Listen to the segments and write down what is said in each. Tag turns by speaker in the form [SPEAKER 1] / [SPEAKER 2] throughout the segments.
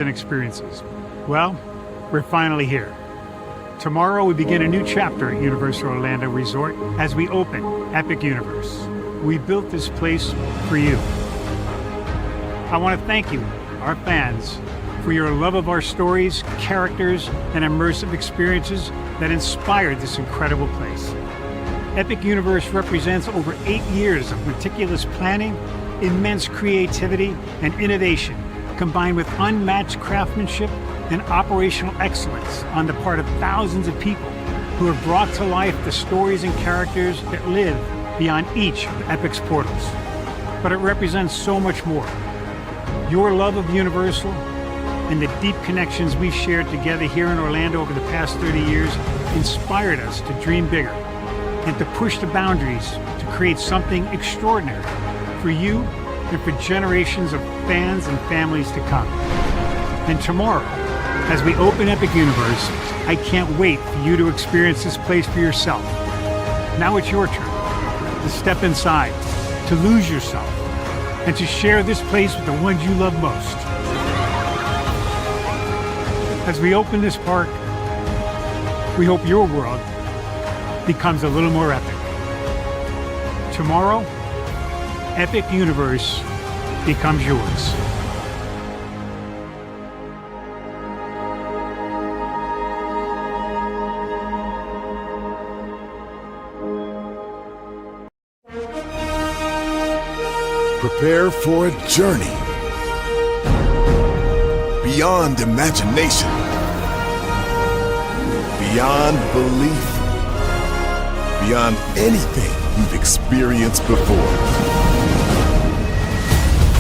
[SPEAKER 1] and experiences. Well, we're finally here. Tomorrow we begin a new chapter at Universal Orlando Resort as we open Epic Universe. We built this place for you. I want to thank you, our fans, for your love of our stories, characters, and immersive experiences that inspired this incredible place. Epic Universe represents over 8 years of meticulous planning, immense creativity, and innovation, combined with unmatched craftsmanship and operational excellence on the part of thousands of people who have brought to life the stories and characters that live beyond each of Epic's portals. But it represents so much more. Your love of Universal and the deep connections we've shared together here in Orlando over the past 30 years inspired us to dream bigger and to push the boundaries to create something extraordinary for you and for generations of fans and families to come. And tomorrow, as we open Epic Universe, I can't wait for you to experience this place for yourself. Now it's your turn to step inside, to lose yourself, and to share this place with the ones you love most. As we open this park, we hope your world becomes a little more epic. Tomorrow, Epic Universe becomes yours.
[SPEAKER 2] Prepare for a journey beyond imagination, beyond belief, beyond anything you've experienced before.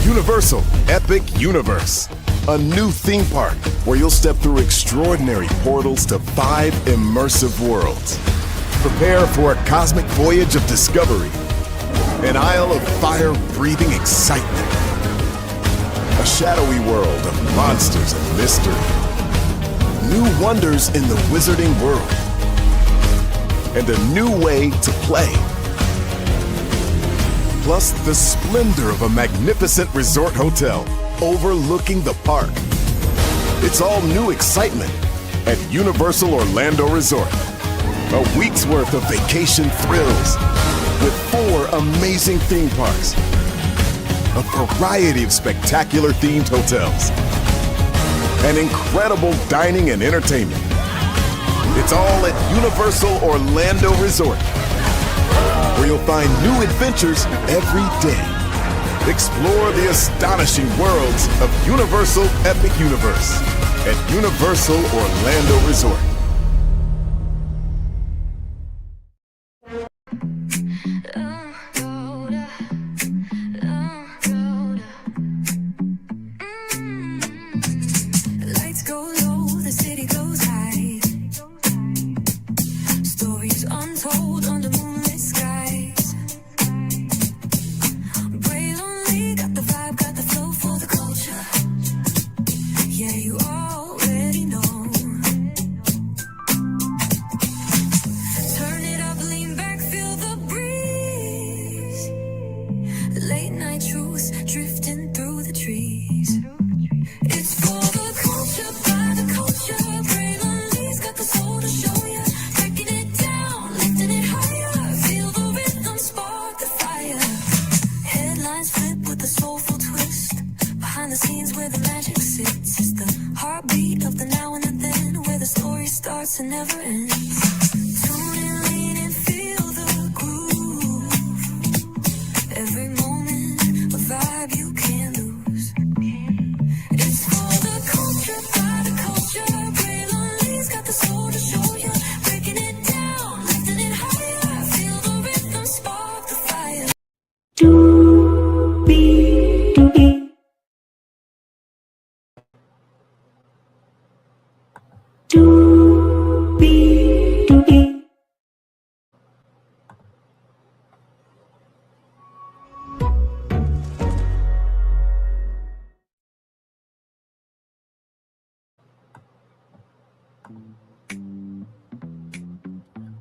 [SPEAKER 2] Universal Epic Universe, a new theme park where you'll step through extraordinary portals to 5 immersive worlds. Prepare for a cosmic voyage of discovery, an isle of fire-breathing excitement, a shadowy world of monsters and mystery, new wonders in the wizarding world, and a new way to play. Plus the splendor of a magnificent resort hotel overlooking the park. It's all new excitement at Universal Orlando Resort. A week's worth of vacation thrills with 4 amazing theme parks, a variety of spectacular themed hotels, and incredible dining and entertainment. It's all at Universal Orlando Resort, where you'll find new adventures every day. Explore the astonishing worlds of Universal Epic Universe at Universal Orlando Resort.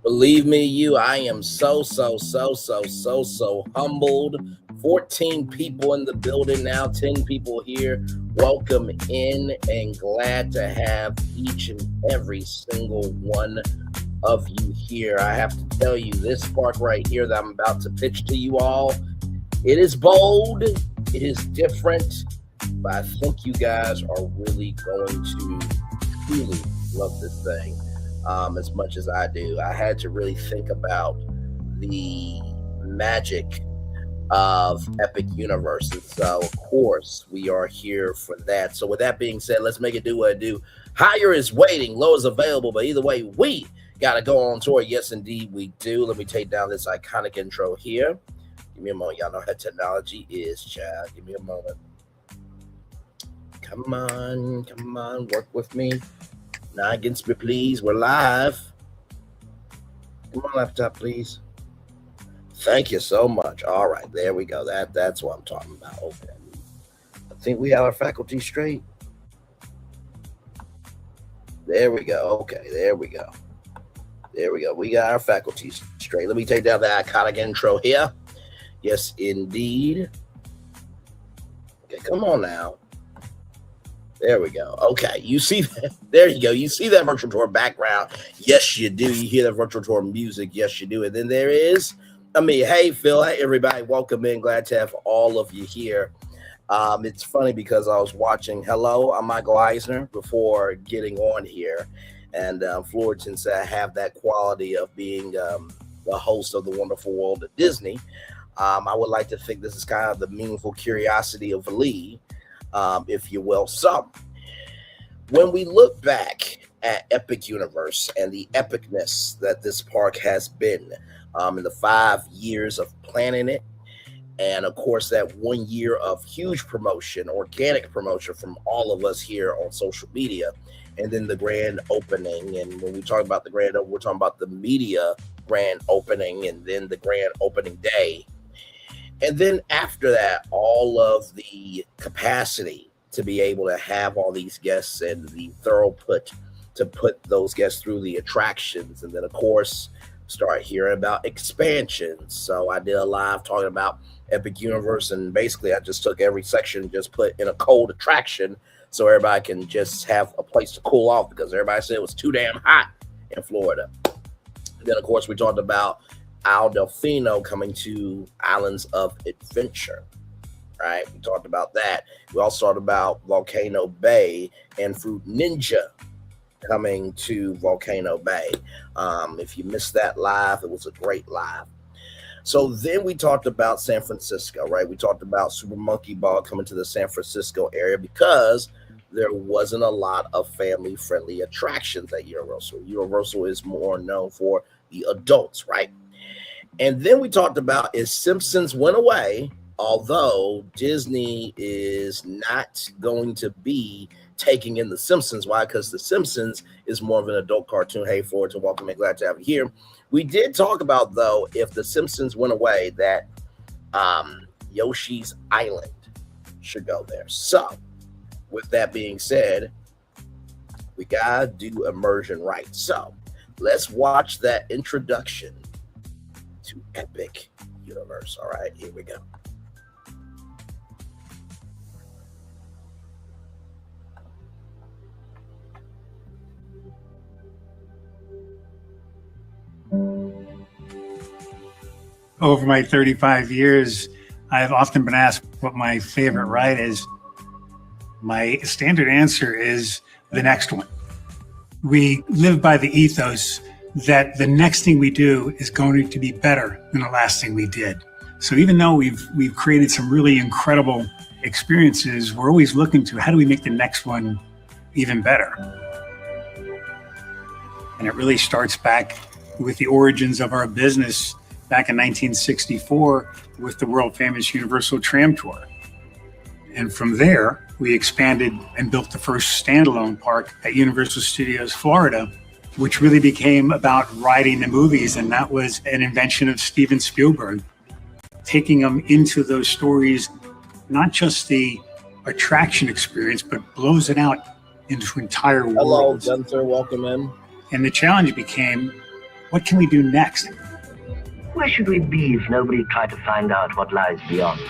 [SPEAKER 3] Believe me, I am so humbled 14 people in the building now, 10 people here. Welcome in and glad to have each and every single one of you here. I have to tell you, this park right here that I'm about to pitch to you all, it is bold, it is different, but I think you guys are really going to truly love this thing as much as I do. I had to really think about the magic of Epic Universe, and so of course we are here for that. So with that being said, let's make it do what it do. Higher is waiting, low is available, but either way, we gotta go on tour. Yes, indeed, we do. Let me take down this iconic intro here. Give me a moment. Y'all know how technology is, child. Give me a moment. Come on, work with me. Not against me, please. We're live. Come on, laptop, please. Thank you so much. All right, there we go. That's what I'm talking about. Okay. I think we have our faculty straight. There we go. Okay, there we go. There we go. We got our faculty straight. Let me take down the iconic intro here. Yes, indeed. Okay, come on now. There we go. Okay, you see that? There you go. You see that virtual tour background? Yes, you do. You hear the virtual tour music? Yes, you do. And then there is, hey, Phil. Hey, everybody. Welcome in. Glad to have all of you here. It's funny because I was watching, hello, I'm Michael Eisner before getting on here. And Fullerton said I have that quality of being the host of the Wonderful World of Disney. I would like to think this is kind of the meaningful curiosity of Lee, if you will. So when we look back at Epic Universe and the epicness that this park has been in the 5 years of planning it, and of course that 1 year of huge promotion, organic promotion from all of us here on social media, and then the grand opening. And when we talk about the grand opening, we're talking about the media grand opening and then the grand opening day. And then after that, all of the capacity to be able to have all these guests and the throughput to put those guests through the attractions. And then, of course, start hearing about expansions. So I did a live talking about Epic Universe, and basically I just took every section and just put in a cold attraction so everybody can just have a place to cool off because everybody said it was too damn hot in Florida. And then, of course, we talked about Al Delfino coming to Islands of Adventure, right? We talked about that. We also talked about Volcano Bay and Fruit Ninja coming to Volcano Bay. If you missed that live, it was a great live. So then we talked about San Francisco, right? We talked about Super Monkey Ball coming to the San Francisco area because there wasn't a lot of family-friendly attractions at Universal. Universal is more known for the adults, right? And then we talked about if Simpsons went away, although Disney is not going to be taking in the Simpsons. Why? Because the Simpsons is more of an adult cartoon. Hey, Fullerton, welcome and glad to have you here. We did talk about, though, if the Simpsons went away, that Yoshi's Island should go there. So with that being said, we gotta do immersion right. So let's watch that introduction to Epic Universe. All right, here we go.
[SPEAKER 1] Over my 35 years, I've often been asked what my favorite ride is. My standard answer is the next one. We live by the ethos that the next thing we do is going to be better than the last thing we did. So even though we've created some really incredible experiences, we're always looking to how do we make the next one even better? And it really starts back with the origins of our business back in 1964 with the world famous Universal Tram Tour. And from there, we expanded and built the first standalone park at Universal Studios Florida, which really became about riding the movies. And that was an invention of Steven Spielberg, taking them into those stories, not just the attraction experience, but blows it out into entire worlds.
[SPEAKER 3] Hello, Gunther, welcome in.
[SPEAKER 1] And the challenge became, what can we do next?
[SPEAKER 4] Where should we be if nobody tried to find out what lies beyond?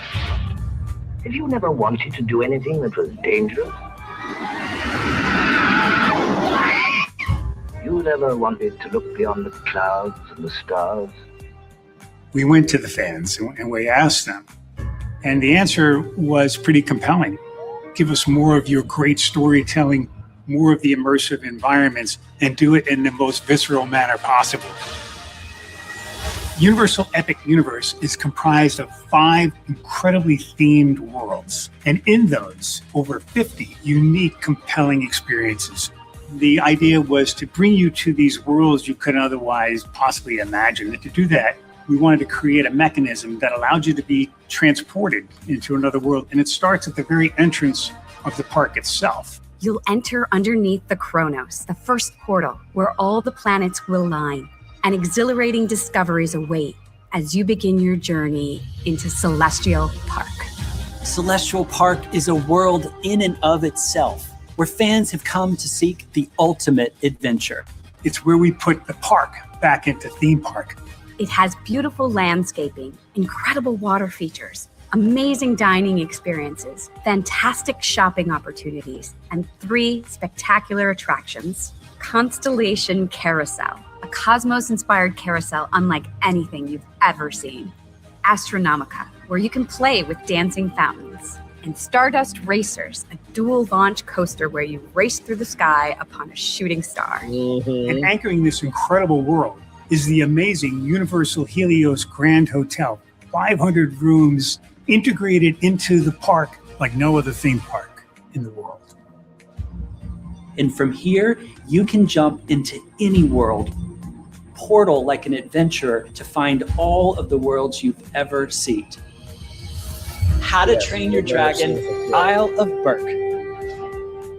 [SPEAKER 4] Have you never wanted to do anything that was dangerous? You never wanted to look beyond the clouds and the stars?
[SPEAKER 1] We went to the fans and we asked them, and the answer was pretty compelling. Give us more of your great storytelling, more of the immersive environments, and do it in the most visceral manner possible. Universal Epic Universe is comprised of 5 incredibly themed worlds, and in those, over 50 unique, compelling experiences. The idea was to bring you to these worlds you couldn't otherwise possibly imagine. And to do that, we wanted to create a mechanism that allowed you to be transported into another world. And it starts at the very entrance of the park itself.
[SPEAKER 5] You'll enter underneath the Chronos, the first portal, where all the planets will line, and exhilarating discoveries await as you begin your journey into Celestial Park.
[SPEAKER 6] Celestial Park is a world in and of itself, where fans have come to seek the ultimate adventure.
[SPEAKER 1] It's where we put the park back into theme park.
[SPEAKER 5] It has beautiful landscaping, incredible water features, amazing dining experiences, fantastic shopping opportunities, and 3 spectacular attractions. Constellation Carousel, a cosmos-inspired carousel unlike anything you've ever seen. Astronomica, where you can play with dancing fountains. And Stardust Racers, a dual-launch coaster where you race through the sky upon a shooting star.
[SPEAKER 1] And anchoring this incredible world is the amazing Universal Helios Grand Hotel. 500 rooms integrated into the park like no other theme park in the world.
[SPEAKER 6] And from here, you can jump into any world, portal like an adventurer to find all of the worlds you've ever seen. How to Train Your Dragon, Isle of Berk.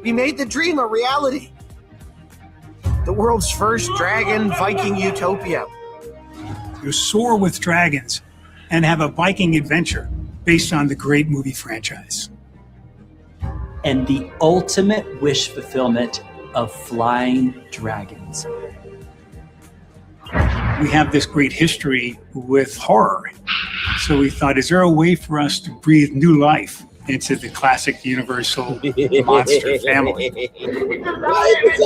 [SPEAKER 7] We made the dream a reality. The world's first dragon Viking utopia.
[SPEAKER 1] You soar with dragons and have a Viking adventure based on the great movie franchise.
[SPEAKER 6] And the ultimate wish fulfillment of flying dragons.
[SPEAKER 1] We have this great history with horror. So we thought, is there a way for us to breathe new life into the classic Universal monster family?
[SPEAKER 3] It's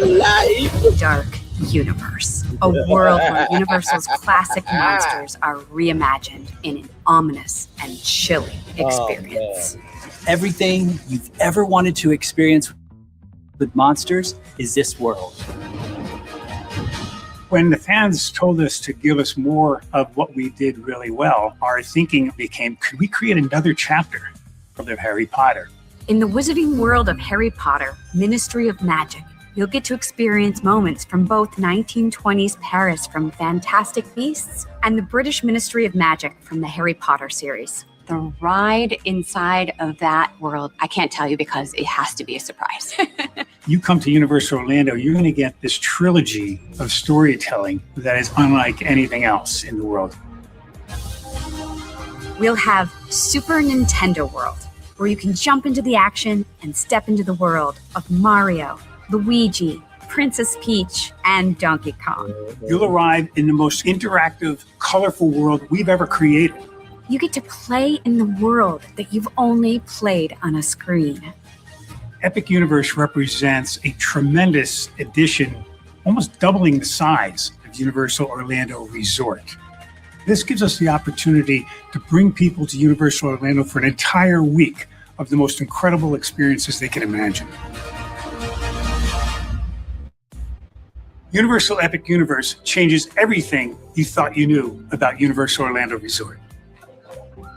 [SPEAKER 3] alive.
[SPEAKER 5] Dark Universe, a world where Universal's classic monsters are reimagined in an ominous and chilling experience.
[SPEAKER 6] Everything you've ever wanted to experience with monsters is this world.
[SPEAKER 1] When the fans told us to give us more of what we did really well, our thinking became, could we create another chapter of Harry Potter?
[SPEAKER 5] In the wizarding world of Harry Potter, Ministry of Magic, you'll get to experience moments from both 1920s Paris from Fantastic Beasts and the British Ministry of Magic from the Harry Potter series.
[SPEAKER 8] The ride inside of that world, I can't tell you because it has to be a surprise.
[SPEAKER 1] You come to Universal Orlando, you're going to get this trilogy of storytelling that is unlike anything else in the world.
[SPEAKER 5] We'll have Super Nintendo World, where you can jump into the action and step into the world of Mario, Luigi, Princess Peach, and Donkey Kong.
[SPEAKER 1] You'll arrive in the most interactive, colorful world we've ever created.
[SPEAKER 5] You get to play in the world that you've only played on a screen.
[SPEAKER 1] Epic Universe represents a tremendous addition, almost doubling the size of Universal Orlando Resort. This gives us the opportunity to bring people to Universal Orlando for an entire week of the most incredible experiences they can imagine. Universal Epic Universe changes everything you thought you knew about Universal Orlando Resort.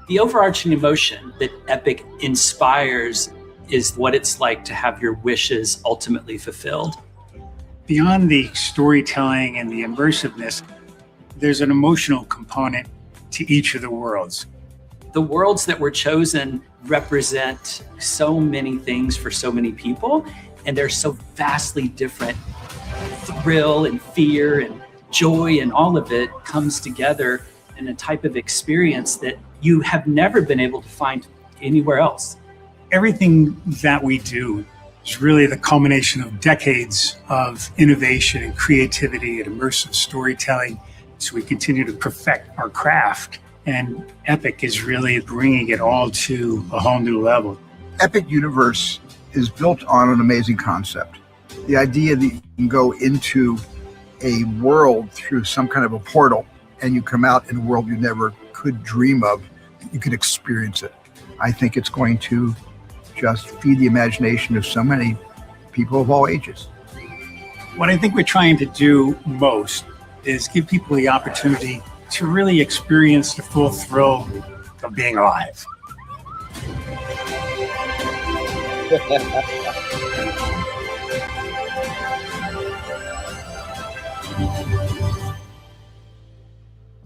[SPEAKER 6] The overarching emotion that Epic inspires is what it's like to have your wishes ultimately fulfilled.
[SPEAKER 1] Beyond the storytelling and the immersiveness, there's an emotional component to each of the worlds.
[SPEAKER 6] The worlds that were chosen represent so many things for so many people, and they're so vastly different. Thrill and fear and joy and all of it comes together in a type of experience that you have never been able to find anywhere else.
[SPEAKER 1] Everything that we do is really the culmination of decades of innovation and creativity and immersive storytelling So we continue to perfect our craft, and Epic is really bringing it all to a whole new level.
[SPEAKER 9] Epic Universe is built on an amazing concept. The idea that you can go into a world through some kind of a portal and you come out in a world you never could dream of, you can experience it. I think it's going to just feed the imagination of so many people of all ages.
[SPEAKER 1] What I think we're trying to do most is give people the opportunity to really experience the full thrill of being alive.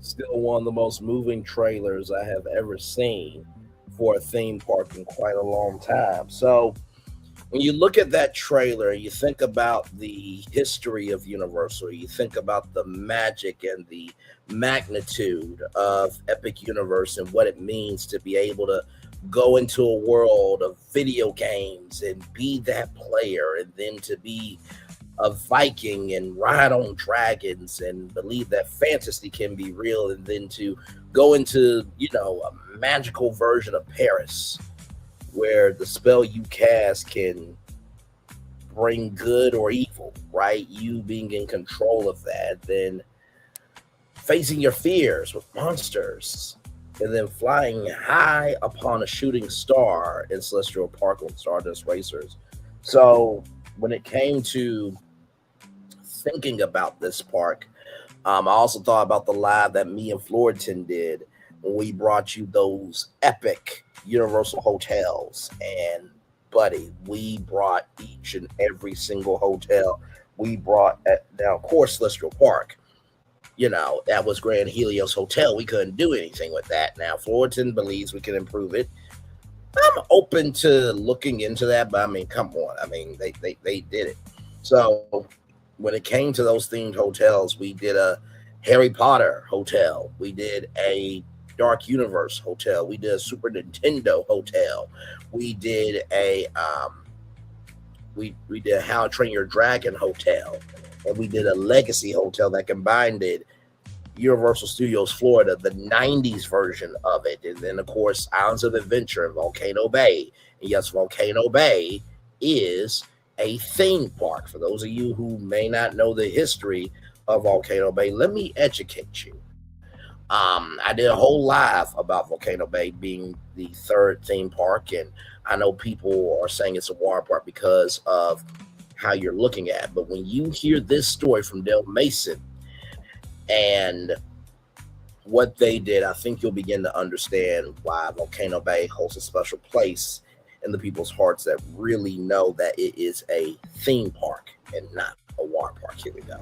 [SPEAKER 3] Still one of the most moving trailers I have ever seen for a theme park in quite a long time. So when you look at that trailer, you think about the history of Universal, you think about the magic and the magnitude of Epic Universe and what it means to be able to go into a world of video games and be that player, and then to be a Viking and ride on dragons and believe that fantasy can be real, and then to go into, a magical version of Paris where the spell you cast can bring good or evil, right? You being in control of that, then facing your fears with monsters, and then flying high upon a shooting star in Celestial Park on Stardust Racers. So when it came to thinking about this park, I also thought about the live that me and Floriton did when we brought you those epic Universal hotels. And buddy, we brought each and every single hotel. We brought, now of course, Celestial Park, that was Grand Helios Hotel. We couldn't do anything with that. Now Floriton believes we can improve it. I'm open to looking into that, but come on. They did it. So when it came to those themed hotels, we did a Harry Potter hotel. We did a Dark Universe hotel. We did a Super Nintendo hotel. We did a we did a How to Train Your Dragon hotel, and we did a Legacy hotel that combined Universal Studios Florida, the 90s version of it, and then of course Islands of Adventure and Volcano Bay. And yes, Volcano Bay is a theme park. For those of you who may not know the history of Volcano Bay, let me educate you. I did a whole live about Volcano Bay being the third theme park, and I know people are saying it's a water park because of how you're looking at it. But when you hear this story from Dale Mason and what they did, I think you'll begin to understand why Volcano Bay holds a special place in the people's hearts that really know that it is a theme park and not a water park. Here we go.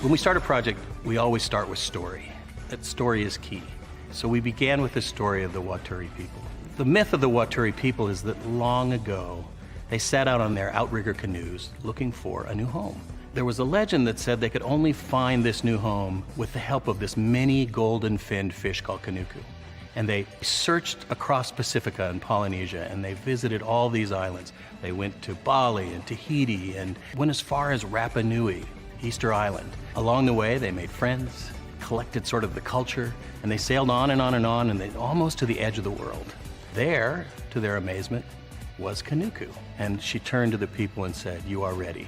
[SPEAKER 10] When we start a project, we always start with story. That story is key. So we began with the story of the Waturi people. The myth of the Waturi people is that long ago, they set out on their outrigger canoes looking for a new home. There was a legend that said they could only find this new home with the help of this mini golden-finned fish called Kanuku. And they searched across Pacifica and Polynesia, and they visited all these islands. They went to Bali and Tahiti and went as far as Rapa Nui, Easter Island. Along the way, they made friends, collected sort of the culture, and they sailed on and on and on, and they almost to the edge of the world. There, to their amazement, was Kanuku. And she turned to the people and said, "You are ready."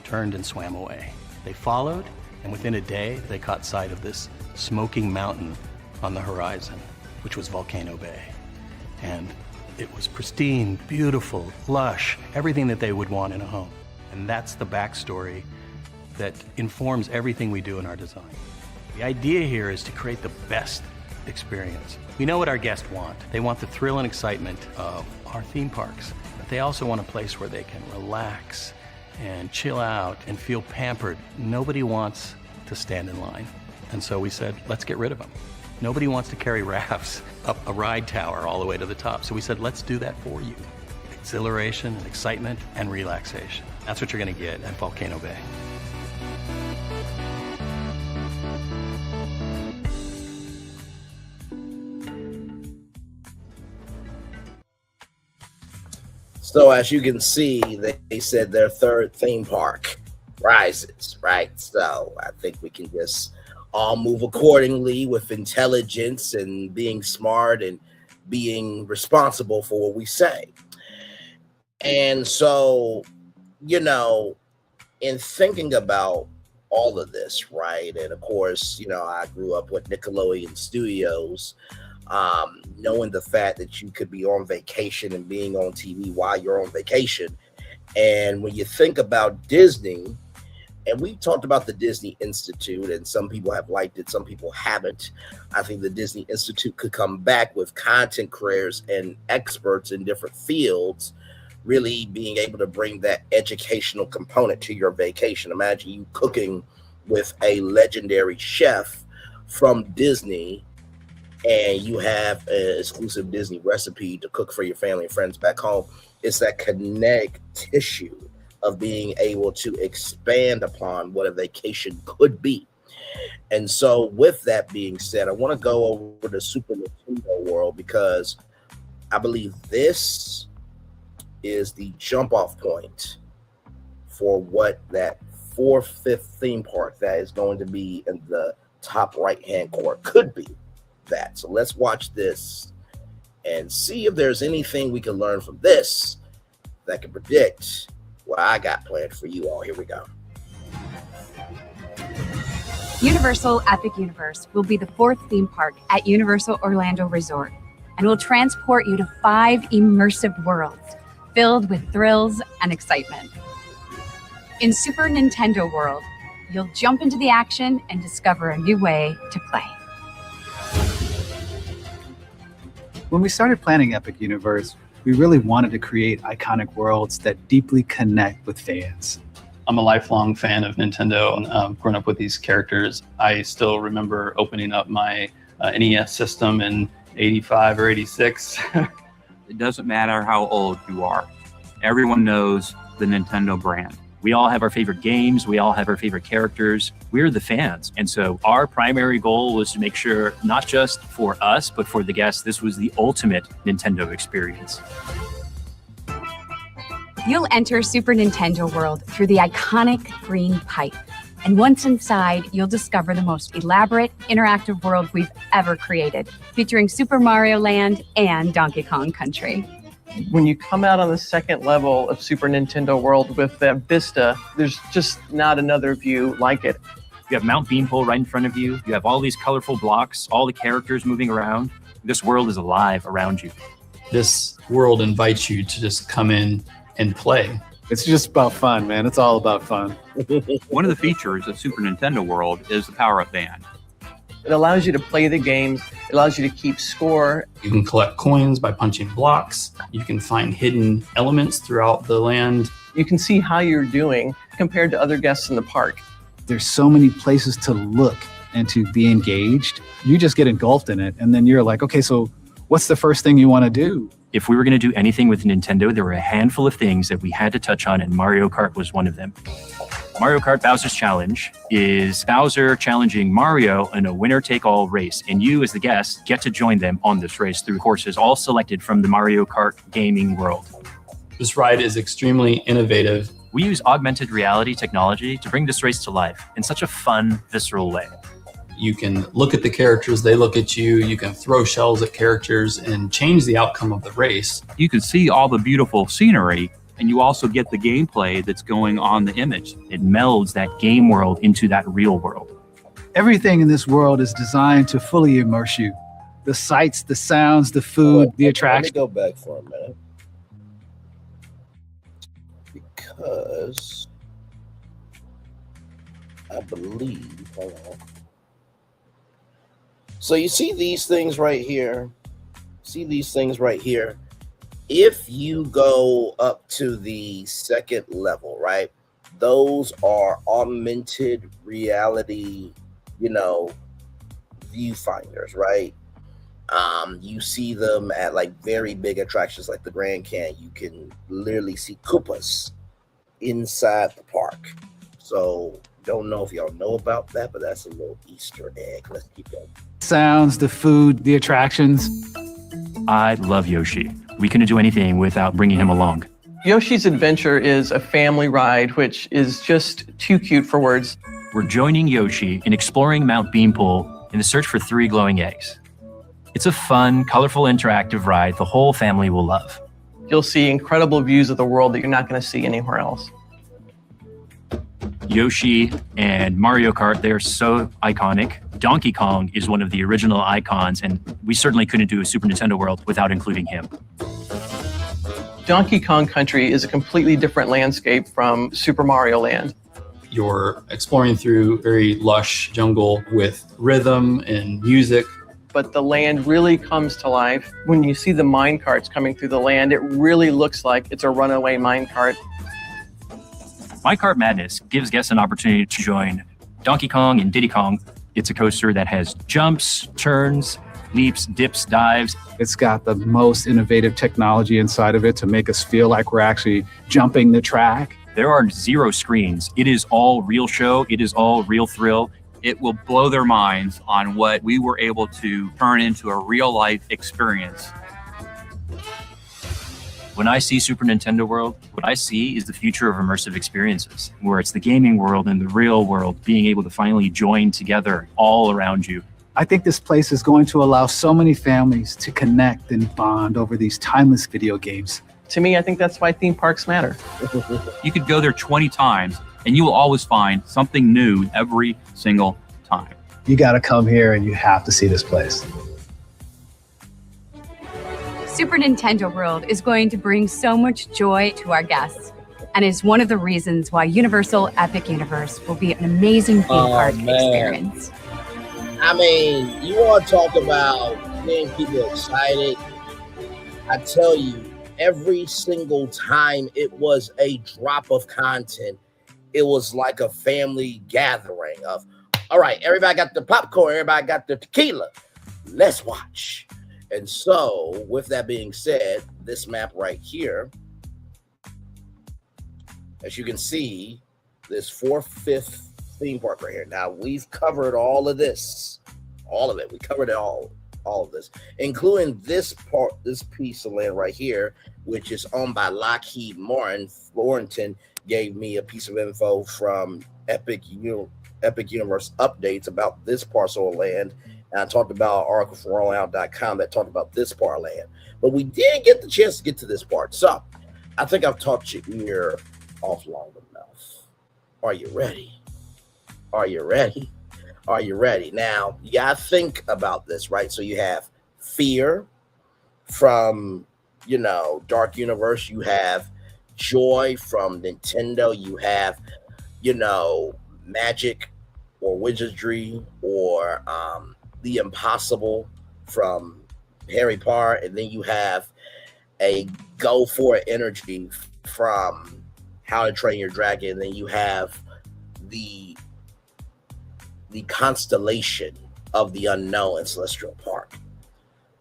[SPEAKER 10] Turned and swam away. They followed, and within a day, they caught sight of this smoking mountain on the horizon, which was Volcano Bay. And it was pristine, beautiful, lush, everything that they would want in a home. And that's the backstory that informs everything we do in our design. The idea here is to create the best experience. We know what our guests want. They want the thrill and excitement of our theme parks, but they also want a place where they can relax and chill out and feel pampered. Nobody wants to stand in line. And so we said, let's get rid of them. Nobody wants to carry rafts up a ride tower all the way to the top. So we said, let's do that for you. Exhilaration, and excitement, and relaxation. That's what you're gonna get at Volcano Bay.
[SPEAKER 3] So as you can see, they said their third theme park, surprises, right? So I think we can just all move accordingly with intelligence and being smart and being responsible for what we say. And so, you know, in thinking about all of this, right? And of course, you know, I grew up with Nickelodeon Studios, knowing the fact that you could be on vacation and being on TV while you're on vacation. And when you think about Disney, and we talked about the Disney Institute, and some people have liked it, some people haven't. I think the Disney Institute could come back with content creators and experts in different fields, really being able to bring that educational component to your vacation. Imagine you cooking with a legendary chef from Disney, and you have an exclusive Disney recipe to cook for your family and friends back home. It's that kinetic tissue of being able to expand upon what a vacation could be. And so with that being said, I want to go over to Super Nintendo World, because I believe this is the jump off point for what that 4th-5th theme park that is going to be in the top right hand corner could be that. So let's watch this and see if there's anything we can learn from this that can predict what I got planned for you all. Here we go.
[SPEAKER 5] Universal Epic Universe will be the 4th theme park at Universal Orlando Resort and will transport you to 5 immersive worlds filled with thrills and excitement. In Super Nintendo World, you'll jump into the action and discover a new way to play.
[SPEAKER 11] When we started planning Epic Universe, we really wanted to create iconic worlds that deeply connect with fans.
[SPEAKER 12] I'm a lifelong fan of Nintendo and grown up with these characters. I still remember opening up my NES system in 85 or 86.
[SPEAKER 13] It doesn't matter how old you are. Everyone knows the Nintendo brand. We all have our favorite games. We all have our favorite characters. We're the fans. And so our primary goal was to make sure, not just for us, but for the guests, this was the ultimate Nintendo experience.
[SPEAKER 5] You'll enter Super Nintendo World through the iconic green pipe. And once inside, you'll discover the most elaborate, interactive world we've ever created, featuring Super Mario Land and Donkey Kong Country.
[SPEAKER 14] When you come out on the second level of Super Nintendo World with that vista, there's just not another view like it.
[SPEAKER 13] You have Mount Beanpole right in front of you. You have all these colorful blocks, all the characters moving around. This world is alive around you.
[SPEAKER 12] This world invites you to just come in and play.
[SPEAKER 11] It's just about fun, man. It's all about fun.
[SPEAKER 13] One of the features of Super Nintendo World is the power-up band.
[SPEAKER 14] It allows you to play the games. It allows you to keep score.
[SPEAKER 12] You can collect coins by punching blocks. You can find hidden elements throughout the land.
[SPEAKER 14] You can see how you're doing compared to other guests in the park.
[SPEAKER 11] There's so many places to look and to be engaged. You just get engulfed in it, and then you're like, okay, so what's the first thing you want to do?
[SPEAKER 13] If we were going to do anything with Nintendo, there were a handful of things that we had to touch on, and Mario Kart was one of them. Mario Kart Bowser's Challenge is Bowser challenging Mario in a winner-take-all race, and you, as the guest, get to join them on this race through courses all selected from the Mario Kart gaming world.
[SPEAKER 12] This ride is extremely innovative.
[SPEAKER 13] We use augmented reality technology to bring this race to life in such a fun, visceral way.
[SPEAKER 12] You can look at the characters, they look at you, you can throw shells at characters and change the outcome of the race.
[SPEAKER 13] You can see all the beautiful scenery, and you also get the gameplay that's going on the image. It melds that game world into that real world.
[SPEAKER 11] Everything in this world is designed to fully immerse you. The sights, the sounds, the food, the attraction.
[SPEAKER 3] Let me go back for a minute. Because I believe, hold on. So you see these things right here? See these things right here? If you go up to the second level, right? Those are augmented reality, viewfinders, right? You see them at like very big attractions like the Grand Canyon. You can literally see Koopas inside the park. So don't know if y'all know about that, but that's a little Easter egg. Let's keep going.
[SPEAKER 11] Sounds, the food, the attractions.
[SPEAKER 13] I love Yoshi. We couldn't do anything without bringing him along.
[SPEAKER 14] Yoshi's Adventure is a family ride, which is just too cute for words.
[SPEAKER 13] We're joining Yoshi in exploring Mount Beanpole in the search for 3 glowing eggs. It's a fun, colorful, interactive ride the whole family will love.
[SPEAKER 14] You'll see incredible views of the world that you're not going to see anywhere else.
[SPEAKER 13] Yoshi and Mario Kart, they're so iconic. Donkey Kong is one of the original icons, and we certainly couldn't do a Super Nintendo World without including him.
[SPEAKER 14] Donkey Kong Country is a completely different landscape from Super Mario Land.
[SPEAKER 12] You're exploring through very lush jungle with rhythm and music.
[SPEAKER 14] But the land really comes to life. When you see the mine carts coming through the land, it really looks like it's a runaway mine cart.
[SPEAKER 13] Minecart Madness gives guests an opportunity to join Donkey Kong and Diddy Kong. It's a coaster that has jumps, turns, leaps, dips, dives.
[SPEAKER 11] It's got the most innovative technology inside of it to make us feel like we're actually jumping the track.
[SPEAKER 13] There are 0 screens. It is all real show. It is all real thrill.
[SPEAKER 15] It will blow their minds on what we were able to turn into a real life experience.
[SPEAKER 13] When I see Super Nintendo World, what I see is the future of immersive experiences, where it's the gaming world and the real world being able to finally join together all around you.
[SPEAKER 11] I think this place is going to allow so many families to connect and bond over these timeless video games.
[SPEAKER 14] To me, I think that's why theme parks matter.
[SPEAKER 15] You could go there 20 times and you will always find something new every single time.
[SPEAKER 11] You got to come here and you have to see this place.
[SPEAKER 5] Super Nintendo World is going to bring so much joy to our guests and is one of the reasons why Universal Epic Universe will be an amazing theme park experience.
[SPEAKER 3] I mean, you want to talk about getting people excited. I tell you, every single time it was a drop of content, it was like a family gathering of, all right, everybody got the popcorn, everybody got the tequila, let's watch. And so, with that being said, this map right here, as you can see, this 4th-5th theme park right here. Now, we've covered all of this, all of it. We covered all of this, including this part, this piece of land right here, which is owned by Lockheed Martin. Florentin gave me a piece of info from Epic Universe updates about this parcel of land. And I talked about an article from rollingout.com that talked about this part of land. But we did get the chance to get to this part. So I think I've talked your ear off long enough. Are you ready? Are you ready? Are you ready? Now, you got to think about this, right? So you have fear from, Dark Universe. You have joy from Nintendo. You have, magic or wizardry or the impossible from Harry Potter. And then you have a go for it energy from How to Train Your Dragon. And then you have the constellation of the unknown in Celestial Park.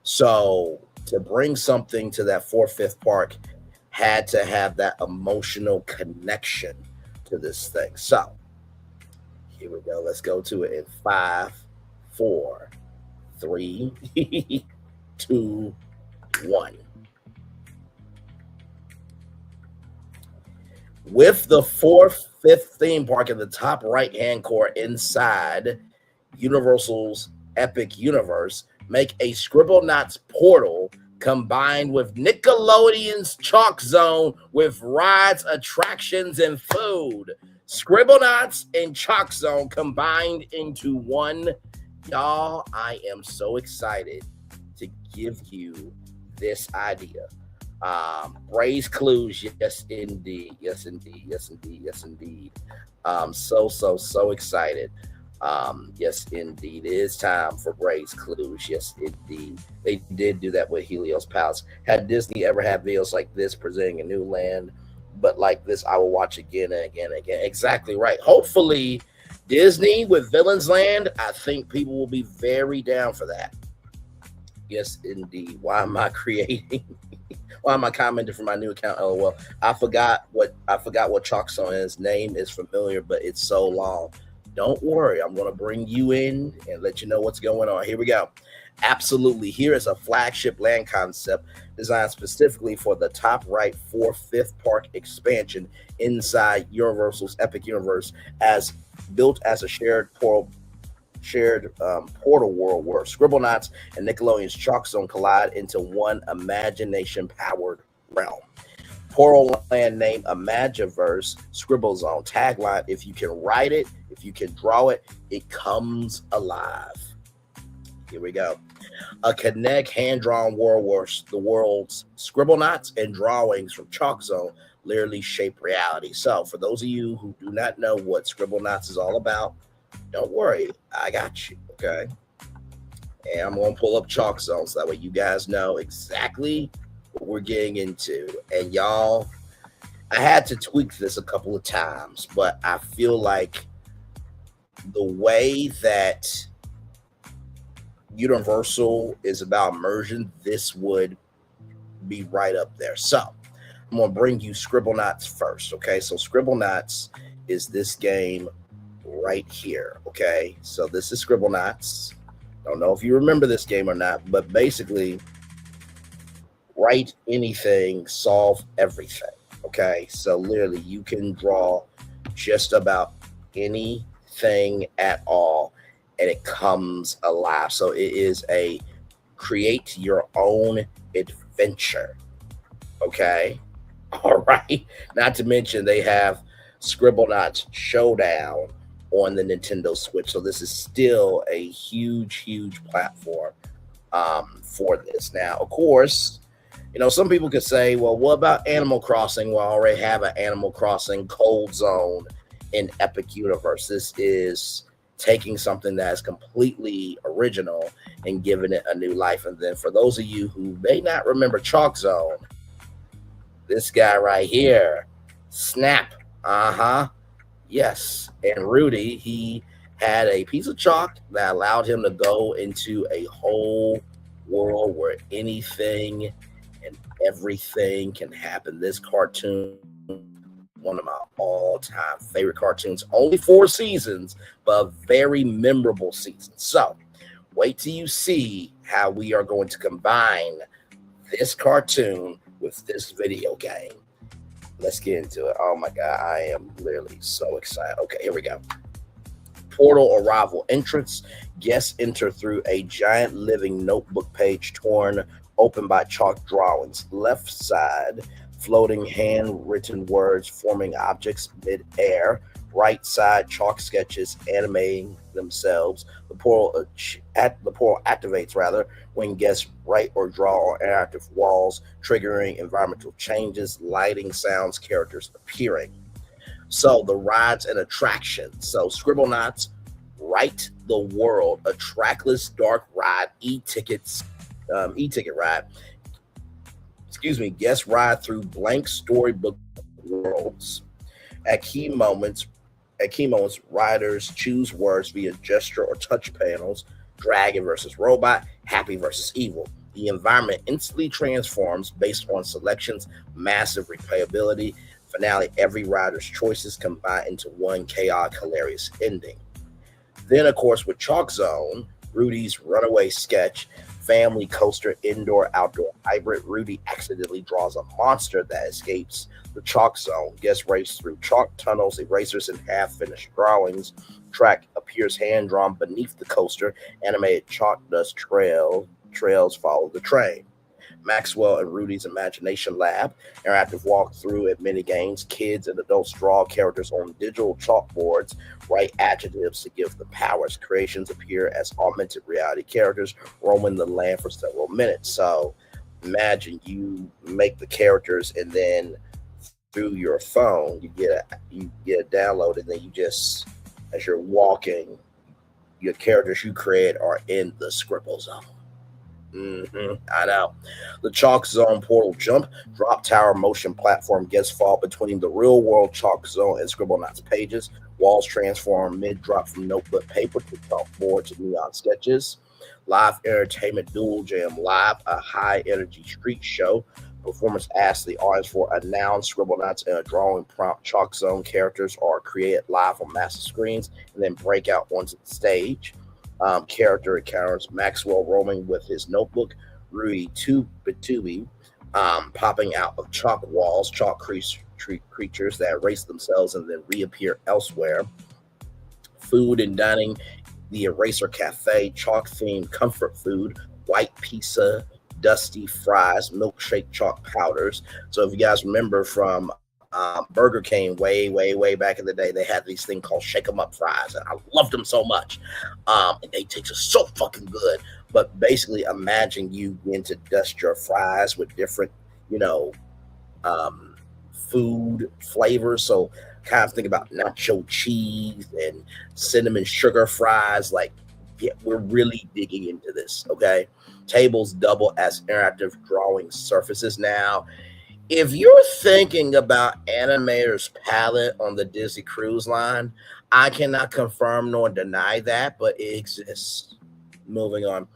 [SPEAKER 3] So to bring something to that 4th-5th park had to have that emotional connection to this thing. So here we go. Let's go to it in 5, 4, 3, 2, 1. With the 4th-5th theme park in the top right-hand corner inside Universal's Epic Universe, make a Scribblenauts portal combined with Nickelodeon's Chalk Zone with rides, attractions, and food. Scribblenauts and Chalk Zone combined into one. Y'all, I am so excited to give you this idea. Bray's clues, yes indeed, yes indeed, yes indeed, yes indeed. So excited. Yes indeed, it is time for Bray's clues. Yes indeed, they did do that with Helios Palace. Had Disney ever had videos like this presenting a new land, but like this, I will watch again and again and again. Exactly right. Hopefully, Disney with Villains Land, I think people will be very down for that. Yes indeed. Why am I creating? Why am I commenting from my new account? Oh well, I forgot what Chalk Zone's name is familiar, but it's so long. Don't worry, I'm gonna bring you in and let you know what's going on. Here we go. Absolutely. Here is a flagship land concept designed specifically for the top right 4th-5th park expansion inside Universal's Epic Universe, as built as a shared portal world where Scribblenauts and Nickelodeon's Chalk Zone collide into one imagination-powered realm. Portal land named ImagiVerse, ScribbleZone. Tagline: if you can write it, if you can draw it, it comes alive. Here we go. A Connect hand-drawn world where the world's Scribblenauts and drawings from Chalk Zone literally shape reality. So for those of you who do not know what Scribblenauts is all about, don't worry, I got you, okay? And I'm going to pull up Chalk Zone so that way you guys know exactly what we're getting into. And y'all, I had to tweak this a couple of times, but I feel like the way that Universal is about immersion, this would be right up there. So I'm going to bring you Scribblenauts first, okay? So Scribblenauts is this game right here, okay? So this is Scribblenauts. Don't know if you remember this game or not, but basically, write anything, solve everything, okay? So literally, you can draw just about anything at all, and it comes alive. So it is a create your own adventure, okay? All right. Not to mention they have Scribblenauts Showdown on the Nintendo Switch. So this is still a huge platform for this. Now, of course, you know, some people could say, well, what about Animal Crossing? Well, I already have an Animal Crossing Cold Zone in Epic Universe. This is taking something that is completely original and giving it a new life. And then for those of you who may not remember Chalk Zone, this guy right here, Snap, yes. And Rudy, he had a piece of chalk that allowed him to go into a whole world where anything and everything can happen. This cartoon, one of my all-time favorite cartoons, only 4 seasons, but a very memorable season. So wait till you see how we are going to combine this cartoon with this video game. Let's get into it. Oh my God, I am literally so excited. Okay, here we go. Portal arrival entrance. Guests enter through a giant living notebook page torn open by chalk drawings. Left side, floating handwritten words forming objects mid-air. Right side, chalk sketches animating themselves. The portal activates when guests write or draw on interactive walls, triggering environmental changes, lighting, sounds, characters appearing. So the rides and attractions. So Scribblenauts Write the World, a trackless dark ride, e-ticket ride. Guests ride through blank storybook worlds. At key moments, riders choose words via gesture or touch panels. Dragon versus robot, happy versus evil. The environment instantly transforms based on selections, massive replayability. Finale, every rider's choices combine into one chaotic, hilarious ending. Then, of course, with Chalk Zone, Rudy's runaway sketch, family coaster, indoor-outdoor hybrid. Rudy accidentally draws a monster that escapes the Chalk Zone. Guests race through chalk tunnels, erasers, and half-finished drawings. Track appears hand-drawn beneath the coaster. Animated chalk dust trails follow the train. Maxwell and Rudy's Imagination Lab, interactive walkthrough at mini games. Kids and adults draw characters on digital chalkboards, write adjectives to give them powers. Creations appear as augmented reality characters roaming the land for several minutes. So imagine you make the characters, and then through your phone you get a download, and then you just, as you're walking, your characters you create are in the ScribbleZone. I know. The Chalk Zone portal jump, drop tower motion platform. Guests fall between the real world Chalk Zone and Scribblenauts pages. Walls transform mid-drop from notebook paper to chalkboard to neon sketches. Live entertainment dual jam live, a high energy street show. Performers ask the audience for a noun, Scribblenauts, and a drawing prompt. Chalk Zone characters are created live on massive screens and then break out onto the stage. character encounters Maxwell roaming with his notebook, Rudy Batubi popping out of chalk walls, creatures that erase themselves and then reappear elsewhere. Food and dining, the Eraser Cafe, chalk-themed comfort food, white pizza, dusty fries, milkshake chalk powders. So if you guys remember from Burger King way back in the day, they had these things called Shake 'em Up fries, and I loved them so much. And they taste so fucking good. But basically, imagine you begin to dust your fries with different, food flavors. So kind of think about nacho cheese and cinnamon sugar fries. Like, yeah, we're really digging into this, okay? Tables double as interactive drawing surfaces now. If you're thinking about Animator's palette on the Disney Cruise Line, I cannot confirm nor deny that, but it exists. Moving on.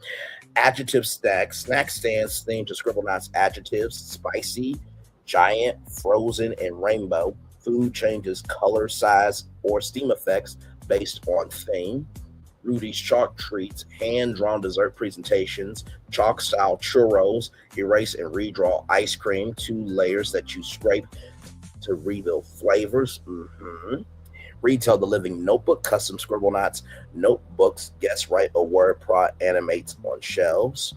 [SPEAKER 3] Adjective snack stands themed to Scribblenauts adjectives: spicy, giant, frozen, and rainbow. Food changes color, size, or steam effects based on theme. Rudy's chalk treats, hand-drawn dessert presentations, chalk-style churros, erase and redraw ice cream, 2 layers that you scrape to reveal flavors. Retell the Living Notebook, custom Scribblenauts notebooks, guess write a word prod animates on shelves.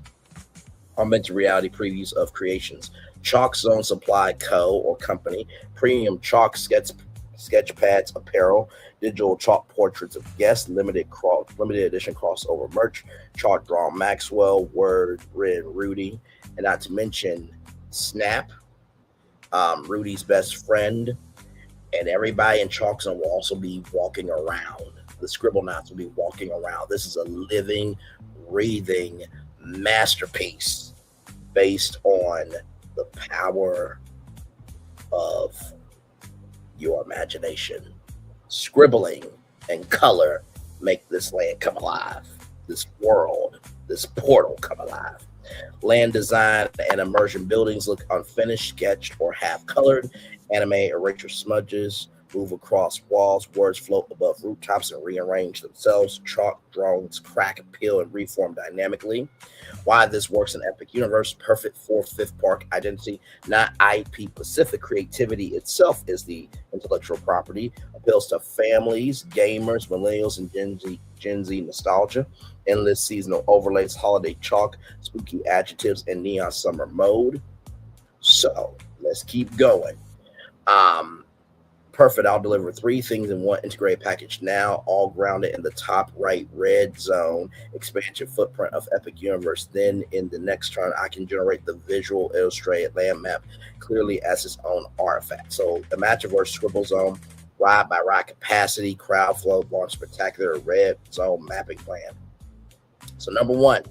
[SPEAKER 3] Augmented reality previews of creations. Chalk Zone Supply Co. or Company, premium chalk sketch pads, apparel, digital chalk portraits of guests, limited edition crossover merch, chalk drawn Maxwell, Word, Red, Rudy, and not to mention Snap, Rudy's best friend, and everybody in Chalk Zone will also be walking around. The Scribblenauts will be walking around. This is a living, breathing masterpiece based on the power of your imagination. Scribbling and color make this land come alive, this world, this portal come alive. Land design and immersion buildings look unfinished, sketched, or half colored. Anime eraser smudges move across walls, words float above rooftops and rearrange themselves. Chalk drawings crack, peel, and reform dynamically. Why this works in Epic Universe: perfect 4th-5th park identity, not IP specific. Creativity itself is the intellectual property. Appeals to families, gamers, millennials, and Gen Z nostalgia. Endless seasonal overlays, holiday chalk, spooky adjectives, and neon summer mode. So let's keep going. Perfect. I'll deliver 3 things in one integrated package now, all grounded in the top right red zone expansion footprint of Epic Universe. Then in the next turn, I can generate the visual illustrated land map clearly as its own artifact. So the ImagiVerse ScribbleZone, ride by ride capacity, crowd flow, launch spectacular red zone mapping plan. So number 1,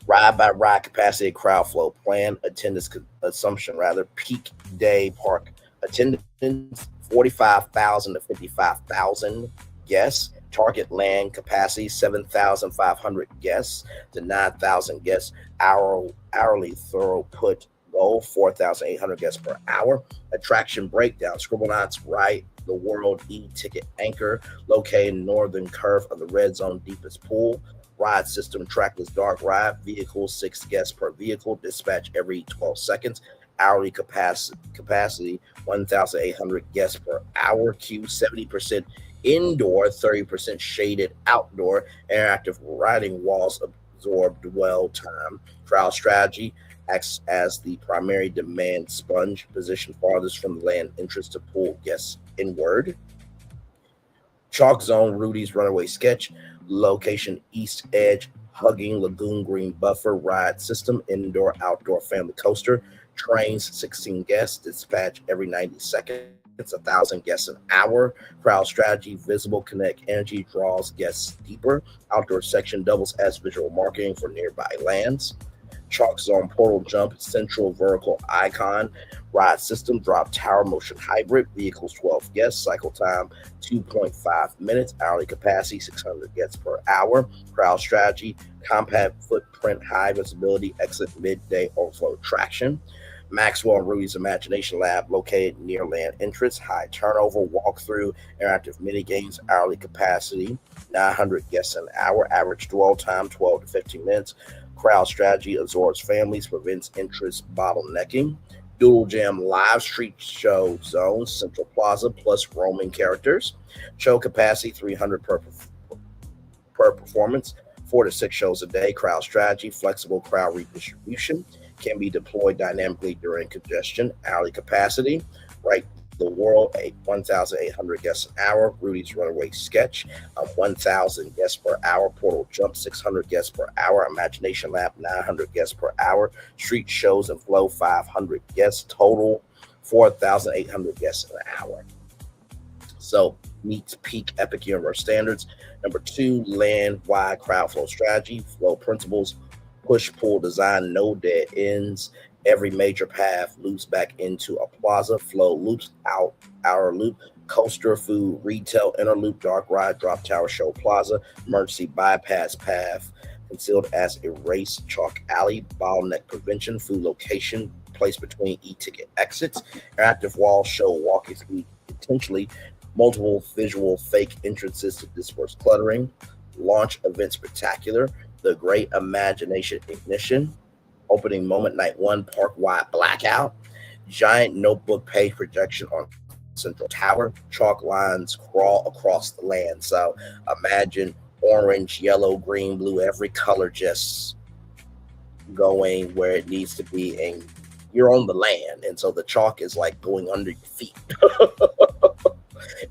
[SPEAKER 3] ride by ride capacity, crowd flow plan, attendance assumption rather, peak day park attendance 45,000 to 55,000 guests. Target land capacity 7,500 guests to 9,000 guests. Hourly throughput goal 4,800 guests per hour. Attraction breakdown: Scribblenauts Ride the World e-ticket anchor located in northern curve of the red zone deepest pool. Ride system: trackless dark ride, vehicles 6 guests per vehicle, dispatch every 12 seconds. Hourly capacity 1,800 guests per hour. Queue 70% indoor, 30% shaded outdoor. Interactive riding walls absorb dwell time. Crowd strategy: acts as the primary demand sponge, positioned farthest from the land entrance to pull guests inward. Chalk Zone Rudy's Runaway Sketch, location east edge, hugging lagoon green buffer. Ride system: indoor outdoor family coaster. Trains 16 guests, dispatch every 90 seconds, 1,000 guests an hour. Crowd strategy: visible kinetic energy draws guests deeper. Outdoor section doubles as visual marketing for nearby lands. Chalk Zone Portal Jump, central vertical icon. Ride system: drop tower motion hybrid. Vehicles 12 guests. Cycle time 2.5 minutes. Hourly capacity 600 guests per hour. Crowd strategy: compact footprint, high visibility, exit midday overflow traction. Maxwell and Rudy's Imagination Lab, located near land entrance. High turnover, walkthrough, interactive mini games. Hourly capacity 900 guests an hour. Average dwell time 12 to 15 minutes. Crowd strategy absorbs families, prevents interest bottlenecking. Dual Jam live street show zones, Central Plaza plus roaming characters. Show capacity 300 per performance, 4 to 6 shows a day. Crowd strategy, flexible crowd redistribution, can be deployed dynamically during congestion. Hourly capacity, right the world, 1,800 guests an hour. Rudy's Runaway Sketch, 1,000 guests per hour. Portal Jump, 600 guests per hour. Imagination Lab, 900 guests per hour. Street Shows and Flow, 500 guests. Total, 4,800 guests an hour. So, meets peak Epic Universe standards. Number 2, land-wide crowd flow strategy. Flow principles, push-pull design, no dead ends. Every major path loops back into a plaza. Flow loops out, outer loop, coaster, food, retail, inner loop, dark ride, drop tower, show plaza, emergency bypass path, concealed as erase, chalk alley, bottleneck prevention, food location, placed between e-ticket exits, interactive wall, show walking speed, potentially multiple visual fake entrances to disperse cluttering, launch event spectacular, the Great Imagination Ignition, opening moment night 1, park-wide blackout, giant notebook page projection on Central Tower, chalk lines crawl across the land. So imagine orange, yellow, green, blue, every color just going where it needs to be, and you're on the land, and so the chalk is like going under your feet.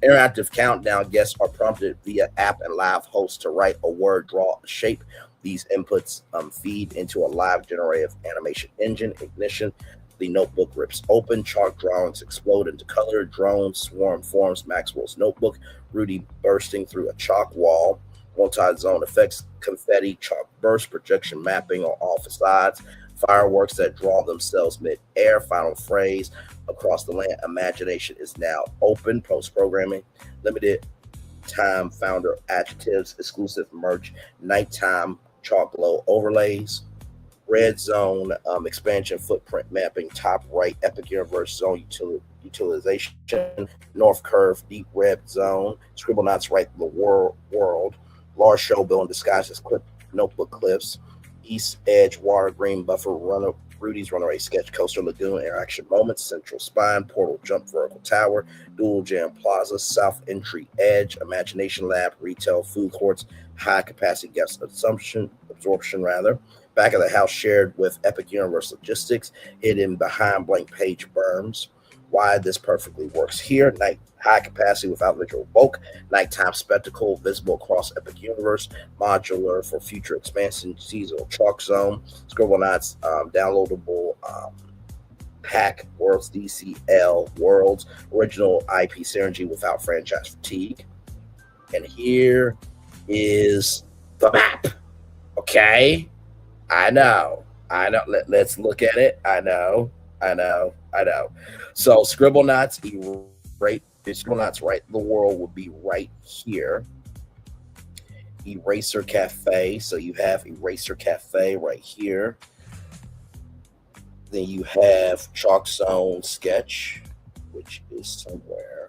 [SPEAKER 3] Interactive countdown, guests are prompted via app and live host to write a word, draw a shape. These inputs feed into a live generative animation engine. Ignition, the notebook rips open, chalk drawings explode into color, drones swarm forms Maxwell's notebook, Rudy bursting through a chalk wall, multi-zone effects, confetti, chalk burst, projection mapping on all facades, fireworks that draw themselves mid-air, final phrase, across the land, imagination is now open, post-programming, limited time founder adjectives, exclusive merch, nighttime, chalk glow overlays, red zone expansion footprint mapping, top right Epic Universe zone utilization, north curve deep red zone, Scribblenauts right the world, large show building disguised as clip notebook cliffs, east edge water green buffer Rudy's Runaway Sketch Coaster Lagoon interaction moments, central spine, portal jump vertical tower, dual jam plaza, south entry edge, imagination lab, retail food courts, high capacity guest absorption rather, back of the house shared with Epic Universe logistics, hidden behind blank page berms. Why this perfectly works here. Night high capacity without visual bulk, nighttime spectacle visible across Epic Universe, modular for future expansion, seasonal chalk zone, Scribblenauts downloadable pack, Worlds DCL Worlds, original IP synergy without franchise fatigue. And here is the map. Okay, I know. Let's look at it. I know. So Scribblenauts right, the world would be right here. Eraser Cafe. So you have Eraser Cafe right here. Then you have Chalk Zone Sketch, which is somewhere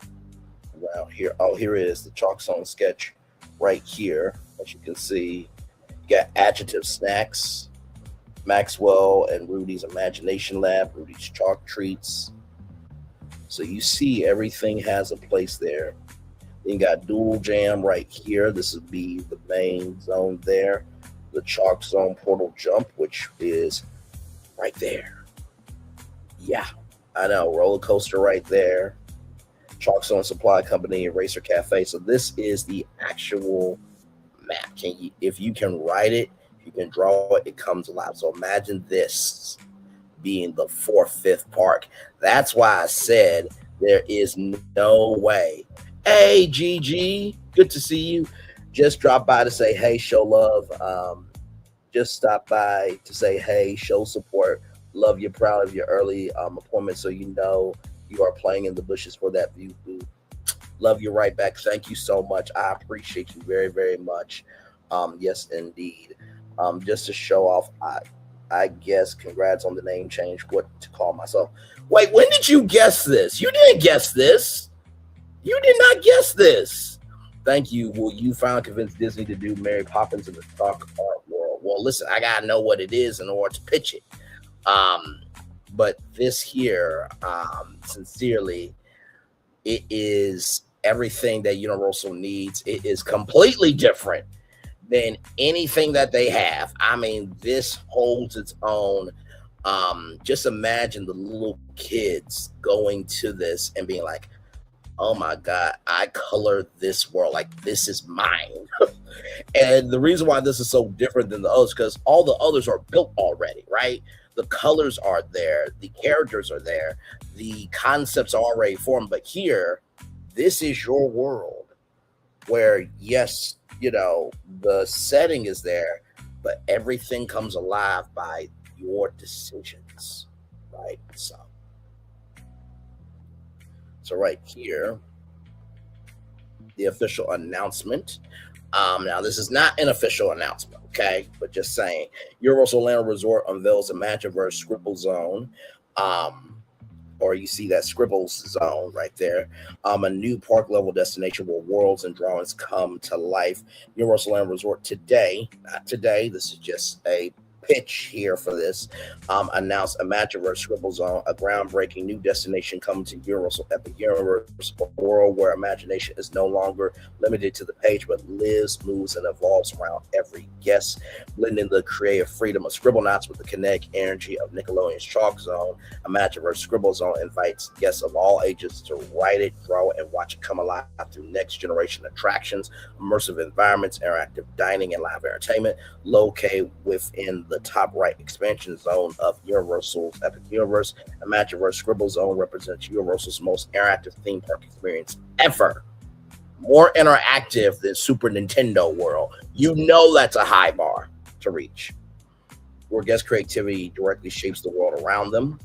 [SPEAKER 3] around here. Oh, here it is, the Chalk Zone Sketch right here. As you can see, you got Adjective Snacks, Maxwell and Rudy's Imagination Lab, Rudy's Chalk Treats. So you see everything has a place there. Then you got Dual Jam right here. This would be the main zone there. The Chalk Zone Portal Jump, which is right there. Yeah, I know. Roller coaster right there. Chalk Zone Supply Company, Eraser Cafe. So this is the actual map. If you can write it, you can draw it, it comes alive. So imagine this being the 4th-5th park. That's why I said there is no way. Hey, GG, good to see you. Just dropped by to say, hey, show love. Just stop by to say, hey, show support. Love you, proud of your early appointment, so you know you are playing in the bushes for that view. Love you right back. Thank you so much. I appreciate you very, very much. Yes, indeed. Just to show off, I guess, congrats on the name change, what to call myself. Wait, when did you guess this? You didn't guess this. You did not guess this. Thank you. Will you finally convince Disney to do Mary Poppins in the Chalk Art World? Well, listen, I gotta know what it is in order to pitch it. But this here, sincerely, it is everything that Universal needs. It is completely different than anything that they have. I mean, this holds its own. Just imagine the little kids going to this and being like, oh my God, I colored this world. Like, this is mine. And the reason why this is so different than the others, because all the others are built already, right? The colors are there. The characters are there. The concepts are already formed. But here, this is your world where, yes, you know, the setting is there, but everything comes alive by your decisions, right? So right here, the official announcement. Now, this is not an official announcement, okay? But just saying, Universal Orlando Resort unveils ImagiVerse ScribbleZone. Or you see that ScribbleZone right there. A new park level destination where worlds and drawings come to life. Universal Orlando Resort today, not today, this is just a pitch here for this, announced ImagiVerse ScribbleZone, a groundbreaking new destination coming to Universal Epic Universe, a world where imagination is no longer limited to the page, but lives, moves, and evolves around every guest, blending the creative freedom of Scribblenauts with the kinetic energy of Nickelodeon's Chalk Zone. ImagiVerse ScribbleZone invites guests of all ages to write it, draw it, and watch it come alive through next generation attractions, immersive environments, interactive dining, and live entertainment, located within the top right expansion zone of Universal's Epic Universe. ImagiVerse ScribbleZone represents Universal's most interactive theme park experience ever. More interactive than Super Nintendo World. You know that's a high bar to reach. Where guest creativity directly shapes the world around them.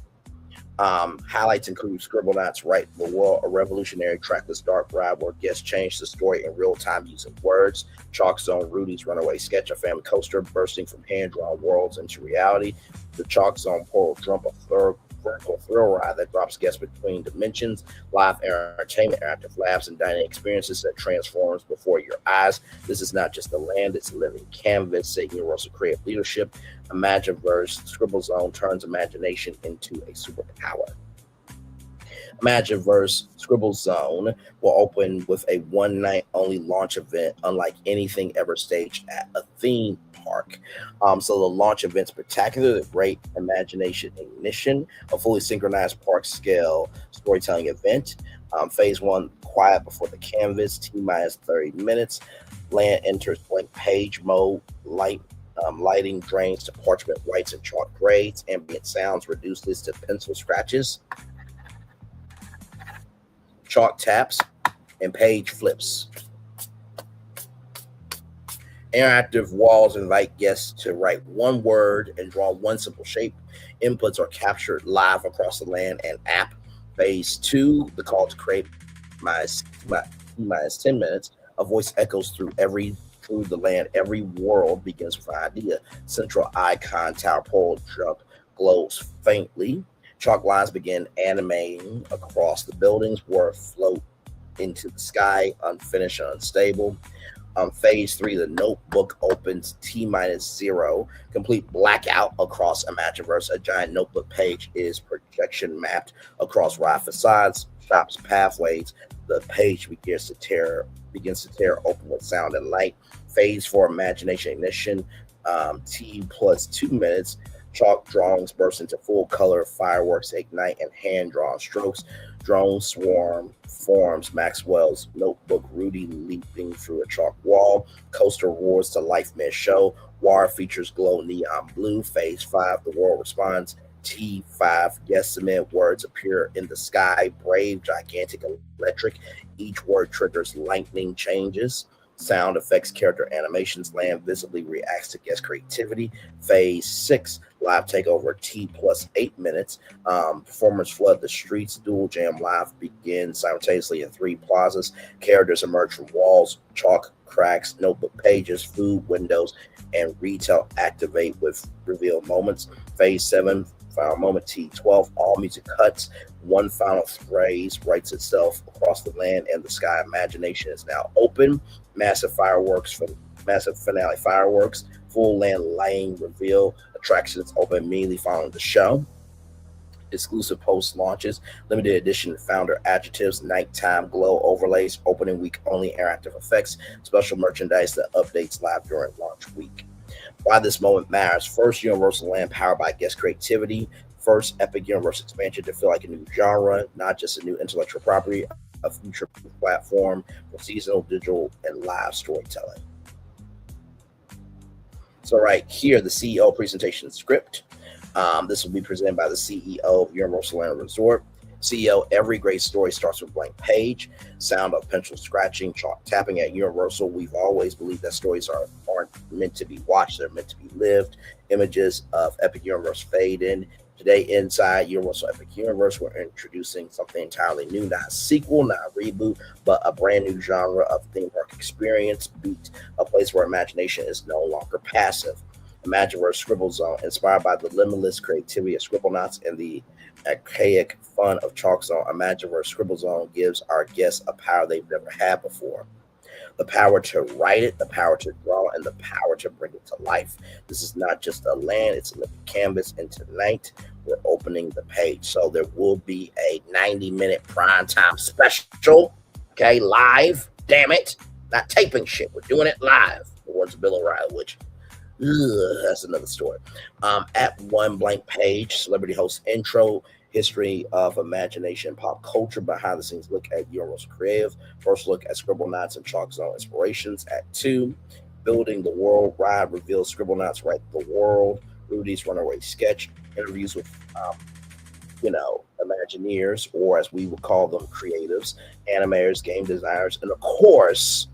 [SPEAKER 3] Highlights include Scribblenauts Right the World, a revolutionary trackless dark ride where guests change the story in real time using words. Chalk Zone Rudy's Runaway Sketch, a family coaster bursting from hand-drawn worlds into reality. The Chalk Zone Portal Jump, a vertical thrill ride that drops guests between dimensions. Live entertainment, interactive labs, and dining experiences that transforms before your eyes. This is not just a land, it's a living canvas, saying Universal creative leadership. ImagiVerse ScribbleZone turns imagination into a superpower. ImagiVerse ScribbleZone will open with a one-night only launch event, unlike anything ever staged at a theme park. So the launch event spectacular, the Great Imagination Ignition, a fully synchronized park scale storytelling event. Phase 1, quiet before the canvas, T-minus 30 minutes. Land enters blank page mode, lighting drains to parchment whites and chalk grays. Ambient sounds reduces to pencil scratches, chalk taps, and page flips. Interactive walls invite guests to write one word and draw one simple shape. Inputs are captured live across the land and app. Phase 2, the call to create, minus 10 minutes. A voice echoes through the land. Every world begins with an idea. Central icon tower pole jump glows faintly. Chalk lines begin animating across the buildings. Words float into the sky, unfinished and unstable. Phase 3, the notebook opens T-minus 0. Complete blackout across ImagiVerse. A giant notebook page is projection mapped across ride facades, shops, pathways. The page begins to tear open with sound and light. Phase 4, imagination ignition. T plus 2 minutes. Chalk drawings burst into full color. Fireworks ignite and hand-drawn strokes. Drone swarm forms Maxwell's notebook. Rudy leaping through a chalk wall. Coaster roars to life mid-show. Wire features glow neon blue. Phase 5, the world responds. T5, guest submit words appear in the sky. Brave, gigantic, electric. Each word triggers lightning changes. Sound effects, character animations. Land visibly reacts to guest creativity. Phase 6, live takeover T plus 8 minutes. Performers flood the streets. Dual Jam Live begins simultaneously in 3 plazas. Characters emerge from walls, chalk cracks, notebook pages, food windows, and retail activate with reveal moments. Phase 7, Final moment, T12, all music cuts. One final phrase writes itself across the land and the sky. Imagination is now open. Massive finale fireworks, full land lighting reveal. Attractions open immediately following the show. Exclusive post launches, limited edition founder adjectives, nighttime glow overlays, opening week only interactive effects, special merchandise that updates live during launch week. Why this moment matters. First Universal Land powered by guest creativity. First Epic Universe expansion to feel like a new genre, not just a new intellectual property, a future platform for seasonal, digital, and live storytelling. So right here, the CEO presentation script. This will be presented by the CEO of Universal Land Resort. CEO, every great story starts with a blank page. Sound of pencil scratching, chalk tapping. At Universal, we've always believed that stories aren't meant to be watched, they're meant to be lived. Images of Epic Universe fade in. Today, inside Universal Epic Universe, we're introducing something entirely new, not a sequel, not a reboot, but a brand new genre of theme park experience, beat, a place where imagination is no longer passive. ImagiVerse ScribbleZone, inspired by the limitless creativity of Scribblenauts and the archaic fun of Chalk Zone, ImagiVerse ScribbleZone gives our guests a power they've never had before. The power to write it, the power to draw, and the power to bring it to life. This is not just a land, it's a living canvas, and tonight we're opening the page. So there will be a 90-minute primetime special, okay, live, damn it, not taping shit, we're doing it live. The words of Bill O'Reilly, which that's another story. At one blank page, celebrity host intro, history of imagination, pop culture, behind the scenes look at Universal Creative, first look at Scribblenauts and Chalk Zone inspirations. At 2, building the world ride reveals Scribblenauts write the world, Rudy's runaway sketch, interviews with Imagineers, or as we would call them, creatives, animators, game designers, and of course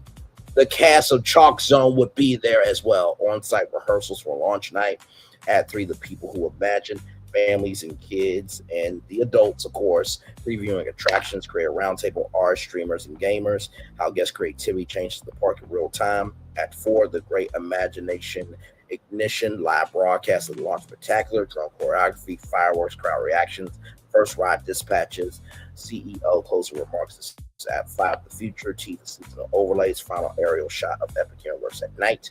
[SPEAKER 3] the cast of Chalk Zone would be there as well. On-site rehearsals for launch night. At 3, the people who imagine, families and kids, and the adults, of course, previewing attractions, create a roundtable, art streamers and gamers, how guest creativity changes the park in real time. At 4, the Great Imagination Ignition, live broadcast of the launch spectacular, drone choreography, fireworks, crowd reactions, first ride dispatches, CEO closing remarks. At 5, the future, tease seasonal overlays, final aerial shot of Epic Universe at night.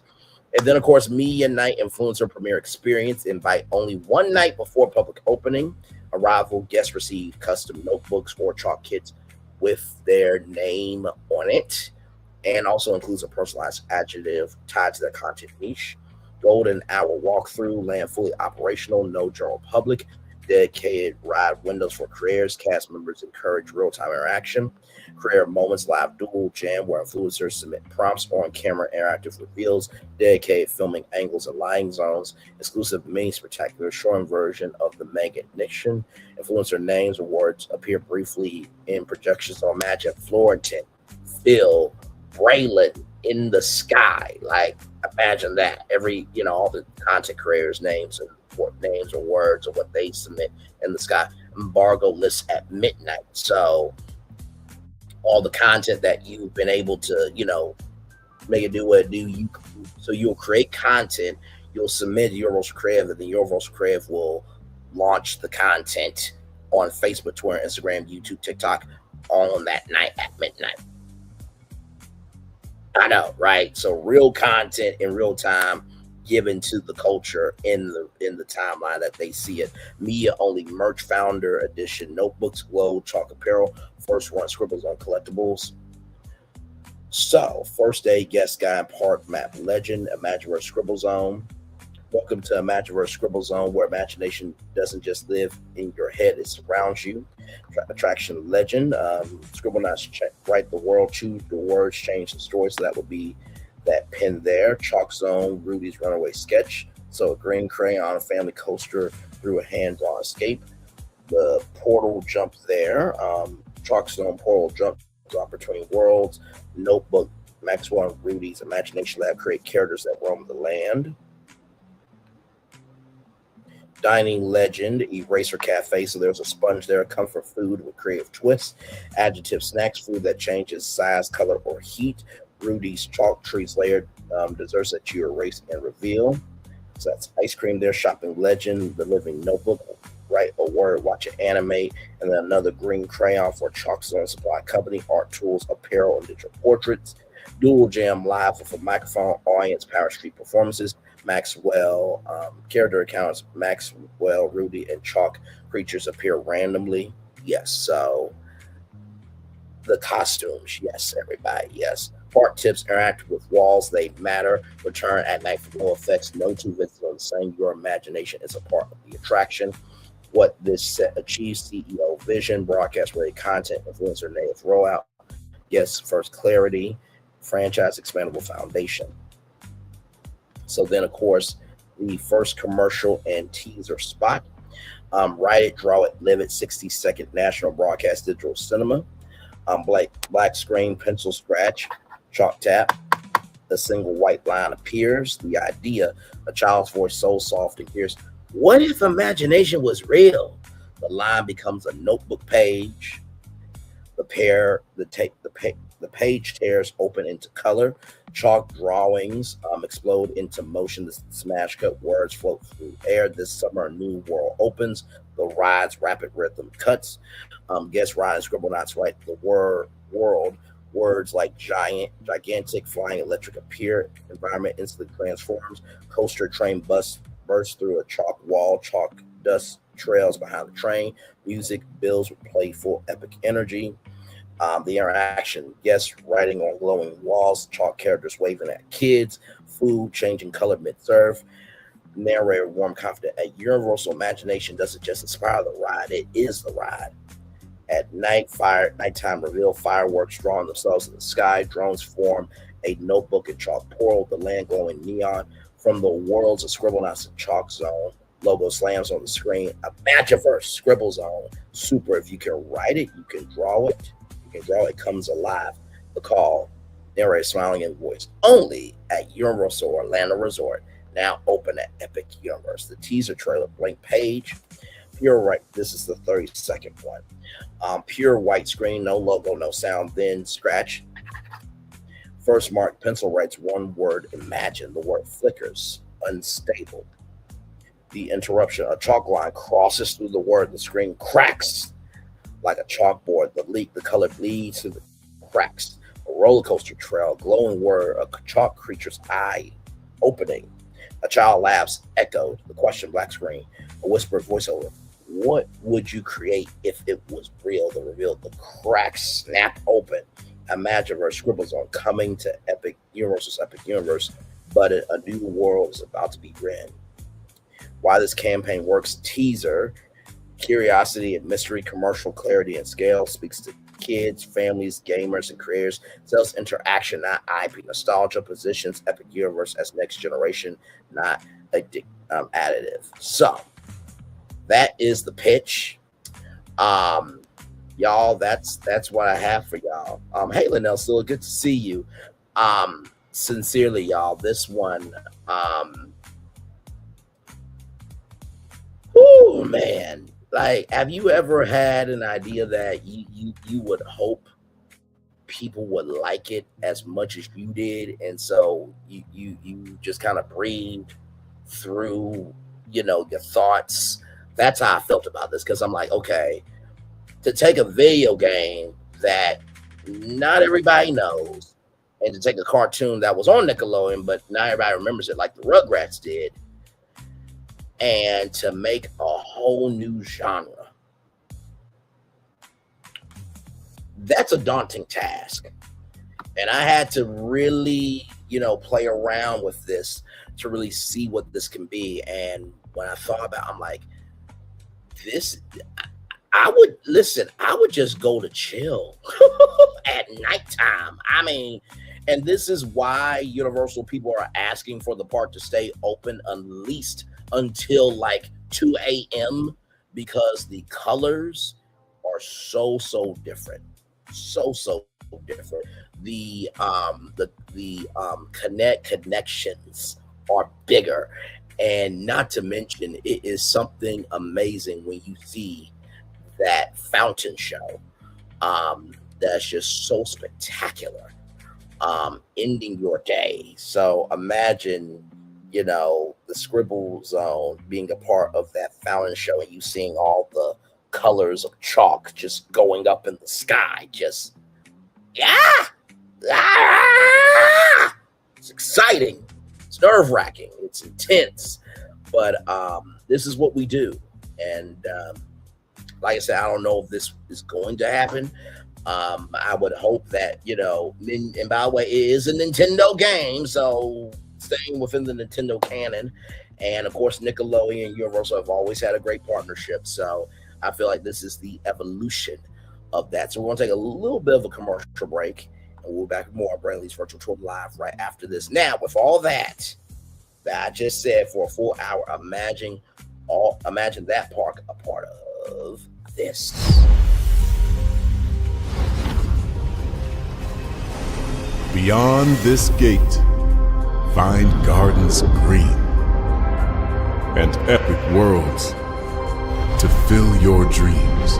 [SPEAKER 3] And then, of course, Media Night Influencer Premiere Experience. Invite only one night before public opening. Arrival, guests receive custom notebooks or chalk kits with their name on it. And also includes a personalized adjective tied to their content niche. Golden hour walkthrough, land fully operational, no general public. Dedicated ride windows for creators. Cast members encourage real-time interaction. Creator moments, live dual jam where influencers submit prompts, on-camera interactive reveals, dedicated filming angles and lighting zones, exclusive mini spectacular showing version of the mega ignition. Influencer names or words appear briefly in projections on Imagine Florentine, Phil, Braylon in the sky. Like, imagine that. All the content creators' names and what names or words or what they submit in the sky. Embargo lists at midnight. So all the content that you've been able to, make it do what it do. So you'll create content, you'll submit Universal Creative, and then Universal Creative will launch the content on Facebook, Twitter, Instagram, YouTube, TikTok on that night at midnight. I know, right? So real content in real time given to the culture in the timeline that they see it. Media only merch founder edition, notebooks, glow, chalk apparel, first one ScribbleZone collectibles. So first day guest guide, park map legend, ImagiVerse ScribbleZone. Welcome to ImagiVerse ScribbleZone, where imagination doesn't just live in your head, it surrounds you. Attraction legend, Scribblenauts write the world, choose the words, change the story. So that would be that pin there. Chalk Zone, Rudy's runaway sketch. So a green crayon, a family coaster through a hand-drawn escape. The portal jump there. Chalk Zone portal jump between worlds. Notebook, Maxwell and Rudy's Imagination Lab create characters that roam the land. Dining legend, Eraser Cafe. So there's a sponge there, comfort food with creative twists. Adjective snacks, food that changes size, color, or heat. Rudy's chalk trees layered desserts that you erase and reveal. So that's ice cream there. Shopping legend, the living notebook. write a word, watch it animate, and then another green crayon for Chalk Zone Supply Company, art tools, apparel, and digital portraits. Dual Jam Live with a microphone, audience, Power Street performances, Maxwell, character accounts, Maxwell, Rudy, and Chalk creatures appear randomly. Yes, so the costumes, yes, everybody, yes. Part tips, interact with walls, they matter. Return at night for no effects. No two visits are the same. Your imagination is a part of the attraction. What this set achieves, CEO vision, broadcast ready content, influencer native rollout. Yes, first clarity, franchise expandable foundation. So then, of course, the first commercial and teaser spot. Write it, draw it, live it, 60-second national broadcast digital cinema. Black screen, pencil scratch, chalk tap. A single white line appears. The idea, a child's voice so soft and fierce. What if imagination was real? The line becomes a notebook page. The page tears open into color. Chalk drawings explode into motion. The smash cut words float through air. This summer, a new world opens. The ride's rapid rhythm cuts. Guest ride and scribble knots write the world. Words like gigantic, flying, electric appear. Environment instantly transforms. Coaster, train, bus bursts through a chalk wall. Chalk dust trails behind the train. Music builds with playful, epic energy. The interaction, guests writing on glowing walls, chalk characters waving at kids, food changing color mid-serve, narrator warm, confident. A universal imagination doesn't just inspire the ride, it is the ride. At night, nighttime reveal, fireworks drawing themselves in the sky, drones form a notebook and chalk portal, the land glowing neon from the worlds of Scribblenauts and Chalk Zone. Logo slams on the screen. ImagiVerse, ScribbleZone, super. If you can write it, you can draw it. It comes alive. The call, narrator smiling in voice, only at Universal Orlando Resort. Now open at Epic Universe. The teaser trailer, blank page. Pure white. This is the 30-second one. Pure white screen, no logo, no sound. Then scratch. First mark pencil writes one word, imagine. The word flickers, unstable. The interruption, a chalk line crosses through the word. The screen cracks like a chalkboard. The color bleeds through the cracks. A roller coaster trail, glowing word, a chalk creature's eye opening. A child laughs, echoed. The question, black screen. A whispered voiceover. What would you create if it was real? The reveal, the cracks snap open. ImagiVerse, ScribbleZone coming to Universal's Epic Universe, but a new world is about to begin. Why this campaign works, teaser. Curiosity and mystery, commercial clarity and scale, speaks to kids, families, gamers, and creators. Sells interaction, not IP. Nostalgia positions Epic Universe as next generation, not additive. So that is the pitch. Y'all, that's what I have for y'all. Hey, Linnell, still good to see you. Sincerely, y'all, this one, oh man. Like, have you ever had an idea that you would hope people would like it as much as you did, and so you just kind of breathed through, your thoughts? That's how I felt about this, because I'm like, okay, to take a video game that not everybody knows, and to take a cartoon that was on Nickelodeon, but not everybody remembers it, like the Rugrats did, and to make a whole new genre, that's a daunting task. And I had to really, play around with this to really see what this can be. And when I thought about it, I'm like, I would just go to chill at nighttime. I mean, and this is why Universal people are asking for the park to stay open at least until like 2 a.m. because the colors are so different. So different. The connections are bigger. And not to mention, it is something amazing when you see that fountain show that's just so spectacular, ending your day. So imagine you know, the ScribbleZone being a part of that fountain show and you seeing all the colors of chalk just going up in the sky. Just, it's exciting. It's nerve-wracking. It's intense. But this is what we do. And like I said, I don't know if this is going to happen. I would hope that, you know, and by the way, it is a Nintendo game, so staying within the Nintendo canon. And of course, Nickelodeon and Universal have always had a great partnership. So I feel like this is the evolution of that. So we're going to take a little bit of a commercial break, and we'll be back with more of Braylon's Virtual Tour Live right after this. Now, with all that I just said for a full hour, imagine that park a part of this.
[SPEAKER 2] Beyond this gate, find gardens green and epic worlds to fill your dreams.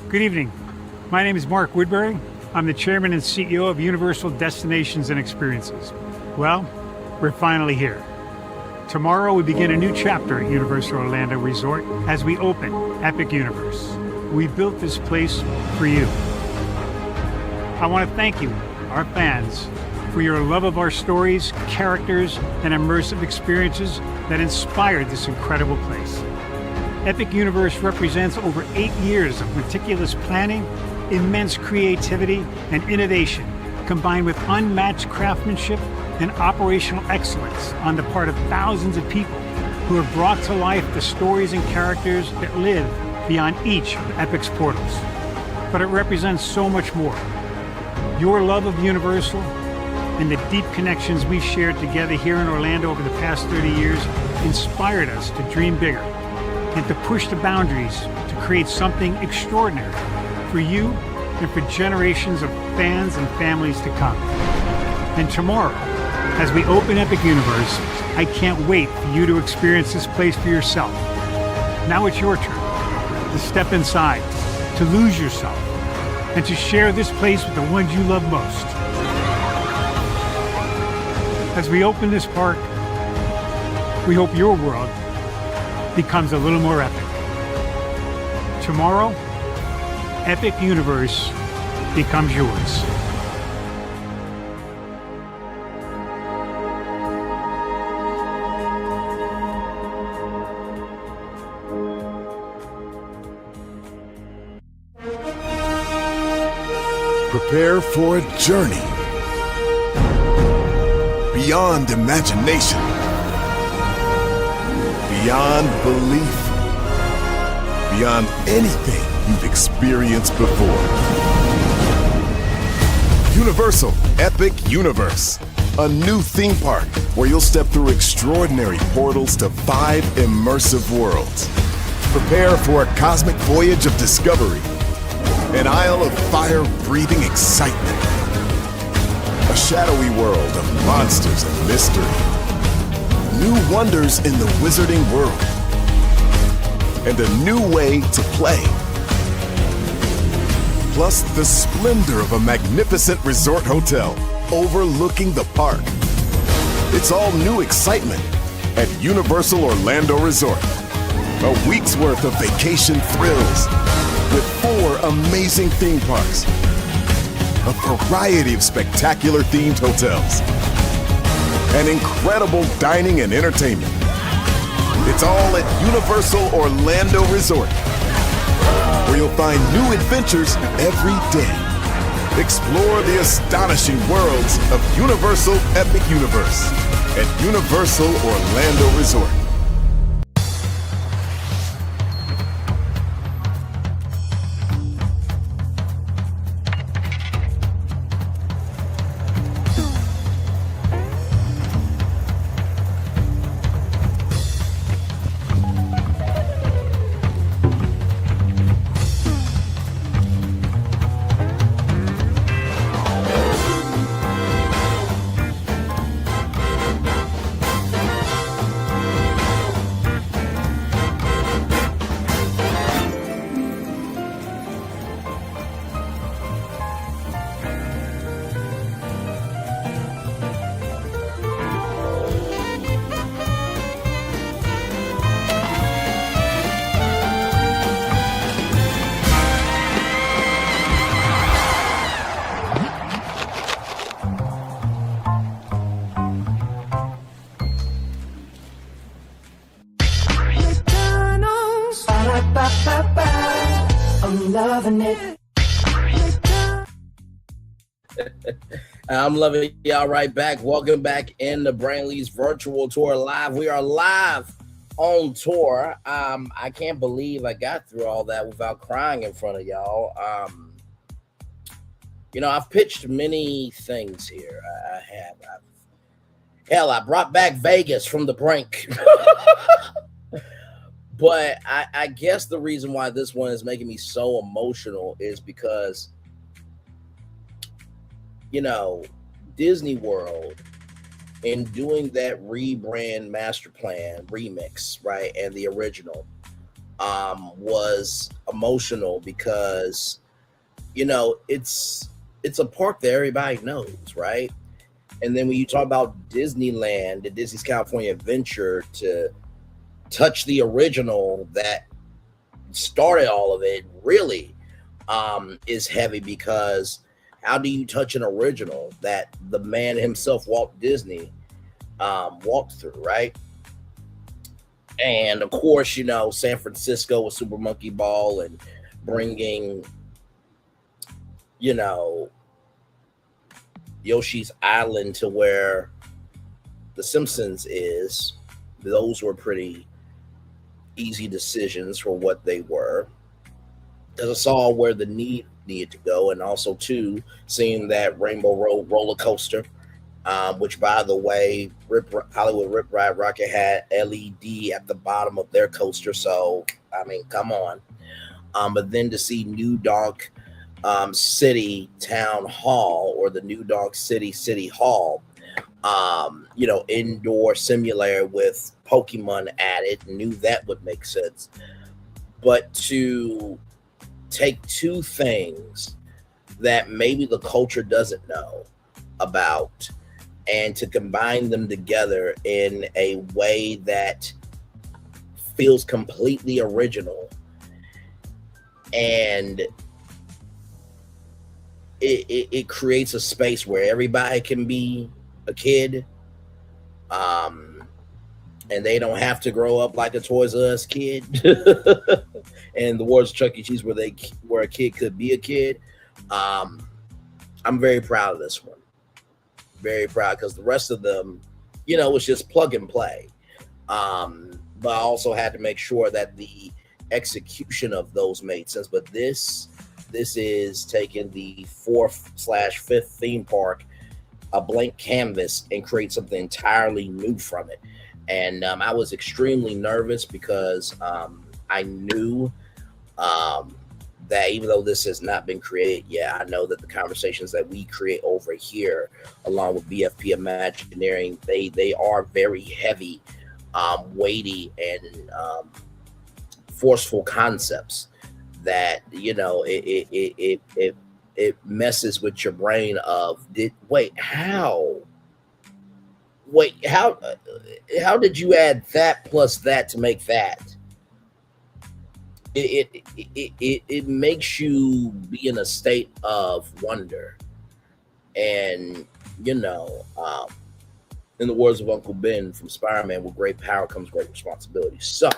[SPEAKER 1] Good evening. My name is Mark Woodbury. I'm the chairman and CEO of Universal Destinations and Experiences. Well, we're finally here. Tomorrow we begin a new chapter at Universal Orlando Resort as we open Epic Universe. We built this place for you. I want to thank you, our fans, for your love of our stories, characters, and immersive experiences that inspired this incredible place. Epic Universe represents over 8 years of meticulous planning, immense creativity, and innovation, combined with unmatched craftsmanship and operational excellence on the part of thousands of people who have brought to life the stories and characters that live beyond each of Epic's portals. But it represents so much more. Your love of Universal and the deep connections we've shared together here in Orlando over the past 30 years inspired us to dream bigger and to push the boundaries to create something extraordinary for you and for generations of fans and families to come. And tomorrow, as we open Epic Universe, I can't wait for you to experience this place for yourself. Now it's your turn to step inside, to lose yourself, and to share this place with the ones you love most. As we open this park, we hope your world becomes a little more epic. Tomorrow, Epic Universe becomes yours.
[SPEAKER 2] Prepare for a journey beyond imagination, beyond belief, beyond anything you've experienced before. Universal Epic Universe, a new theme park where you'll step through extraordinary portals to 5 immersive worlds. Prepare for a cosmic voyage of discovery, an isle of fire-breathing excitement, a shadowy world of monsters and mystery, new wonders in the wizarding world, and a new way to play. Plus the splendor of a magnificent resort hotel overlooking the park. It's all new excitement at Universal Orlando Resort. A week's worth of vacation thrills with 4 amazing theme parks, a variety of spectacular themed hotels, and incredible dining and entertainment. It's all at Universal Orlando Resort, where you'll find new adventures every day. Explore the astonishing worlds of Universal Epic Universe at Universal Orlando Resort.
[SPEAKER 16] I'm loving it.
[SPEAKER 3] I'm loving y'all right back. Welcome back in the Braylon's virtual tour live. We are live on tour. I can't believe I got through all that without crying in front of y'all. You know, I've pitched many things here. I brought back Vegas from the brink. But I guess the reason why this one is making me so emotional is because, you know, Disney World, in doing that rebrand master plan remix, right, and the original, was emotional because, you know, it's a park that everybody knows, right? And then when you talk about Disneyland, the Disney's California Adventure, to touch the original that started all of it really is heavy, because how do you touch an original that the man himself, Walt Disney, walked through, right? And of course, you know, San Francisco with Super Monkey Ball and bringing, you know, Yoshi's Island to where the Simpsons is, those were pretty easy decisions for what they were, because I saw where the needed to go, and also too seeing that Rainbow Road roller coaster, which by the way, Hollywood Rip Ride Rocket had LED at the bottom of their coaster, so I mean, come on. But then to see New Donk City Town Hall, or the New Donk City Hall, indoor simulator with Pokemon added, knew that would make sense. But to take two things that maybe the culture doesn't know about and to combine them together in a way that feels completely original, and it creates a space where everybody can be a kid, and they don't have to grow up like a Toys R Us kid. And the world's Chuck E. Cheese where a kid could be a kid. I'm very proud of this one. Very proud, because the rest of them, was just plug and play. But I also had to make sure that the execution of those made sense. But this is taking the 4th/5th theme park, a blank canvas, and create something entirely new from it. And I was extremely nervous because I knew that even though this has not been created yet, I know that the conversations that we create over here, along with BFP Imagineering, they are very heavy, weighty, and forceful concepts that it messes with your brain of how did you add that plus that to make that? It makes you be in a state of wonder. And in the words of Uncle Ben from Spider-Man, with great power comes great responsibility. So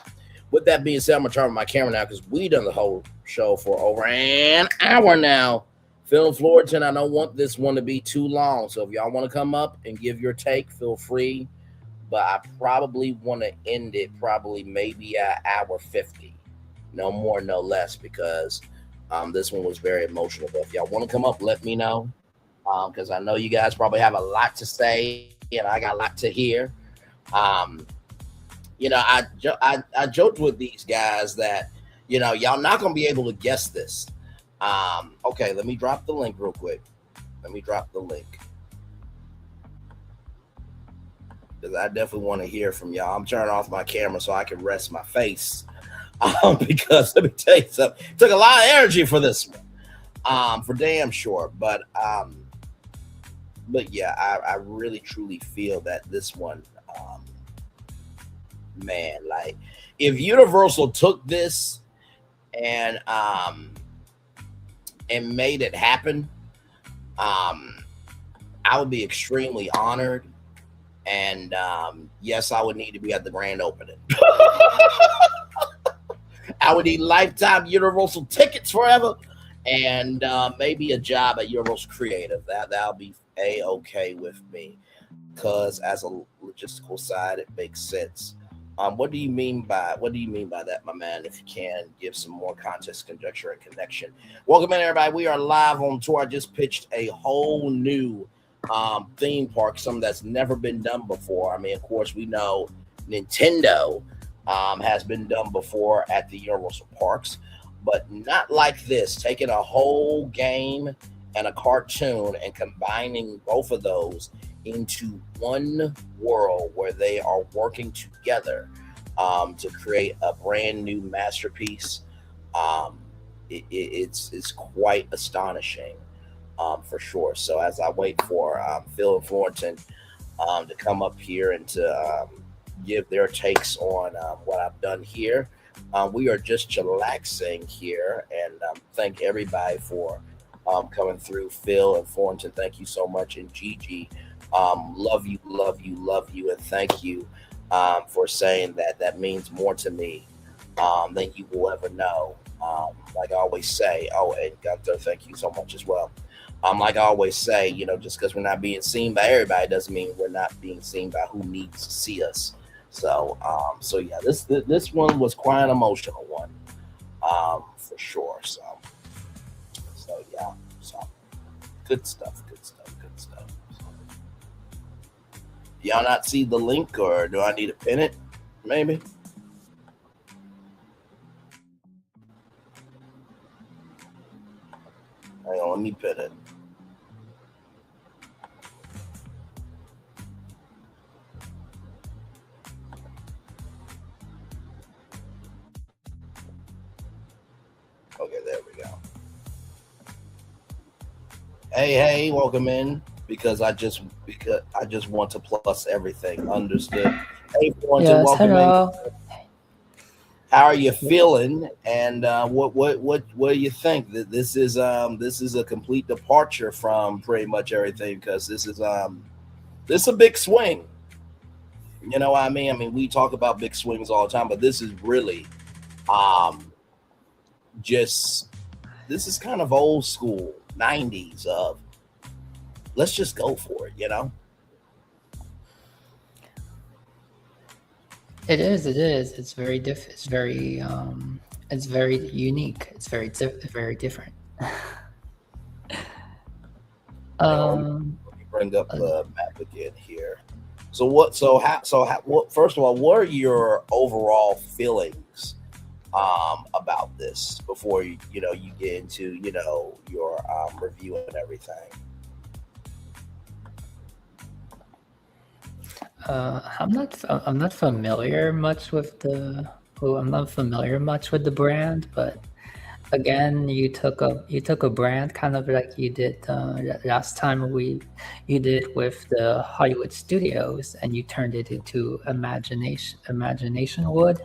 [SPEAKER 3] with that being said, I'm gonna turn on my camera now, because we done the whole show for over an hour now. Phil and Florton, I don't want this one to be too long, so if y'all want to come up and give your take, feel free. But I probably want to end it maybe at hour 50. No more, no less, because this one was very emotional. But if y'all want to come up, let me know, because I know you guys probably have a lot to say, and I got a lot to hear. I joked with these guys that, y'all not going to be able to guess this. Okay, let me drop the link real quick. Because I definitely want to hear from y'all. I'm turning off my camera so I can rest my face. Because let me tell you something, it took a lot of energy for this one, for damn sure. But yeah, I really truly feel that this one, man, like if Universal took this and made it happen, I would be extremely honored. And yes, I would need to be at the grand opening. I would need lifetime Universal tickets forever, and maybe a job at Universal Creative. That'll be a-okay with me, because as a logistical side, it makes sense. What do you mean by that, my man? If you can give some more context, conjecture, and connection. Welcome in, everybody. We are live on tour. I just pitched a whole new theme park, something that's never been done before. I mean, of course, we know Nintendo has been done before at the Universal Parks, but not like this. Taking a whole game and a cartoon and combining both of those into one world where they are working together to create a brand new masterpiece. It's quite astonishing, for sure. So as I wait for Phil and Florton to come up here and to give their takes on what I've done here, we are just chillaxing here, and thank everybody for coming through. Phil and Florton, thank you so much, and Gigi, love you, and thank you for saying that means more to me than you will ever know. Like I always say, and Gunther, thank you so much as well. Like I always say, just because we're not being seen by everybody doesn't mean we're not being seen by who needs to see us. So yeah, this one was quite an emotional one, for sure. So yeah, so good stuff. Y'all not see the link, or do I need to pin it? Maybe. Hang on, let me pin it. Okay, there we go. Hey, welcome in. Because I just want to plus everything. Understood. Hey,
[SPEAKER 17] Yes,
[SPEAKER 3] welcome
[SPEAKER 17] hello.
[SPEAKER 3] in. How are you feeling? And what do you think? That this is a complete departure from pretty much everything, because this is a big swing. You know what I mean? I mean, we talk about big swings all the time, but this is really this is kind of old school 90s of let's just go for it, you know?
[SPEAKER 17] It is. It's very it's very unique. It's very different.
[SPEAKER 3] Let me bring up the map again here. First of all, what are your overall feelings about this before you get into your review and everything?
[SPEAKER 17] I'm not familiar much with the brand, but again, you took a brand kind of like you did last time you did with the Hollywood studios, and you turned it into Imagination Wood,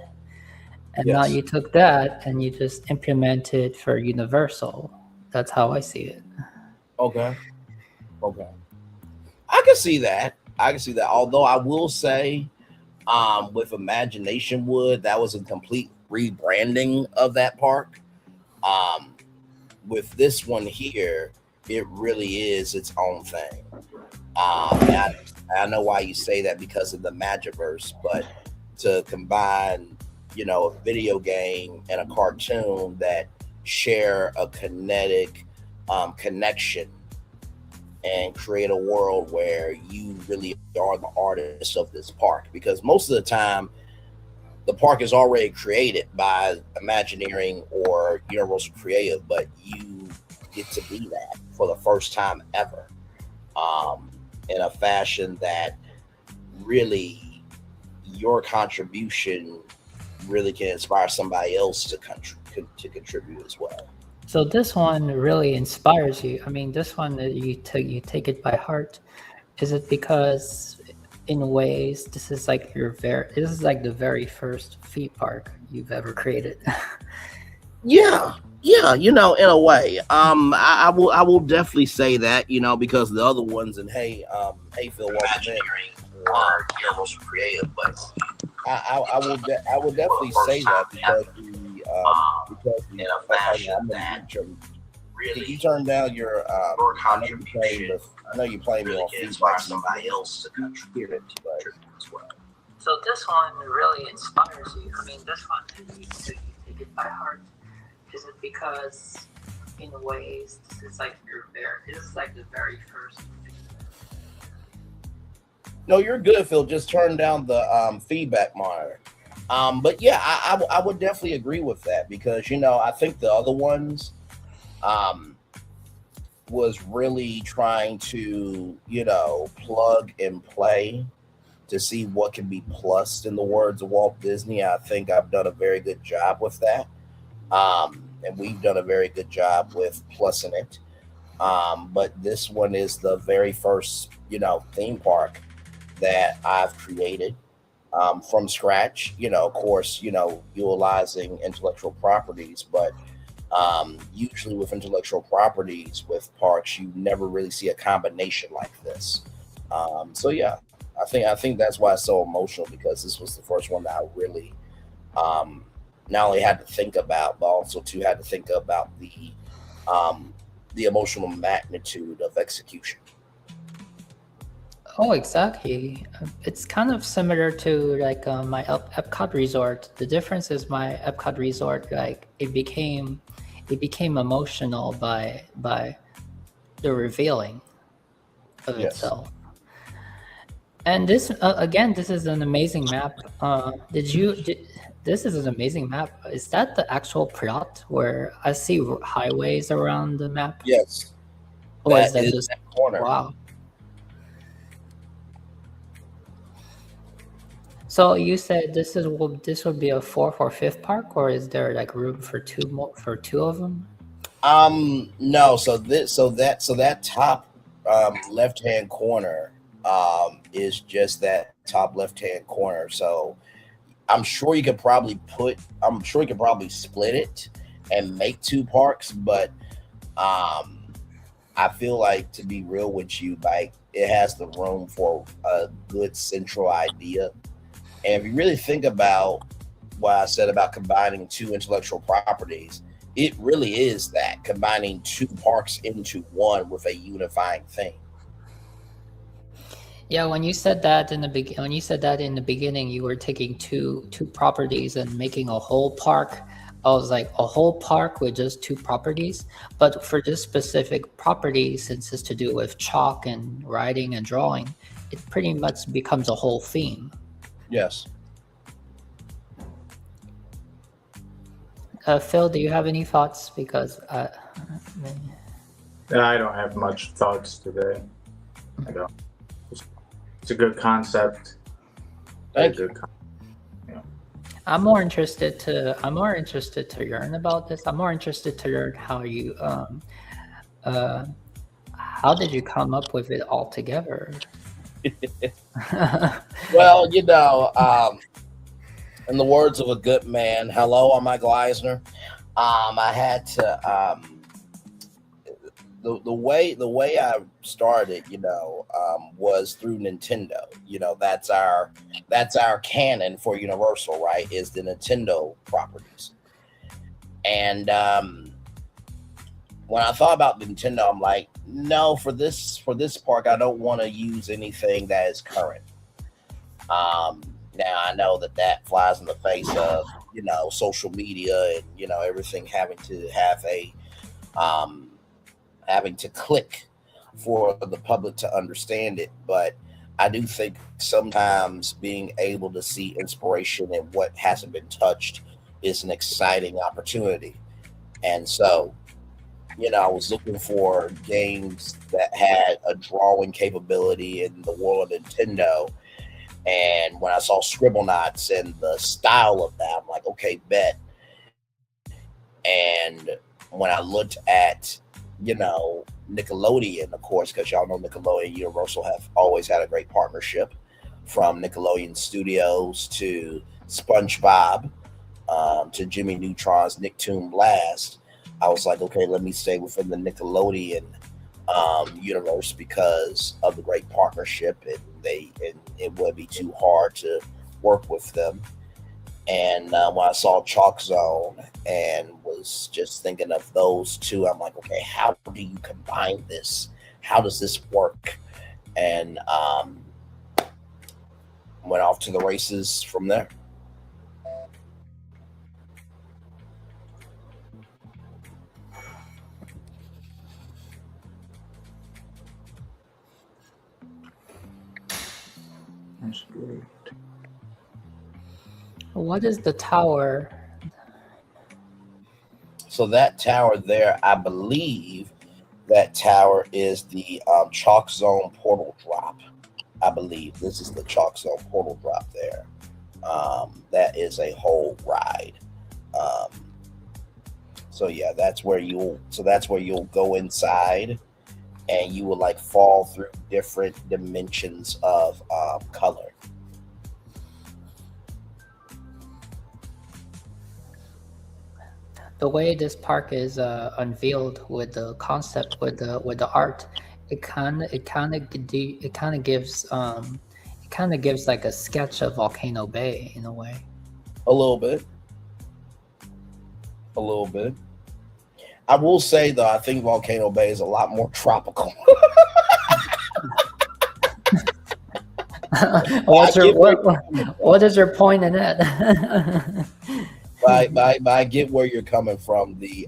[SPEAKER 17] and now you took that and you just implemented for Universal. That's how I see it.
[SPEAKER 3] Okay. I can see that. Although I will say, with Imagination Wood, that was a complete rebranding of that park. With this one here, it really is its own thing. I know why you say that, because of the ImagiVerse, but to combine, a video game and a cartoon that share a kinetic connection and create a world where you really are the artist of this park, because most of the time the park is already created by Imagineering or Universal Creative, but you get to be that for the first time ever, in a fashion that really your contribution really can inspire somebody else to contribute as well.
[SPEAKER 17] So this one really inspires you. I mean, this one you take it by heart. Is it because, in ways, this is like the very first theme park you've ever created?
[SPEAKER 3] Yeah, in a way. I will definitely say that, because the other ones, and hey Phil, welcome in, are Universal Creative, but I will definitely say that because in a fashion that really, can you turn down your contribution? I know you're playing me on feedback. Somebody else to contribute as well.
[SPEAKER 17] So this one really inspires you. I mean, this one you take it by heart. Is it because, in ways, this is like the very first?
[SPEAKER 3] No, you're good, Phil. Just turn down the feedback monitor. But yeah, I would definitely agree with that, because I think the other ones was really trying to plug and play to see what can be plussed, in the words of Walt Disney. I think I've done a very good job with that, and we've done a very good job with plussing it. But this one is the very first theme park that I've created from scratch, of course, utilizing intellectual properties, but usually with intellectual properties with parks, you never really see a combination like this. So yeah, I think that's why it's so emotional, because this was the first one that I really not only had to think about, but also had to think about the emotional magnitude of execution.
[SPEAKER 17] Oh, exactly. It's kind of similar to like my Epcot resort. The difference is my Epcot resort, like it became emotional by the revealing of
[SPEAKER 3] Yes.
[SPEAKER 17] itself. And this again, this is an amazing map. This is an amazing map. Is that the actual plot where I see highways around the map?
[SPEAKER 3] Yes.
[SPEAKER 17] Or is
[SPEAKER 3] That
[SPEAKER 17] that
[SPEAKER 3] is
[SPEAKER 17] just
[SPEAKER 3] that corner.
[SPEAKER 17] wow? So you said this would be a 4th or 5th park, or is there like room for two of them?
[SPEAKER 3] No. So that top left hand corner is just that top left hand corner. So I'm sure you could probably split it and make 2 parks, but I feel like, to be real with you, like it has the room for a good central idea. And if you really think about what I said about combining 2 intellectual properties, it really is that, combining 2 parks into one with a unifying thing.
[SPEAKER 17] Yeah, when you said that in the beginning, you were taking two properties and making a whole park. I was like, a whole park with just 2 properties. But for this specific property, since it's to do with chalk and writing and drawing, it pretty much becomes a whole theme.
[SPEAKER 3] Yes.
[SPEAKER 17] Phil, do you have any thoughts? Because
[SPEAKER 18] I don't have much thoughts today. I don't. It's a good concept.
[SPEAKER 3] Thank you.
[SPEAKER 17] I'm more interested to learn about this. I'm more interested to learn how you how did you come up with it all together?
[SPEAKER 3] Well, in the words of a good man, hello, I'm Mike Eisner. I had to the way I started, was through Nintendo. That's our canon for Universal, right? Is the Nintendo properties. And when I thought about Nintendo, I'm like, no, for this park, I don't want to use anything that is current. Now I know that flies in the face of social media and everything having to have having to click for the public to understand it, but I do think sometimes being able to see inspiration in what hasn't been touched is an exciting opportunity. And so, I was looking for games that had a drawing capability in the world of Nintendo. And when I saw Scribblenauts and the style of that, I'm like, okay, bet. And when I looked at, Nickelodeon, of course, because y'all know Nickelodeon and Universal have always had a great partnership, from Nickelodeon Studios to SpongeBob to Jimmy Neutron's Nicktoon Blast. I was like, okay, let me stay within the Nickelodeon universe because of the great partnership, and it would be too hard to work with them. And when I saw Chalk Zone and was just thinking of those two, I'm like, okay, how do you combine this? How does this work? And went off to the races from there.
[SPEAKER 18] That's great.
[SPEAKER 17] What is the tower?
[SPEAKER 3] So that tower there, I believe that tower is the Chalk Zone portal drop. I believe this is the Chalk Zone portal drop there. That is a whole ride. So yeah, that's where you'll go inside, and you will like fall through different dimensions of color.
[SPEAKER 17] The way this park is unveiled with the concept, with the art, it kind of gives like a sketch of Volcano Bay in a way.
[SPEAKER 3] A little bit. I will say though, I think Volcano Bay is a lot more tropical.
[SPEAKER 17] What is your point in it?
[SPEAKER 3] I get where you're coming from. The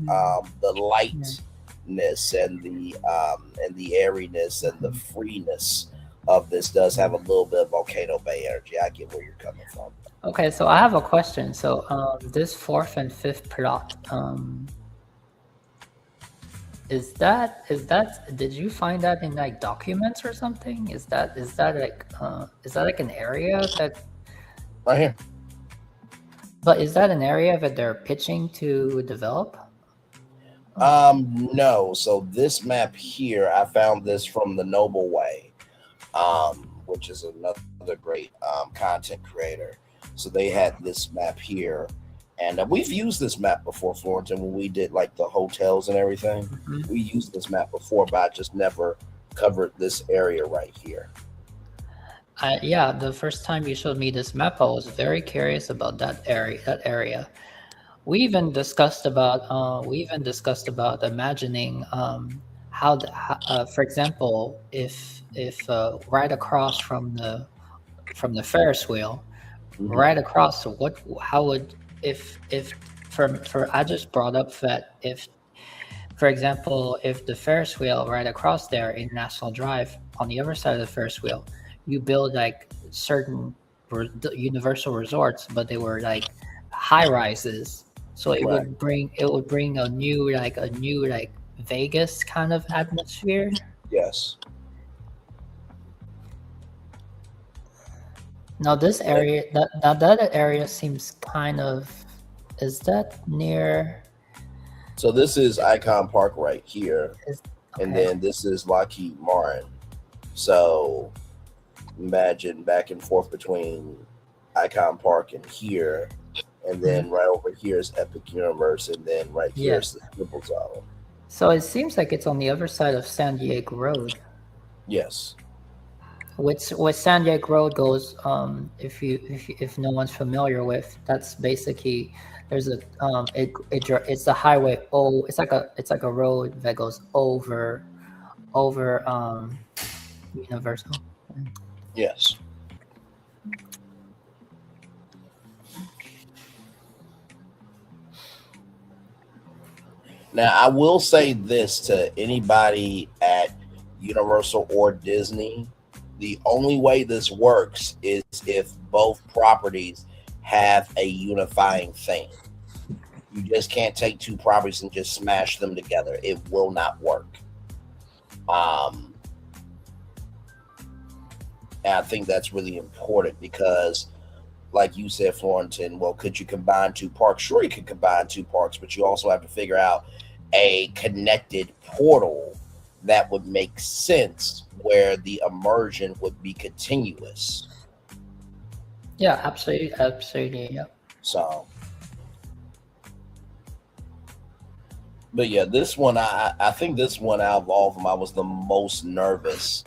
[SPEAKER 3] lightness and the airiness and the freeness of this does have a little bit of Volcano Bay energy. I get where you're coming from.
[SPEAKER 17] Okay, so I have a question. So this 4th and 5th plot, is that did you find that in like documents or something? Is that like an area that
[SPEAKER 3] right here?
[SPEAKER 17] But is that an area that they're pitching to develop?
[SPEAKER 3] No. So this map here, I found this from the Noble Way, which is another great content creator. So they had this map here, and we've used this map before, Florence, when we did like the hotels and everything.
[SPEAKER 17] Mm-hmm.
[SPEAKER 3] We used this map before, but I just never covered this area right here.
[SPEAKER 17] Yeah, the first time you showed me this map, I was very curious about that area. We even discussed about imagining how, for example, if right across from the Ferris wheel, right across, how would if I just brought up that if, for example, if the Ferris wheel right across there in National Drive on the other side of the Ferris wheel, you build like certain Universal resorts, but they were like high rises, so it would bring a new Vegas kind of atmosphere.
[SPEAKER 3] Yes.
[SPEAKER 17] Now this area, that area seems kind of, is that near?
[SPEAKER 3] So this is Icon Park right here, and then this is Lockheed Martin. So imagine back and forth between Icon Park and here, and then right over here is Epic Universe, and then right here is the ScribbleZone.
[SPEAKER 17] So it seems like it's on the other side of San Diego Road.
[SPEAKER 3] Yes.
[SPEAKER 17] What San Diego Road goes, if no one's familiar with, that's basically there's a it's the highway. Oh, it's like a road that goes over Universal.
[SPEAKER 3] Yes. Now, I will say this to anybody at Universal or Disney. The only way this works is if both properties have a unifying thing. You just can't take two properties and just smash them together. It will not work. And I think that's really important because, like you said, Florentin, well, could you combine two parks? Sure, you could combine two parks, but you also have to figure out a connected portal that would make sense where the immersion would be continuous.
[SPEAKER 17] Yeah, absolutely, yeah.
[SPEAKER 3] So, but yeah, this one, I think this one out of all of them, I was the most nervous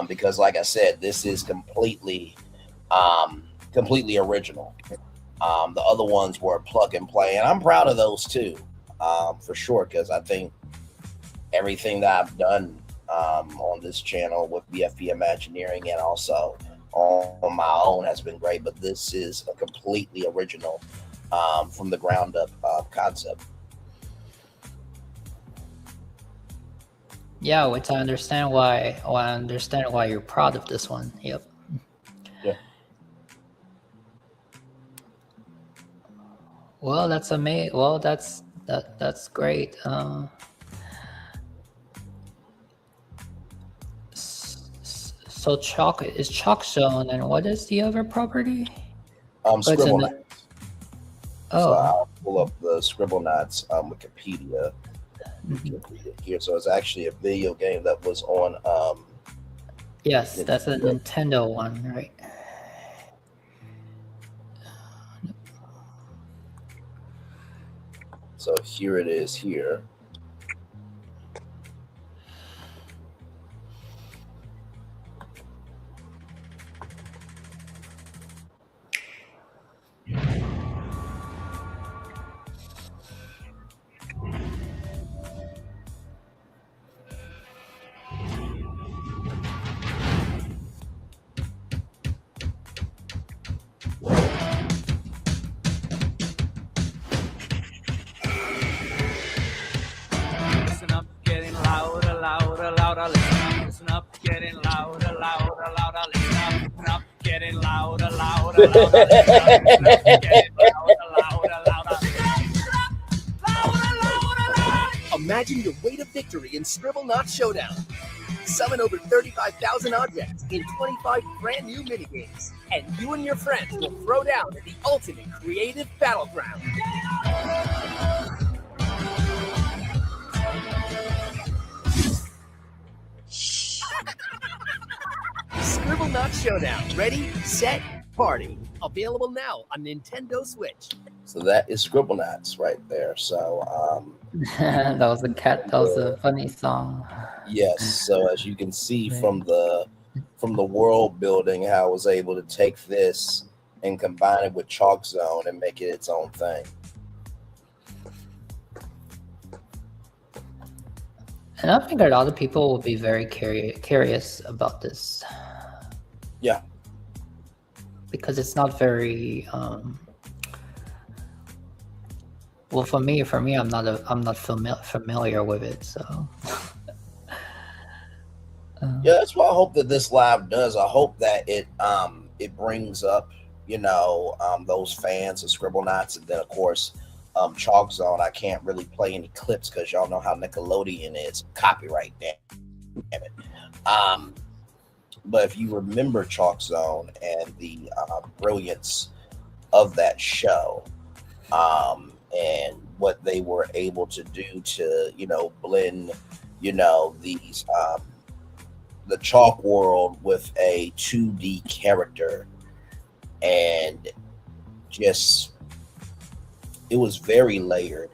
[SPEAKER 3] because, like I said, this is completely original. The other ones were plug and play, and I'm proud of those too, for sure, because I think everything that I've done on this channel with BFP Imagineering and also on my own has been great, but this is a completely original from the ground up concept.
[SPEAKER 17] Yeah, which I understand why you're proud of this one. Yep.
[SPEAKER 3] Yeah.
[SPEAKER 17] Well, that's amazing. Well, that's great. So Chalk Zone, and what is the other property?
[SPEAKER 3] ScribbleZone. So I'll pull up the ScribbleZone's Wikipedia. You can read it here. So it's actually a video game that was on.
[SPEAKER 17] Yes, that's a Nintendo one, right?
[SPEAKER 3] So here it is here.
[SPEAKER 19] louder, listen up, getting louder, louder, louder, listen up, getting louder, louder, louder, getting louder, louder.
[SPEAKER 20] Imagine your way to victory in Scribblenauts Showdown. Summon over 35,000 objects in 25 brand new minigames, and you and your friends will throw down at the ultimate creative battleground. Scribblenauts Showdown. Ready, set, party. Available now on Nintendo Switch.
[SPEAKER 3] So that is Scribblenauts right there. So
[SPEAKER 17] That was a funny song.
[SPEAKER 3] yes, so as you can see from the world building, how I was able to take this and combine it with Chalk Zone and make it its own thing.
[SPEAKER 17] And I think a lot of people will be very curious about this.
[SPEAKER 3] Yeah.
[SPEAKER 17] Because it's not very well, for me, I'm not familiar with it, so.
[SPEAKER 3] Yeah, that's what I hope that this live does. I hope that it brings up, those fans of Scribblenauts, and then of course, Chalk Zone. I can't really play any clips because y'all know how Nickelodeon is, copyright, damn it. But if you remember Chalk Zone and the brilliance of that show, and what they were able to do to, blend, these the chalk world with a 2D character, and just it was very layered,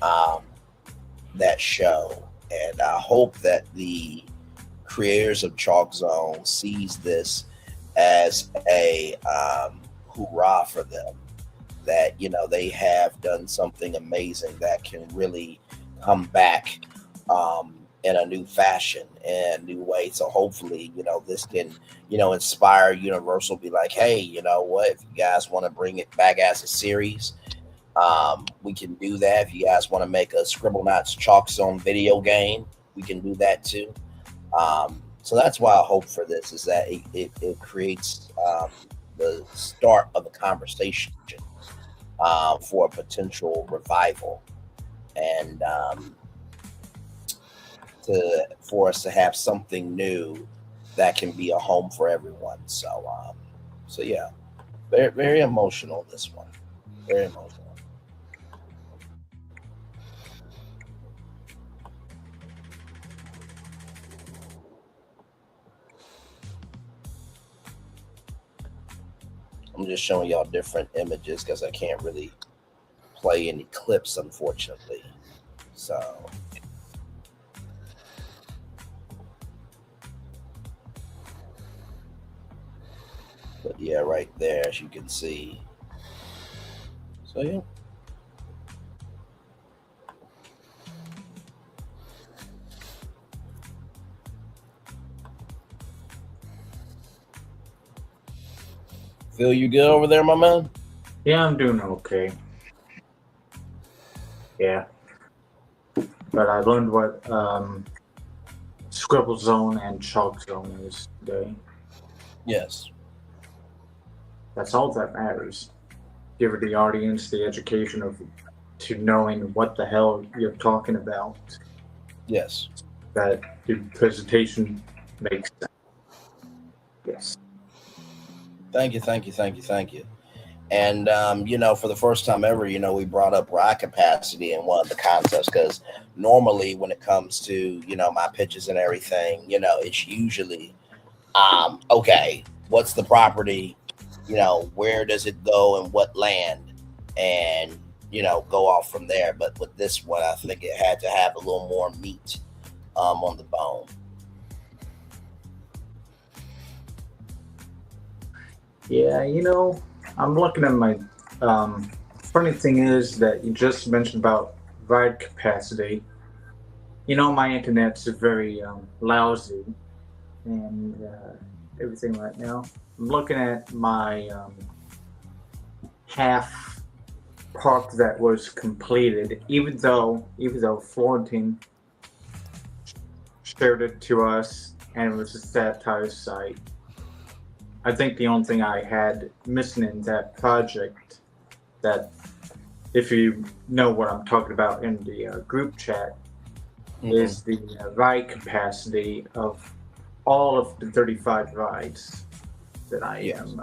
[SPEAKER 3] that show. And I hope that the creators of Chalk Zone sees this as a hoorah for them, that they have done something amazing that can really come back in a new fashion and a new way. So hopefully, this can, inspire Universal, be like, hey, you know what, if you guys want to bring it back as a series, we can do that. If you guys want to make a Scribblenauts Chalk Zone video game, we can do that too. So that's why I hope for this, is that it creates the start of a conversation for a potential revival, and for us to have something new that can be a home for everyone. So yeah, very, very emotional, this one. Very emotional. I'm just showing y'all different images because I can't really play any clips, unfortunately. So but yeah, right there, as you can see. So yeah. Phil, you good over there, my man?
[SPEAKER 18] Yeah, I'm doing okay. Yeah. But I learned what ScribbleZone and Chalk Zone is today.
[SPEAKER 3] Yes.
[SPEAKER 18] That's all that matters. Give the audience the education to knowing what the hell you're talking about.
[SPEAKER 3] Yes.
[SPEAKER 18] That the presentation makes sense. Yes.
[SPEAKER 3] Thank you. And, for the first time ever, we brought up ride capacity in one of the concepts, because normally when it comes to, my pitches and everything, it's usually, okay, what's the property, where does it go and what land, and, go off from there. But with this one, I think it had to have a little more meat on the bone.
[SPEAKER 18] Yeah, I'm looking at my funny thing is that you just mentioned about ride capacity. My internet's very lousy and everything right now. I'm looking at my half park that was completed, even though Florentine shared it to us, and it was a satire site. I think the only thing I had missing in that project, that if you know what I'm talking about in the group chat, is the ride capacity of all of the 35 rides that I am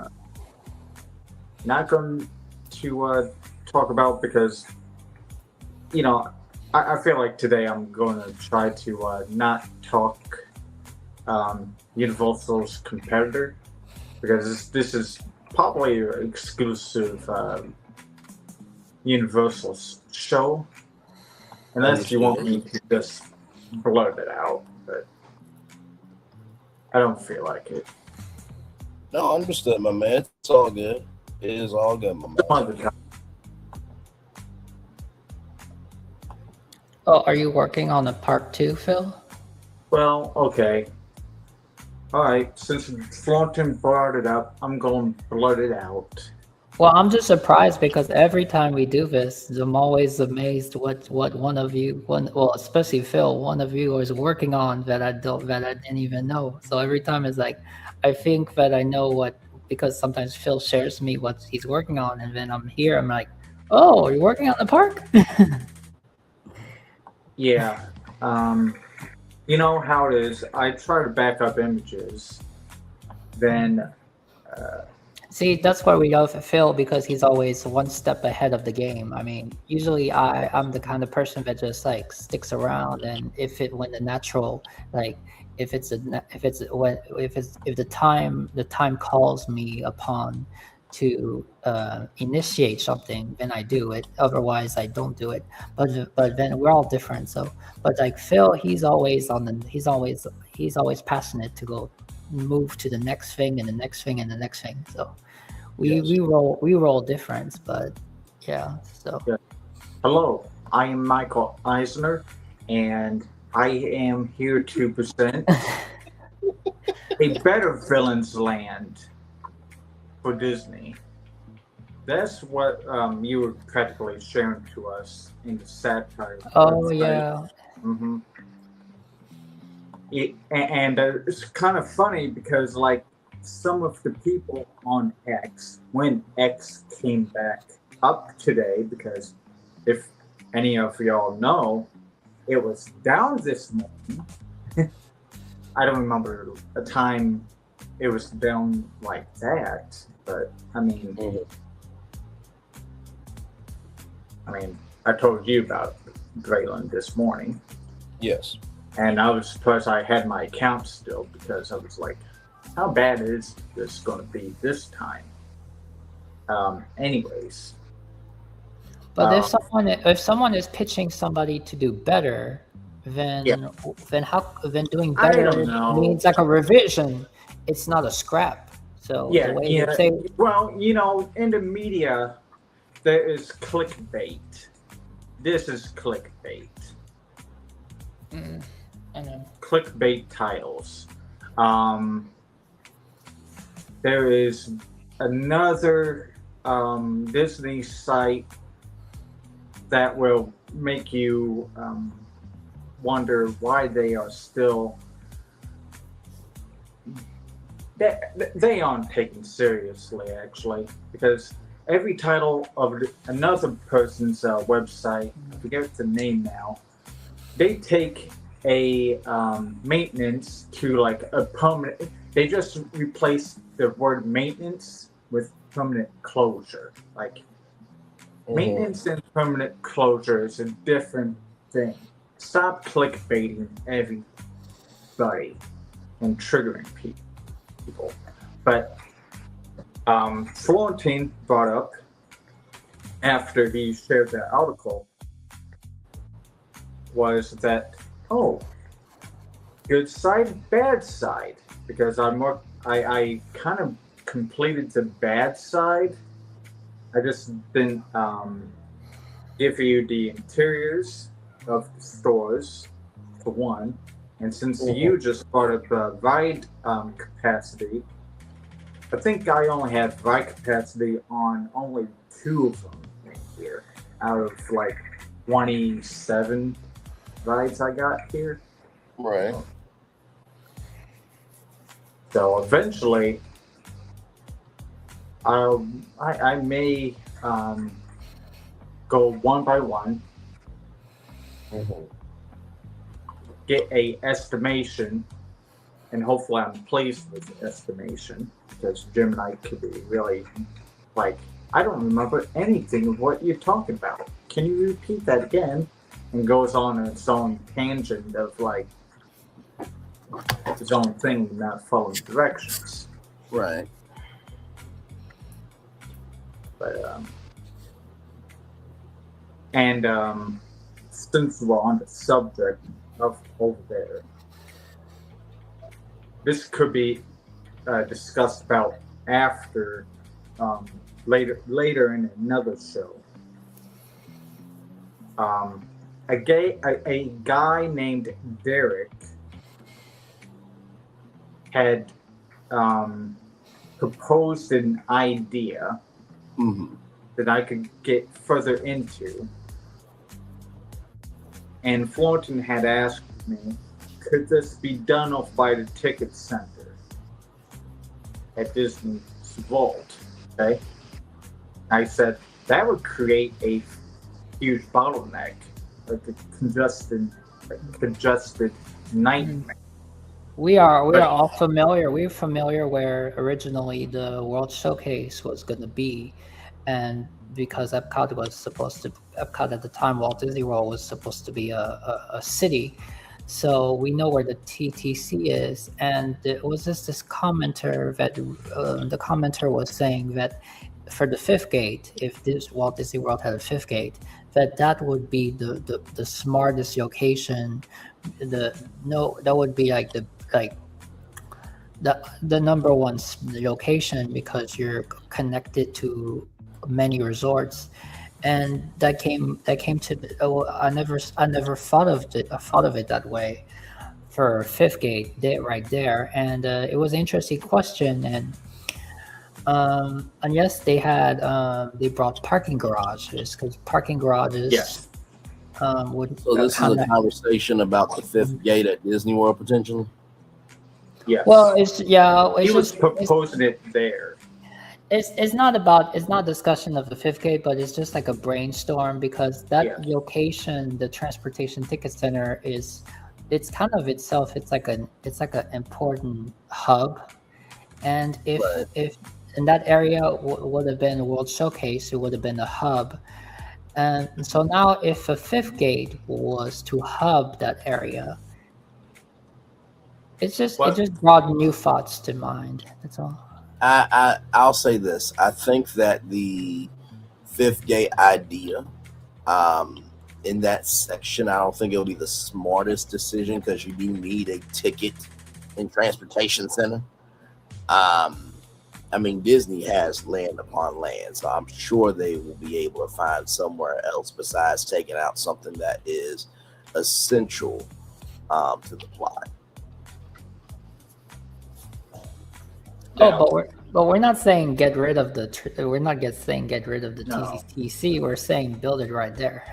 [SPEAKER 18] not going to talk about, because, you know, I feel like today I'm going to try to not talk Universal's competitor, because this is probably an exclusive Universal show, unless you want me to just blurt it out, but I don't feel like it.
[SPEAKER 3] No, understood, my man. It's all good. It is all good, my man.
[SPEAKER 17] Oh, are you working on a part 2, Phil?
[SPEAKER 18] Well, okay. All right, since Thornton brought it up, I'm going to blurt it out.
[SPEAKER 17] Well, I'm just surprised because every time we do this, I'm always amazed what one of you, well, especially Phil, one of you is working on that I didn't even know. So every time it's like, I think that I know what, because sometimes Phil shares me what he's working on, and then I'm here, I'm like, oh, you're working on the park?
[SPEAKER 18] Yeah, you know how it is. I try to back up images, then.
[SPEAKER 17] See, that's why we go for Phil, because he's always one step ahead of the game. I mean, usually I'm the kind of person that just like sticks around, and if the time calls me upon to initiate something, then I do it. Otherwise, I don't do it. But then we're all different. So, but like Phil, he's always always passionate to go move to the next thing and the next thing and the next thing. So we roll different, but yeah. So
[SPEAKER 18] Hello, I am Michael Eisner, and I am here to present a better villain's land for Disney. That's what you were practically sharing to us in the satire.
[SPEAKER 17] Oh yeah.
[SPEAKER 18] Mm-hmm. And it's kind of funny because, like, some of the people on X, when X came back up today, because if any of y'all know, it was down this morning. I don't remember a time it was down like that, but I mean, I told you about Braylon this morning.
[SPEAKER 3] Yes.
[SPEAKER 18] And I was surprised I had my account still, because I was like, how bad is this going to be this time? Anyways.
[SPEAKER 17] But if someone is pitching somebody to do better, then doing better means like a revision. It's not a scrap. So
[SPEAKER 18] Yeah,
[SPEAKER 17] the way you say,
[SPEAKER 18] well, you know, in the media, there is clickbait. This is clickbait.
[SPEAKER 17] I know.
[SPEAKER 18] Clickbait titles. There is another Disney site that will make you wonder why they are still. They aren't taken seriously, actually, because every title of another person's website, I forget the name now, they take a maintenance to like a permanent. They just replace the word maintenance with permanent closure. Like maintenance and permanent closure is a different thing. Stop clickbaiting everybody and triggering people. But Florentine brought up, after he shared that article, was that, good side, bad side, because I kind of completed the bad side. I just didn't give you the interiors of the stores, for one, and since you just brought up ride capacity, I think I only have ride capacity on only 2 of them in here out of like 27 rides I got here.
[SPEAKER 3] Right.
[SPEAKER 18] So eventually, I may go one by one, get a estimation, and hopefully I'm pleased with the estimation, because Gemini could be really like, I don't remember anything of what you're talking about. Can you repeat that again? And goes on its own tangent of like its own thing, not following directions.
[SPEAKER 3] Right.
[SPEAKER 18] But since we're on the subject of over there, this could be discussed about after later in another show. A guy named Derek had proposed an idea that I could get further into. And Florton had asked me, could this be done off by the ticket center at Disney's Vault? Okay. I said, that would create a huge bottleneck, like a congested nightmare.
[SPEAKER 17] We are all familiar. We're familiar where originally the World Showcase was going to be, and because Epcot at the time, Walt Disney World was supposed to be a city, so we know where the TTC is. And it was just this commenter that the commenter was saying that for the fifth gate, if this Walt Disney World had a fifth gate, that would be the smartest location. That would be like the number one location, because you're connected to many resorts. And that came to I never thought of it that way for fifth gate right there. And it was an interesting question. And yes, they brought parking garages, because parking garages.
[SPEAKER 18] Yes.
[SPEAKER 3] So this is a conversation about the fifth gate at Disney World potentially.
[SPEAKER 18] Yes.
[SPEAKER 17] Well,
[SPEAKER 18] he was proposing it there.
[SPEAKER 17] It's not discussion of the fifth gate, but it's just like a brainstorm, because that location, the transportation ticket center, it's kind of itself. It's like an important hub, and if in that area would have been a World Showcase, it would have been a hub. And so now, if a fifth gate was to hub that area, it just brought new thoughts to mind. That's all.
[SPEAKER 3] I'll say this. I think that the fifth gate idea, in that section, I don't think it'll be the smartest decision, because you do need a ticket and transportation center. I mean, Disney has land upon land, so I'm sure they will be able to find somewhere else besides taking out something that is essential to the plot.
[SPEAKER 17] Oh, but we're not saying get rid of the TTC. We're saying build it right there.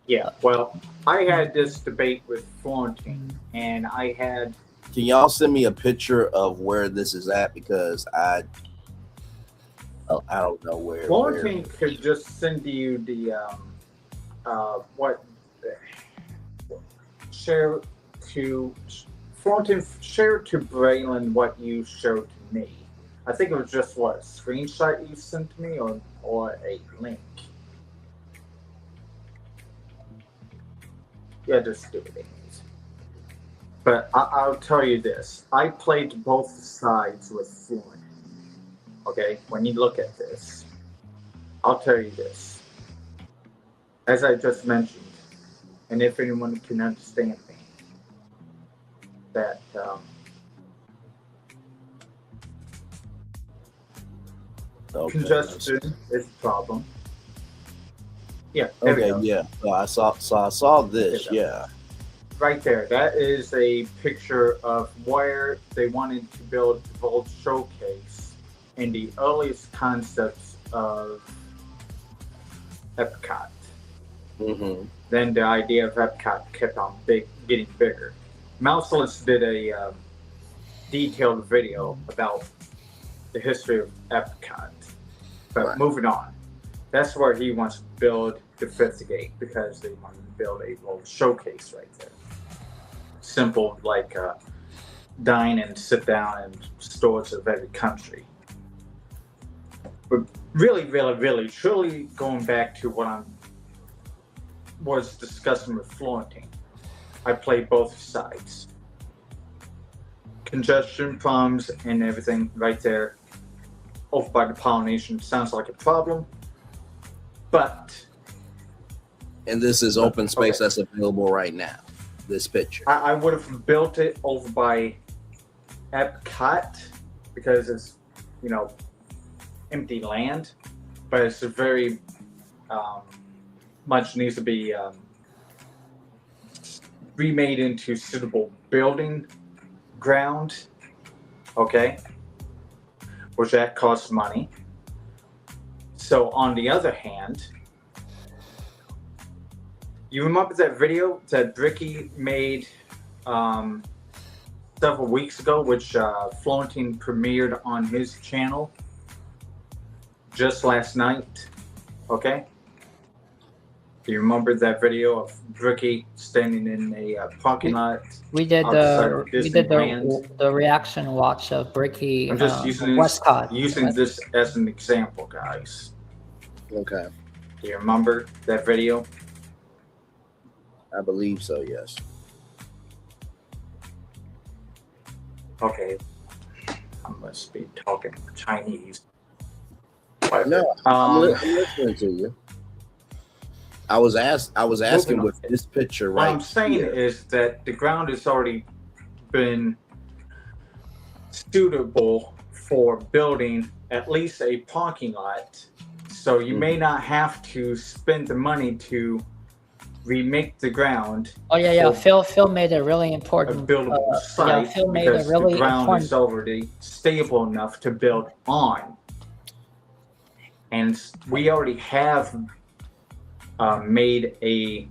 [SPEAKER 18] Yeah. Well, I had this debate with Florentine, and I had.
[SPEAKER 3] Can y'all send me a picture of where this is at, because I don't know where.
[SPEAKER 18] Florentine could just send you the share to Braylon what you showed to me. I think it was just a screenshot you sent to me, or a link. Yeah, just do it. But I'll tell you this. I played both sides with Florentine. Okay? When you look at this, I'll tell you this. As I just mentioned, and if anyone can understand me, that congestion is a problem. Yeah.
[SPEAKER 3] Okay. Yeah. So I saw this. Yeah.
[SPEAKER 18] Right there. That is a picture of where they wanted to build the Vault Showcase in the earliest concepts of Epcot.
[SPEAKER 3] Mm-hmm.
[SPEAKER 18] Then the idea of Epcot kept on getting bigger. Mouseless did a detailed video about the history of Epcot. But moving on, that's where he wants to build the 5th gate because they want to build a little showcase right there. Simple, like dine and sit down in stores of every country. But really, truly going back to what I was discussing with Florentine, I play both sides. Congestion problems and everything right there over by the pollination sounds like a problem, but...
[SPEAKER 3] And this is open space that's available right now, this picture.
[SPEAKER 18] I would have built it over by Epcot because it's, empty land, but it's a very much needs to be remade into suitable building ground, okay, which that costs money. So on the other hand, you remember that video that Bricky made several weeks ago, which Florentine premiered on his channel just last night, okay? Do you remember that video of Bricky standing in a parking lot?
[SPEAKER 17] We did the reaction watch of Bricky.
[SPEAKER 18] I'm just using this as an example, guys.
[SPEAKER 3] Okay.
[SPEAKER 18] Do you remember that video?
[SPEAKER 3] I believe so, yes.
[SPEAKER 18] Okay. I must be talking Chinese.
[SPEAKER 3] No, I'm listening to you. I was asking with this picture right
[SPEAKER 18] What I'm saying is that the ground has already been suitable for building at least a parking lot. So you may not have to spend the money to remake the ground.
[SPEAKER 17] Oh yeah. Phil made a really important
[SPEAKER 18] buildable site
[SPEAKER 17] Phil made a
[SPEAKER 18] because
[SPEAKER 17] really
[SPEAKER 18] the ground
[SPEAKER 17] important.
[SPEAKER 18] is already stable enough to build on. And we already have made a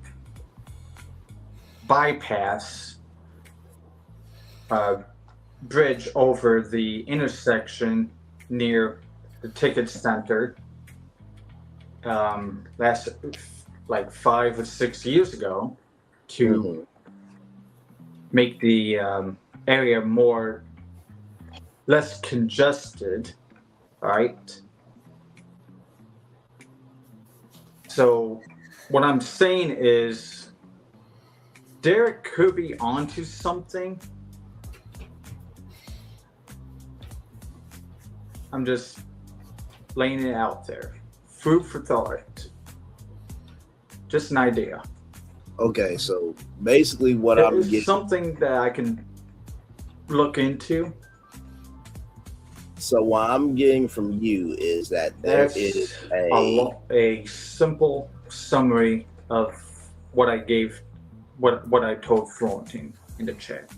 [SPEAKER 18] bypass bridge over the intersection near the ticket center. That's like 5 or 6 years ago to make the area less congested, all right? So what I'm saying is Derek could be onto something. I'm just laying it out there. Food for thought. Just an idea.
[SPEAKER 3] Okay, so basically what I'm getting...
[SPEAKER 18] something that I can look into.
[SPEAKER 3] So what I'm getting from you is that there is
[SPEAKER 18] a simple summary of what I gave, what I told Florentine in the chat.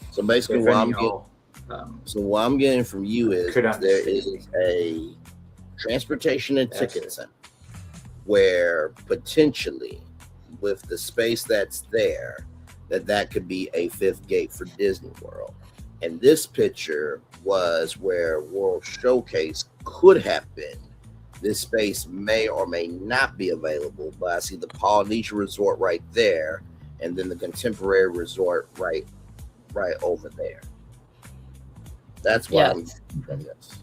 [SPEAKER 3] So basically what I'm getting from you is there is a transportation and ticket center where potentially with the space that's there, that could be a 5th gate for Disney World. And this picture was where World Showcase could have been. This space may or may not be available, but I see the Polynesian Resort right there, and then the Contemporary Resort right over there. That's why I'm doing this.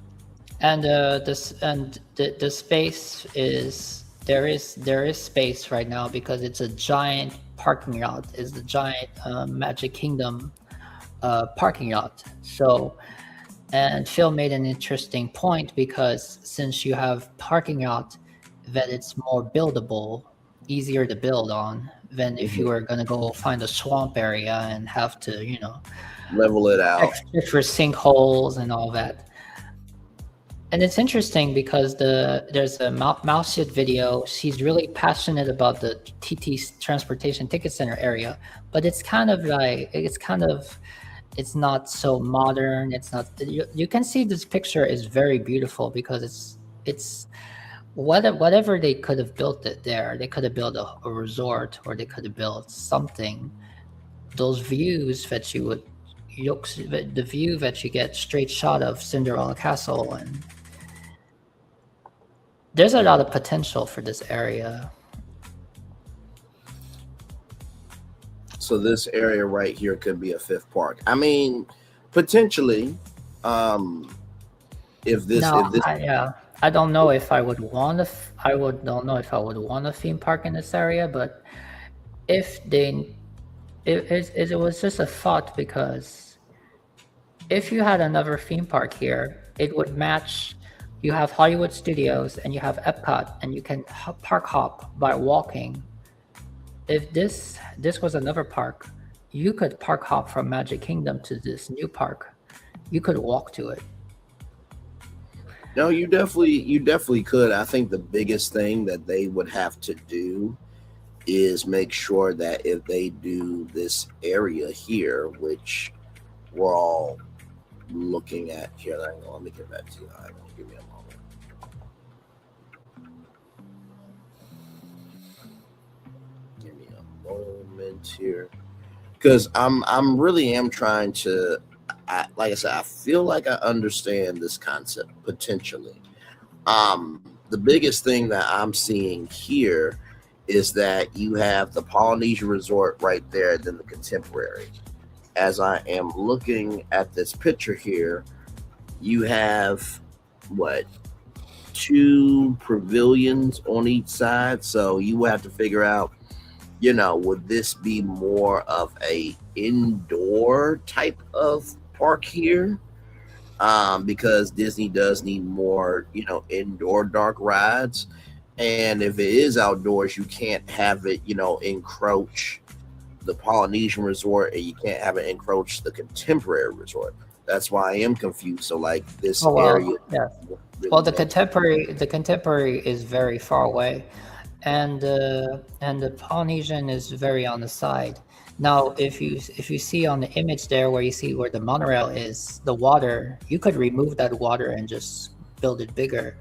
[SPEAKER 17] And the space is there is space right now because it's a giant parking lot. It's the giant Magic Kingdom parking lot. So, and Phil made an interesting point because since you have parking lot, that it's more buildable, easier to build on than if you were going to go find a swamp area and have to,
[SPEAKER 3] level it out,
[SPEAKER 17] extra sinkholes and all that. And it's interesting because there's a Mouseet video. She's really passionate about the TT Transportation Ticket Center area, but it's not so modern. It's not. You can see this picture is very beautiful because it's whatever they could have built it there. They could have built a resort, or they could have built something. Those views that you would looks the view that you get straight shot of Cinderella Castle, and there's a lot of potential for this area.
[SPEAKER 3] So this area right here could be a 5th park. I mean, potentially, if this,
[SPEAKER 17] I don't know if I would want to. Don't know if I would want a theme park in this area, but if it was just a thought, because if you had another theme park here, it would match. You have Hollywood Studios and you have Epcot, and you can park hop by walking. If this was another park, you could park hop from Magic Kingdom to this new park. You could walk to it.
[SPEAKER 3] No, you definitely could. I think the biggest thing that they would have to do is make sure that if they do this area here, which we're all looking at here, let me get back to you. Hang on, give me a moment. Give me a moment here, because I'm really am trying to. Like I said, I feel like I understand this concept potentially. The biggest thing that I'm seeing here is that you have the Polynesian Resort right there, then the Contemporary. As I am looking at this picture here, you have what, 2 pavilions on each side. So you have to figure out, would this be more of a indoor type of park here? Because Disney does need more, indoor dark rides. And if it is outdoors, you can't have it, encroach the Polynesian Resort, and you can't have it encroach the Contemporary Resort. That's why I am confused. So like this area.
[SPEAKER 17] Yeah. Well, the Contemporary is very far away, and the Polynesian is very on the side. Now, if you see on the image there where you see where the monorail is, the water, you could remove that water and just build it bigger.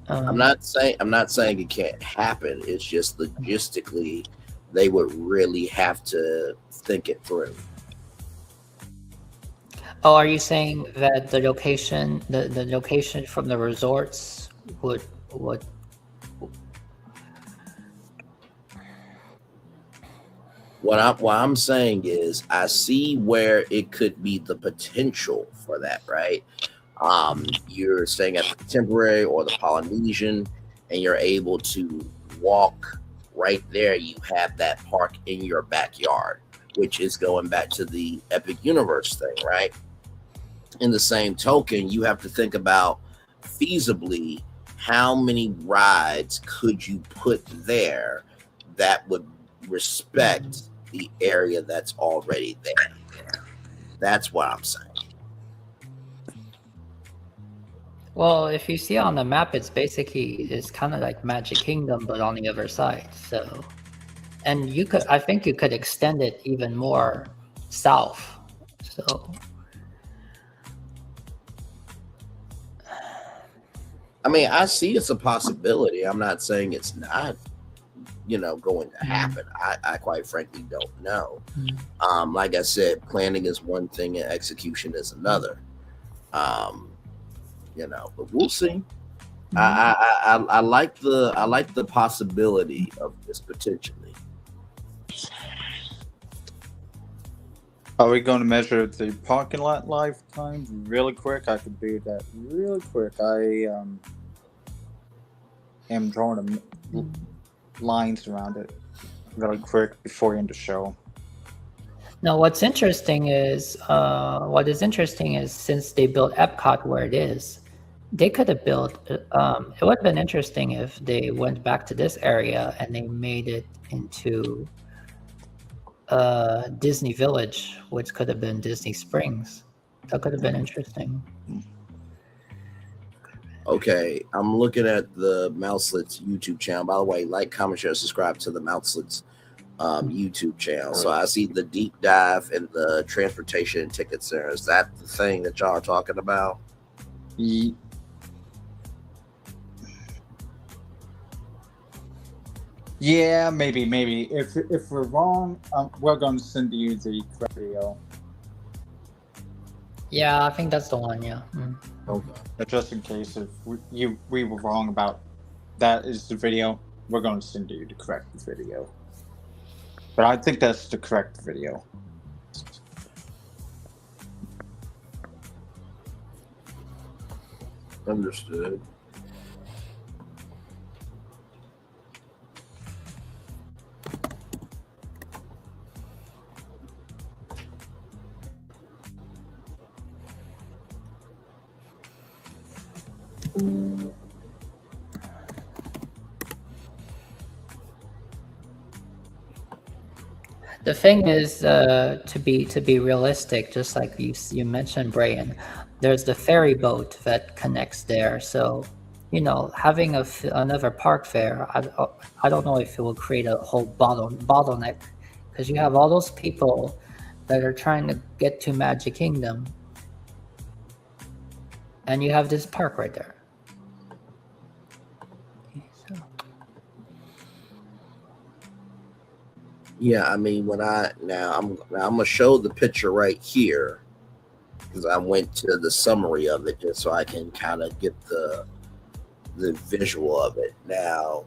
[SPEAKER 3] I'm not saying it can't happen. It's just logistically they would really have to think it through.
[SPEAKER 17] Oh, are you saying that the location from the resorts would
[SPEAKER 3] What I'm saying is I see where it could be the potential for that, right? You're staying at the Contemporary or the Polynesian, and you're able to walk right there. You have that park in your backyard, which is going back to the Epic Universe thing, right? In the same token, you have to think about feasibly how many rides could you put there that would respect the area that's already there. That's what I'm saying.
[SPEAKER 17] Well, if you see on the map, it's kind of like Magic Kingdom, but on the other side. So, and I think you could extend it even more south. So,
[SPEAKER 3] I mean, I see it's a possibility. I'm not saying it's not, going to happen. I quite frankly don't know. Like I said, planning is one thing and execution is another. But we'll see. I like the possibility of this potentially.
[SPEAKER 18] Are we going to measure the parking lot lifetime really quick? I could do that really quick. I am drawing lines around it really quick before we end the show.
[SPEAKER 17] now what is interesting is since they built Epcot where it is, they could have built. It would have been interesting if they went back to this area and they made it into Disney Village, which could have been Disney Springs. That could have been interesting.
[SPEAKER 3] Okay, I'm looking at the Mouselets YouTube channel. By the way, like, comment, share, subscribe to the Mouselets YouTube channel. So I see the deep dive in the transportation and ticket center. Is that the thing that y'all are talking about?
[SPEAKER 18] Yeah, maybe. If we're wrong, we're going to send you the correct video.
[SPEAKER 17] Yeah, I think that's the one. Yeah. Mm.
[SPEAKER 18] Okay. But just in case if we were wrong about that is the video, we're going to send you the correct video. But I think that's the correct video.
[SPEAKER 3] Understood.
[SPEAKER 17] The thing is, to be realistic, just like you mentioned, Braylon, there's the ferry boat that connects there. So, you know, having another park fair, I don't know if it will create a whole bottleneck, because you have all those people that are trying to get to Magic Kingdom, and you have this park right there.
[SPEAKER 3] Yeah, I mean, I'm gonna show the picture right here because I went to the summary of it just so I can kind of get the visual of it. Now,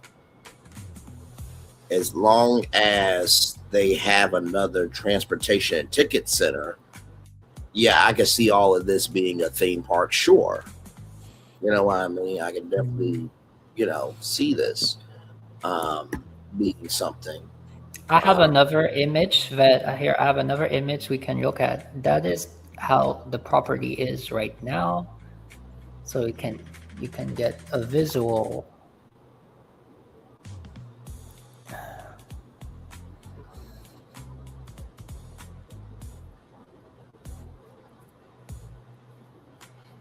[SPEAKER 3] as long as they have another transportation and ticket center, yeah, I can see all of this being a theme park. Sure, you know what I mean. I can definitely, see this being something.
[SPEAKER 17] I have another image I have another image we can look at. That is how the property is right now. So you can get a visual.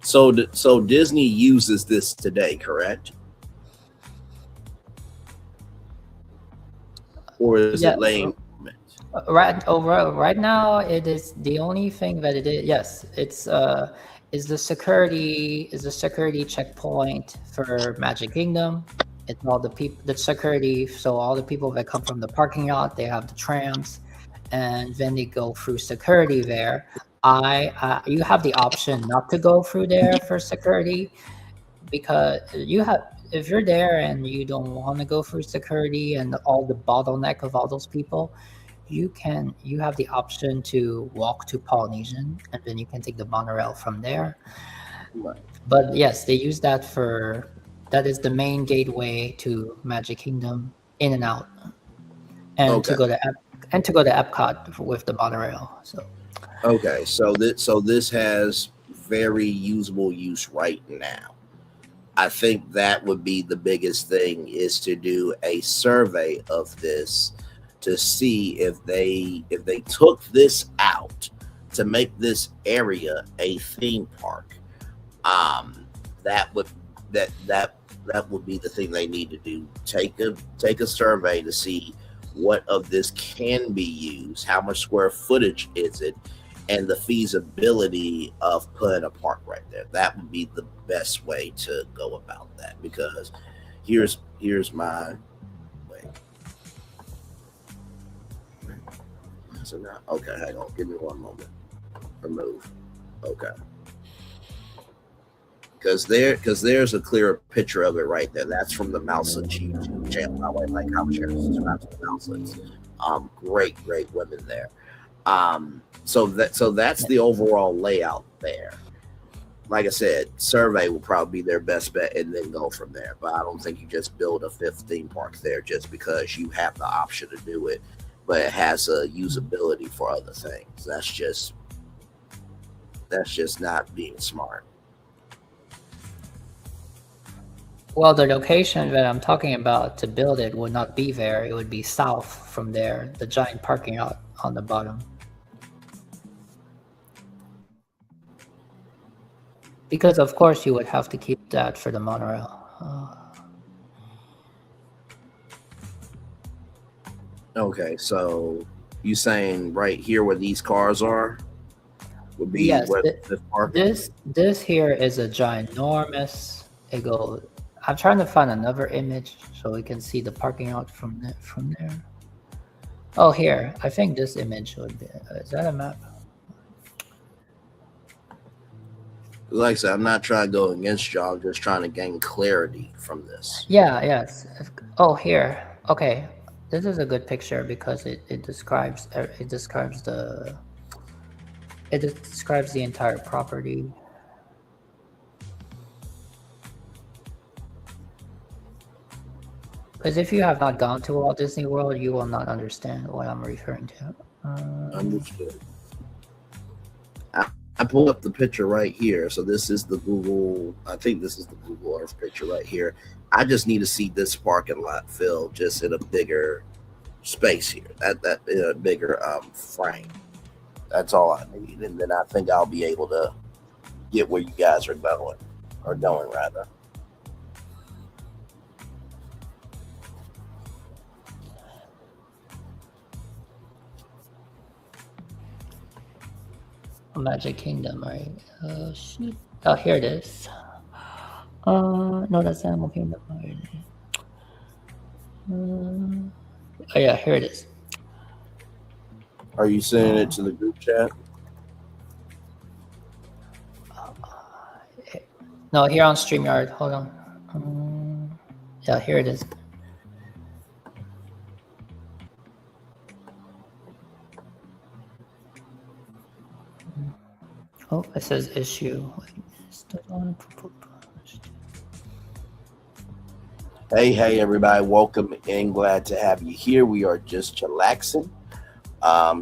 [SPEAKER 3] So Disney uses this today, correct? Or is it laying?
[SPEAKER 17] Right now, it is the only thing that it is. Yes, it's is the security checkpoint for Magic Kingdom. It's all the security. So all the people that come from the parking lot, they have the trams, and then they go through security there. You have the option not to go through there for security, because if you're there and you don't want to go through security and all the bottleneck of all those people, you have the option to walk to Polynesian, and then you can take the monorail from there.
[SPEAKER 3] Right.
[SPEAKER 17] But yes, they use that is the main gateway to Magic Kingdom, in and out, and to go to Epcot with the monorail. So
[SPEAKER 3] okay, so this has very usable use right now. I think that would be the biggest thing, is to do a survey of this to see if they took this out to make this area a theme park. That would be the thing they need to do. Take a survey to see what of this can be used, how much square footage is it, and the feasibility of putting a park right there. That would be the best way to go about that, because here's my way. So now, okay, hang on, give me one moment. Remove. Okay. Because there's a clearer picture of it right there. That's from the Mouselets YouTube channel. I would like how much subscribe to the Mouselets. Great women there. So that's the overall layout there. Like I said, survey will probably be their best bet, and then go from there. But I don't think you just build a 5th theme park there just because you have the option to do it, but it has a usability for other things. That's just not being smart.
[SPEAKER 17] well, the location that I'm talking about to build it would not be there. It would be south from there, the giant parking lot on the bottom. Because of course you would have to keep that for the monorail.
[SPEAKER 3] Okay, so you saying right here where these cars are would be
[SPEAKER 17] Yes,
[SPEAKER 3] where the park?
[SPEAKER 17] this here is a ginormous. It goes. I'm trying to find another image so we can see the parking lot from there. Oh, here. I think this image would be. Is that a map?
[SPEAKER 3] Like I said, I'm not trying to go against y'all. I'm just trying to gain clarity from this.
[SPEAKER 17] Yeah. Yes. Oh, here. Okay. This is a good picture because it describes the entire property. Because if you have not gone to Walt Disney World, you will not understand what I'm referring to.
[SPEAKER 3] Understood. I pulled up the picture right here. So this is the Google. I think this is the Google Earth picture right here. I just need to see this parking lot filled just in a bigger space here. That in a bigger frame. That's all I need, and then I think I'll be able to get where you guys are going, rather.
[SPEAKER 17] Magic Kingdom, right? Shoot. Oh, here it is. No, that's Animal Kingdom. Oh yeah, here it is.
[SPEAKER 3] Are you sending it to the group chat?
[SPEAKER 17] No, here on StreamYard. Hold on. Yeah, here it is. Oh, it says issue.
[SPEAKER 3] Hey, everybody. Welcome in. Glad to have you here. We are just chillaxing.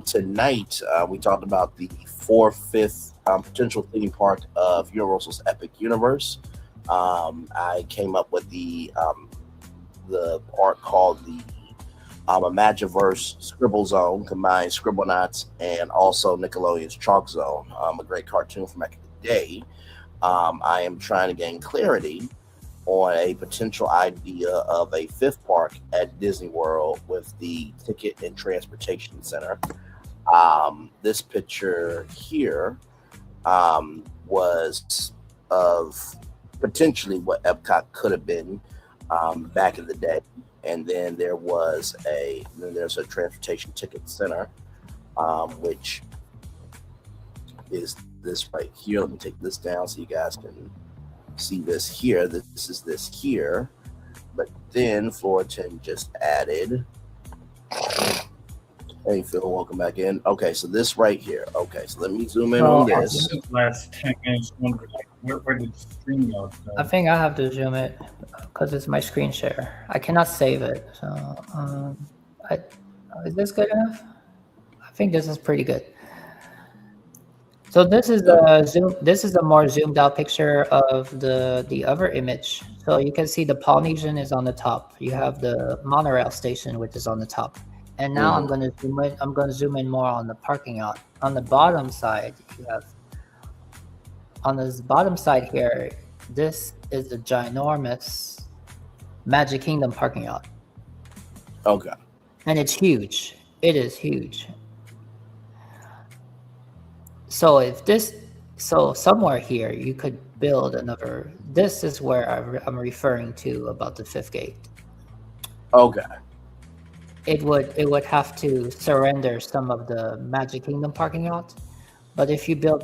[SPEAKER 3] Tonight, we talked about the 4th-5th potential theme park of Universal's Epic Universe. I came up with the park called the ImagiVerse ScribbleZone, combined Scribblenauts and also Nickelodeon's Chalk Zone, a great cartoon from back in the day. I am trying to gain clarity on a potential idea of a 5th park at Disney World with the Ticket and Transportation Center. This picture here was of potentially what Epcot could have been back in the day. And then there's a transportation ticket center, which is this right here. Let me take this down so you guys can see this here. This is this here. But then Florian just added. Hey Phil, welcome back in. Okay, so this right here. Okay, so let me zoom in on this.
[SPEAKER 21] Last 10 minutes, wondering where did the stream go?
[SPEAKER 17] I think I have to zoom it because it's my screen share. I cannot save it. So, is this good enough? I think this is pretty good. So this is a more zoomed out picture of the other image. So you can see the Polynesian is on the top. You have the monorail station, which is on the top. And now I'm going to zoom in more on the parking lot. On the bottom side, you have on this bottom side here, this is the ginormous Magic Kingdom parking lot.
[SPEAKER 3] Okay.
[SPEAKER 17] And it's huge. It is huge. So somewhere here you could build another. This is where I'm referring to about the 5th gate.
[SPEAKER 3] Okay.
[SPEAKER 17] It would have to surrender some of the Magic Kingdom parking lot, but if you build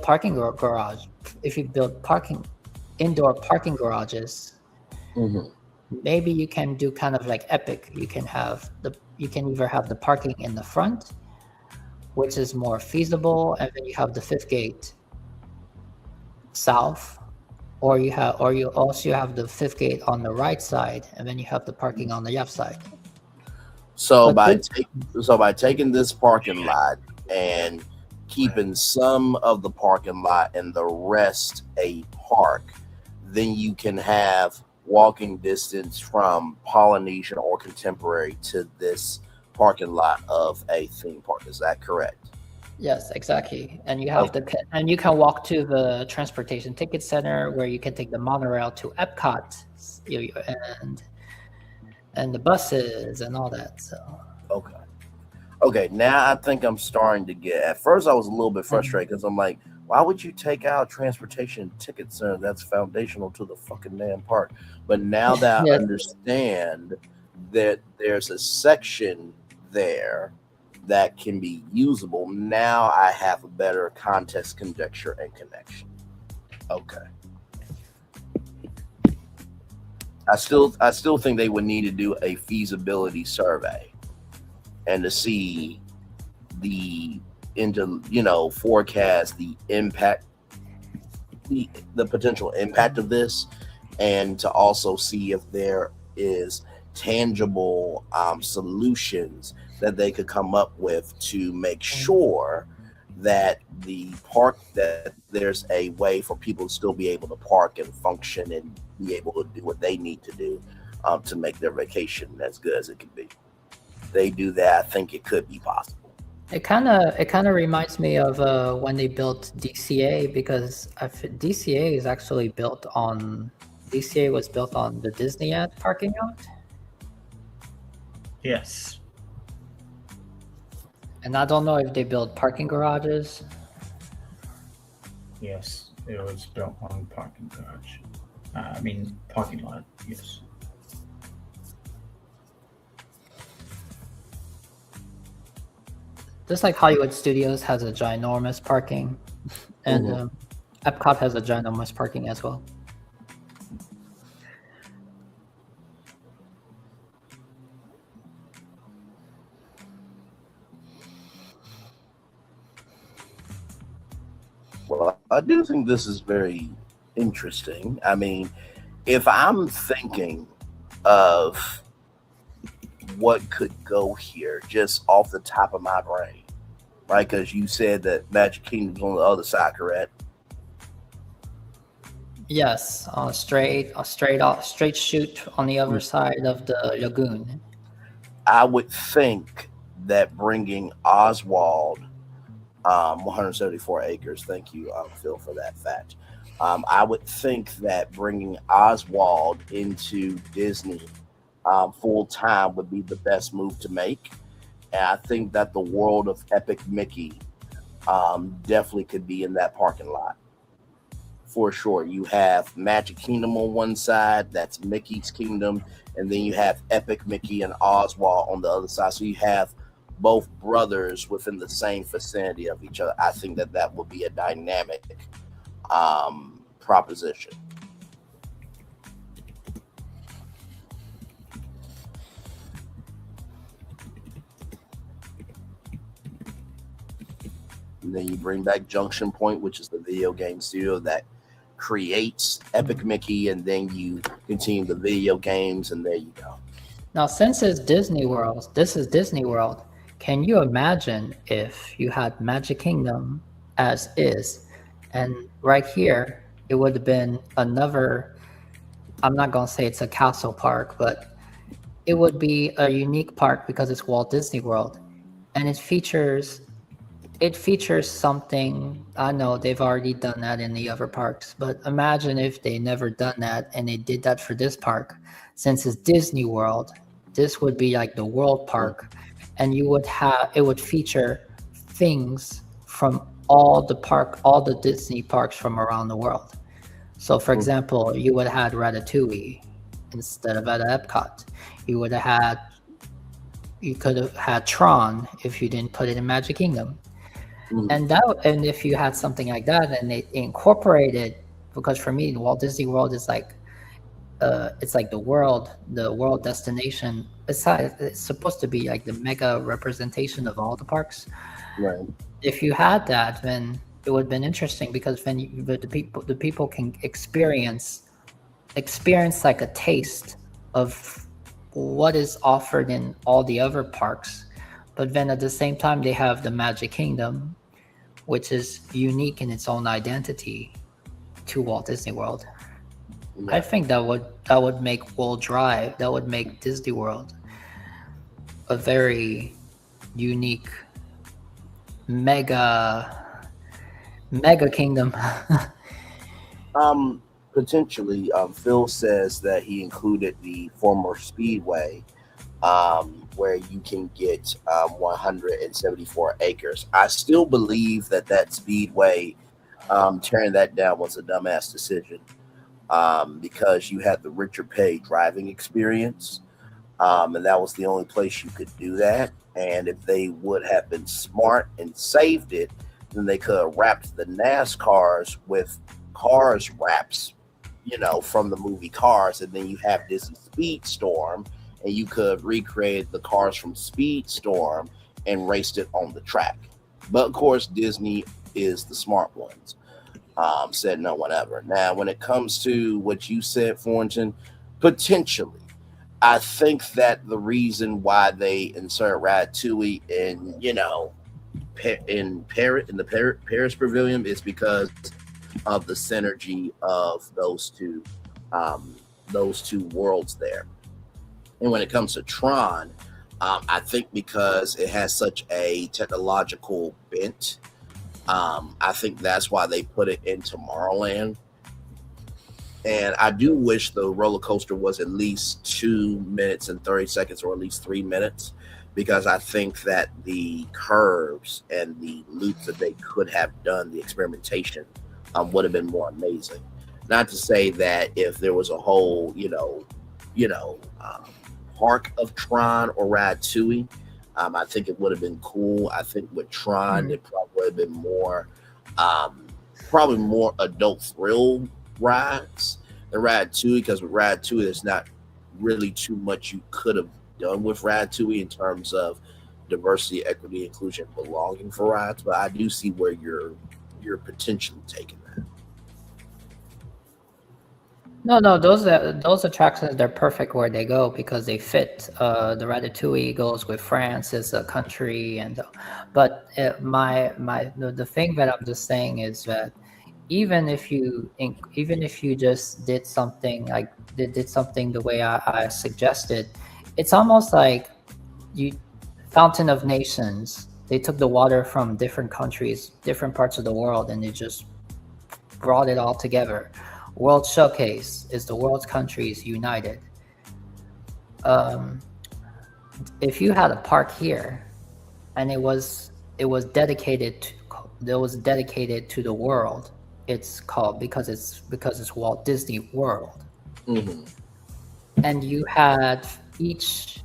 [SPEAKER 17] indoor parking garages, maybe you can do kind of like Epic. You can either have the parking in the front, which is more feasible, and then you have the 5th gate south, or you also have the 5th gate on the right side, and then you have the parking on the left side.
[SPEAKER 3] So by taking this parking lot and keeping some of the parking lot and the rest a park, then you can have walking distance from Polynesian or Contemporary to this parking lot of a theme park. Is that correct?
[SPEAKER 17] Yes, exactly. And you have and you can walk to the transportation ticket center where you can take the monorail to Epcot and the buses and all that. So okay,
[SPEAKER 3] now I think I'm starting to get. At first I was a little bit frustrated because I'm like, Why would you take out transportation and ticket center? That's foundational to the fucking damn park. But now that I
[SPEAKER 17] Yes.
[SPEAKER 3] understand that there's a section there that can be usable, now I have a better context, conjecture, and connection. Okay. I still think they would need to do a feasibility survey and to see forecast the impact, the potential impact of this, and to also see if there is tangible solutions that they could come up with to make sure that the park, that there's a way for people to still be able to park and function and be able to do what they need to do to make their vacation as good as it can be. If they do that, I think it could be possible.
[SPEAKER 17] It kind of reminds me of when they built DCA, because DCA was built on the Disneyland parking lot.
[SPEAKER 18] Yes.
[SPEAKER 17] And I don't know if they built parking garages.
[SPEAKER 18] Yes, it was built on parking garage. Parking lot. Yes.
[SPEAKER 17] Just like Hollywood Studios has a ginormous parking, and Epcot has a ginormous parking as well.
[SPEAKER 3] Well, I do think this is very interesting. I mean, if I'm thinking of what could go here just off the top of my brain, right? Because you said that Magic Kingdom's on the other side, correct?
[SPEAKER 17] Yes, straight shoot on the other side of the lagoon.
[SPEAKER 3] I would think that bringing Oswald, 174 acres, thank you, Phil, for that fact. I would think that bringing Oswald into Disney full time would be the best move to make. And I think that the world of Epic Mickey definitely could be in that parking lot. For sure. You have Magic Kingdom on one side, that's Mickey's Kingdom, and then you have Epic Mickey and Oswald on the other side. So you have both brothers within the same vicinity of each other. I think that would be a dynamic proposition. And then you bring back Junction Point, which is the video game studio that creates Epic Mickey, and then you continue the video games, and there you go.
[SPEAKER 17] Now, since it's Disney World, this is Disney World. Can you imagine if you had Magic Kingdom as is, and right here, it would have been another, I'm not going to say it's a castle park, but it would be a unique park because it's Walt Disney World, and it features something. I know they've already done that in the other parks, but imagine if they never done that and they did that for this park. Since it's Disney World, this would be like the World Park, and it would feature things from all the Disney parks from around the world. So for example, you would have had Ratatouille instead of at Epcot. You could have had Tron if you didn't put it in Magic Kingdom. And if you had something like that and they incorporated, because for me, Walt Disney World is like, it's like the world destination. It's supposed to be like the mega representation of all the parks.
[SPEAKER 3] Right.
[SPEAKER 17] If you had that, then it would have been interesting, because then the people can experience like a taste of what is offered in all the other parks. But then at the same time, they have the Magic Kingdom, which is unique in its own identity to Walt Disney World. Yeah. I think that would make World Drive, that would make Disney World a very unique mega kingdom.
[SPEAKER 3] Potentially, Phil says that he included the former Speedway, where you can get 174 acres. I still believe that Speedway Tearing that down was a dumbass decision because you had the richer pay driving experience, and that was the only place you could do that. And if they would have been smart and saved it, then they could have wrapped the NASCARs with Cars wraps, from the movie Cars, and then you have Disney Speedstorm, and you could recreate the cars from Speedstorm and raced it on the track. But of course, Disney is the smart ones. Said no one ever. Now, when it comes to what you said, Thornton, potentially, I think that the reason why they insert Ratatouille in, in the Paris Pavilion is because of the synergy of those two worlds there. And when it comes to Tron, I think because it has such a technological bent, I think that's why they put it in Tomorrowland. And I do wish the roller coaster was at least 2 minutes and 30 seconds, or at least 3 minutes, because I think that the curves and the loops that they could have done, the experimentation, would have been more amazing. Not to say that if there was a whole, park of Tron or Ratatouille, I think it would have been cool. I think with Tron, it probably would have been more, probably more adult thrill rides than Ratatouille, because with Ratatouille, there's not really too much you could have done with Ratatouille in terms of diversity, equity, inclusion, belonging for rides. But I do see where you're potentially taking that.
[SPEAKER 17] No, those attractions, they're perfect where they go because they fit. The Ratatouille goes with France as a country, but the thing that I'm just saying is that even if you just did something the way I suggested, it's almost like Fountain of Nations. They took the water from different countries, different parts of the world, and they just brought it all together. World Showcase is the world's countries united. If you had a park here, and it was dedicated to the world, it's called because it's Walt Disney World.
[SPEAKER 3] Mm-hmm.
[SPEAKER 17] And you had each,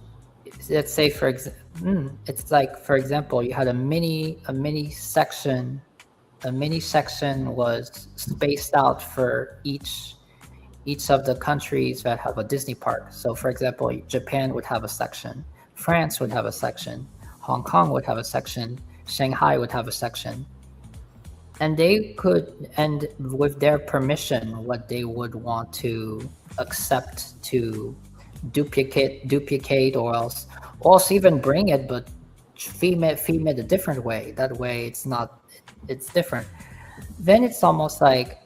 [SPEAKER 17] let's say for example, you had a mini section. A mini section was spaced out for each of the countries that have a Disney park. So for example, Japan would have a section, France would have a section, Hong Kong would have a section, Shanghai would have a section. And they could, and with their permission, what they would want to accept to duplicate or else even bring it, but theme it a different way. That way it's different. Then it's almost like,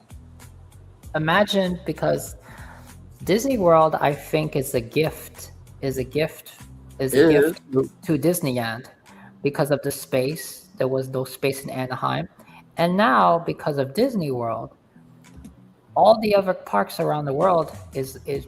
[SPEAKER 17] imagine, because Disney World, I think, is a gift to Disneyland because of the space. There was no space in Anaheim. And now, because of Disney World, all the other parks around the world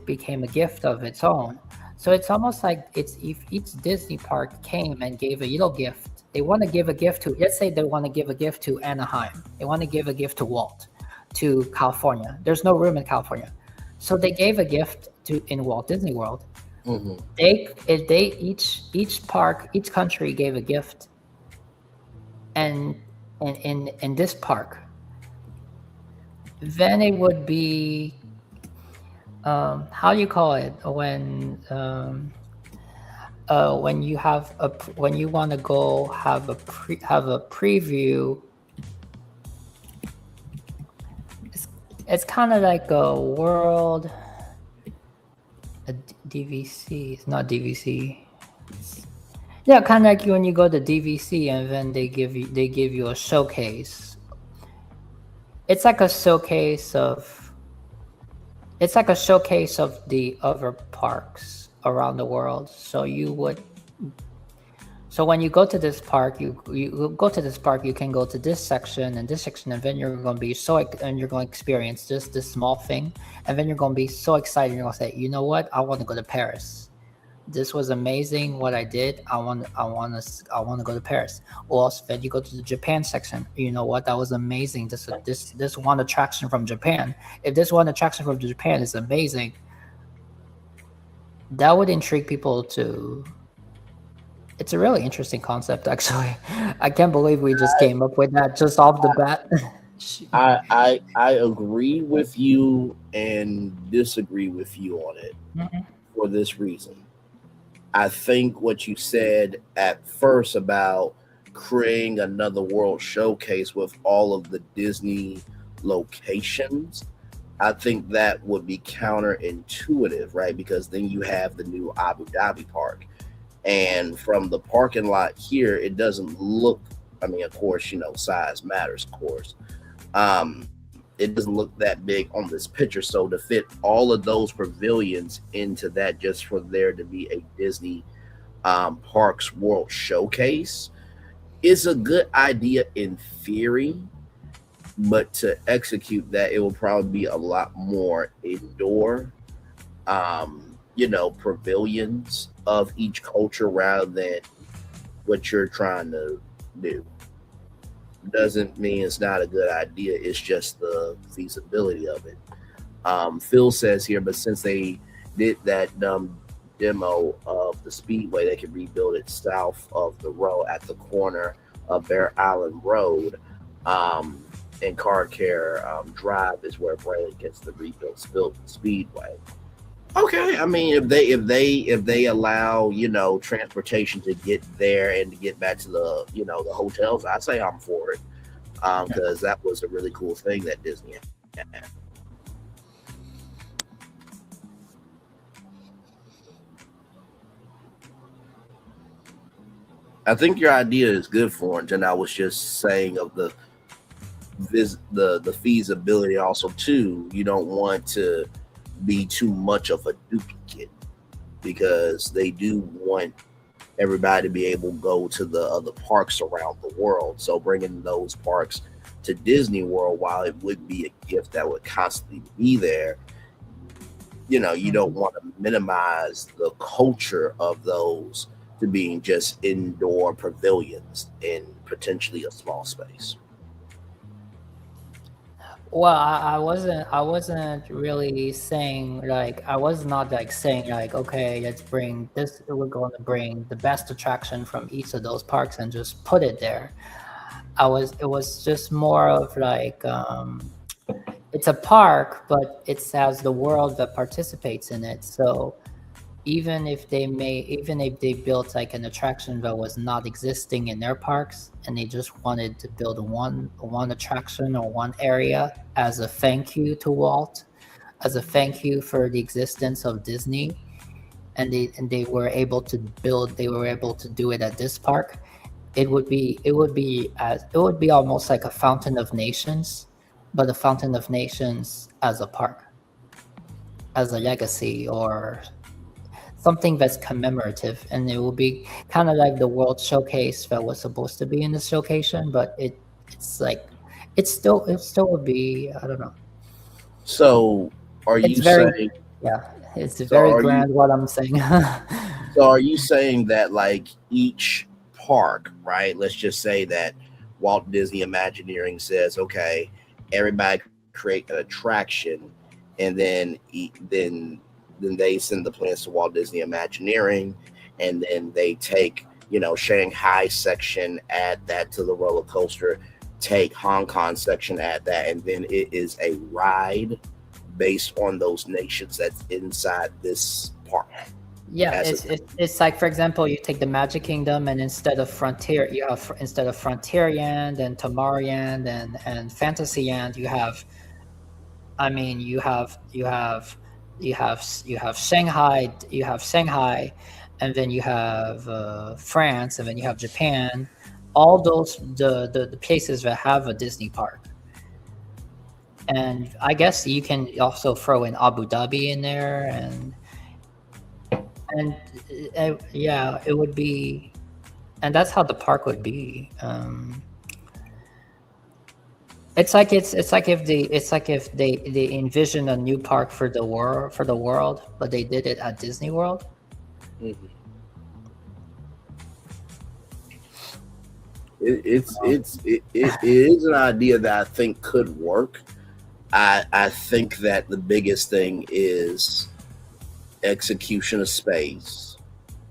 [SPEAKER 17] became a gift of its own. So it's almost like if each Disney park came and gave a little gift. They want to give a gift to, let's say they want to give a gift to Anaheim. They want to give a gift to Walt, to California. There's no room in California. So they gave a gift in Walt Disney World.
[SPEAKER 3] Mm-hmm.
[SPEAKER 17] Each country gave a gift, and in this park, then it would be how do you call it when you when you want to go have a preview. It's kind of like a world, a DVC. It's not DVC. Yeah, kind of like when you go to DVC and then they give you a showcase. It's like a showcase of the other parks around the world. So when you go to this park, you can go to this section and this section, and then you're going to be you're going to experience this small thing, and then you're going to be so excited. You're going to say, you know what? I want to go to Paris. this was amazing what I did. I want to go to Paris. Or else then you go to the Japan section. You know what? That was amazing. This one attraction from Japan. If this one attraction from Japan is amazing, that would intrigue people to. It's a really interesting concept, actually. I can't believe we just came up with that just off the bat.
[SPEAKER 3] I agree with you and disagree with you on it for this reason. I think what you said at first about creating another world showcase with all of the Disney locations, I think that would be counterintuitive, right? Because then you have the new Abu Dhabi park. And from the parking lot here, it doesn't look, I mean, of course, size matters, of course. It doesn't look that big on this picture. So to fit all of those pavilions into that, just for there to be a Disney Parks World Showcase, is a good idea in theory, but to execute that, it will probably be a lot more indoor, pavilions of each culture rather than what you're trying to do. Doesn't mean it's not a good idea. It's just the feasibility of it. Phil says here, but since they did that demo of the Speedway, they can rebuild it south of the road at the corner of Bear Island Road. And Car Care Drive is where Braylon gets the rebuilt Speedway. Okay, I mean, if they allow transportation to get there and to get back to the the hotels, I say I'm for it, because that was a really cool thing that Disney had. I think your idea is good, Florence, and I was just saying of the feasibility also too. You don't want to be too much of a duplicate, because they do want everybody to be able to go to the other parks around the world. So bringing those parks to Disney World, while it would be a gift that would constantly be there, you don't want to minimize the culture of those to being just indoor pavilions in potentially a small space.
[SPEAKER 17] Well, I wasn't really saying I was not saying okay, let's bring this, we're going to bring the best attraction from each of those parks and just put it there. It was just more of it's a park, but it has the world that participates in it. So even if they built an attraction that was not existing in their parks, and they just wanted to build one attraction or one area as a thank you to Walt, as a thank you for the existence of Disney, and they were able to do it at this park, it would be almost like a Fountain of Nations, but a Fountain of Nations as a park, as a legacy, or something that's commemorative. And it will be kind of like the World Showcase that was supposed to be in this location, but it still would be, I don't know.
[SPEAKER 3] So it's
[SPEAKER 17] very grand what I'm saying.
[SPEAKER 3] So are you saying that each park, right? Let's just say that Walt Disney Imagineering says, okay, everybody create an attraction, and then they send the plans to Walt Disney Imagineering, and then they take, Shanghai section, add that to the roller coaster, take Hong Kong section, add that, and then it is a ride based on those nations that's inside this park.
[SPEAKER 17] Yeah, it's like, for example, you take the Magic Kingdom, and instead of Frontierland and Tomorrowland and Fantasyland, you have Shanghai, and then you have France, and then you have Japan. All those the places that have a Disney park. And I guess you can also throw in Abu Dhabi in there, and it would be, and that's how the park would be. It's like if they envision a new park for the world, but they did it at Disney World.
[SPEAKER 3] Mhm. It is an idea that I think could work. I think that the biggest thing is execution of space,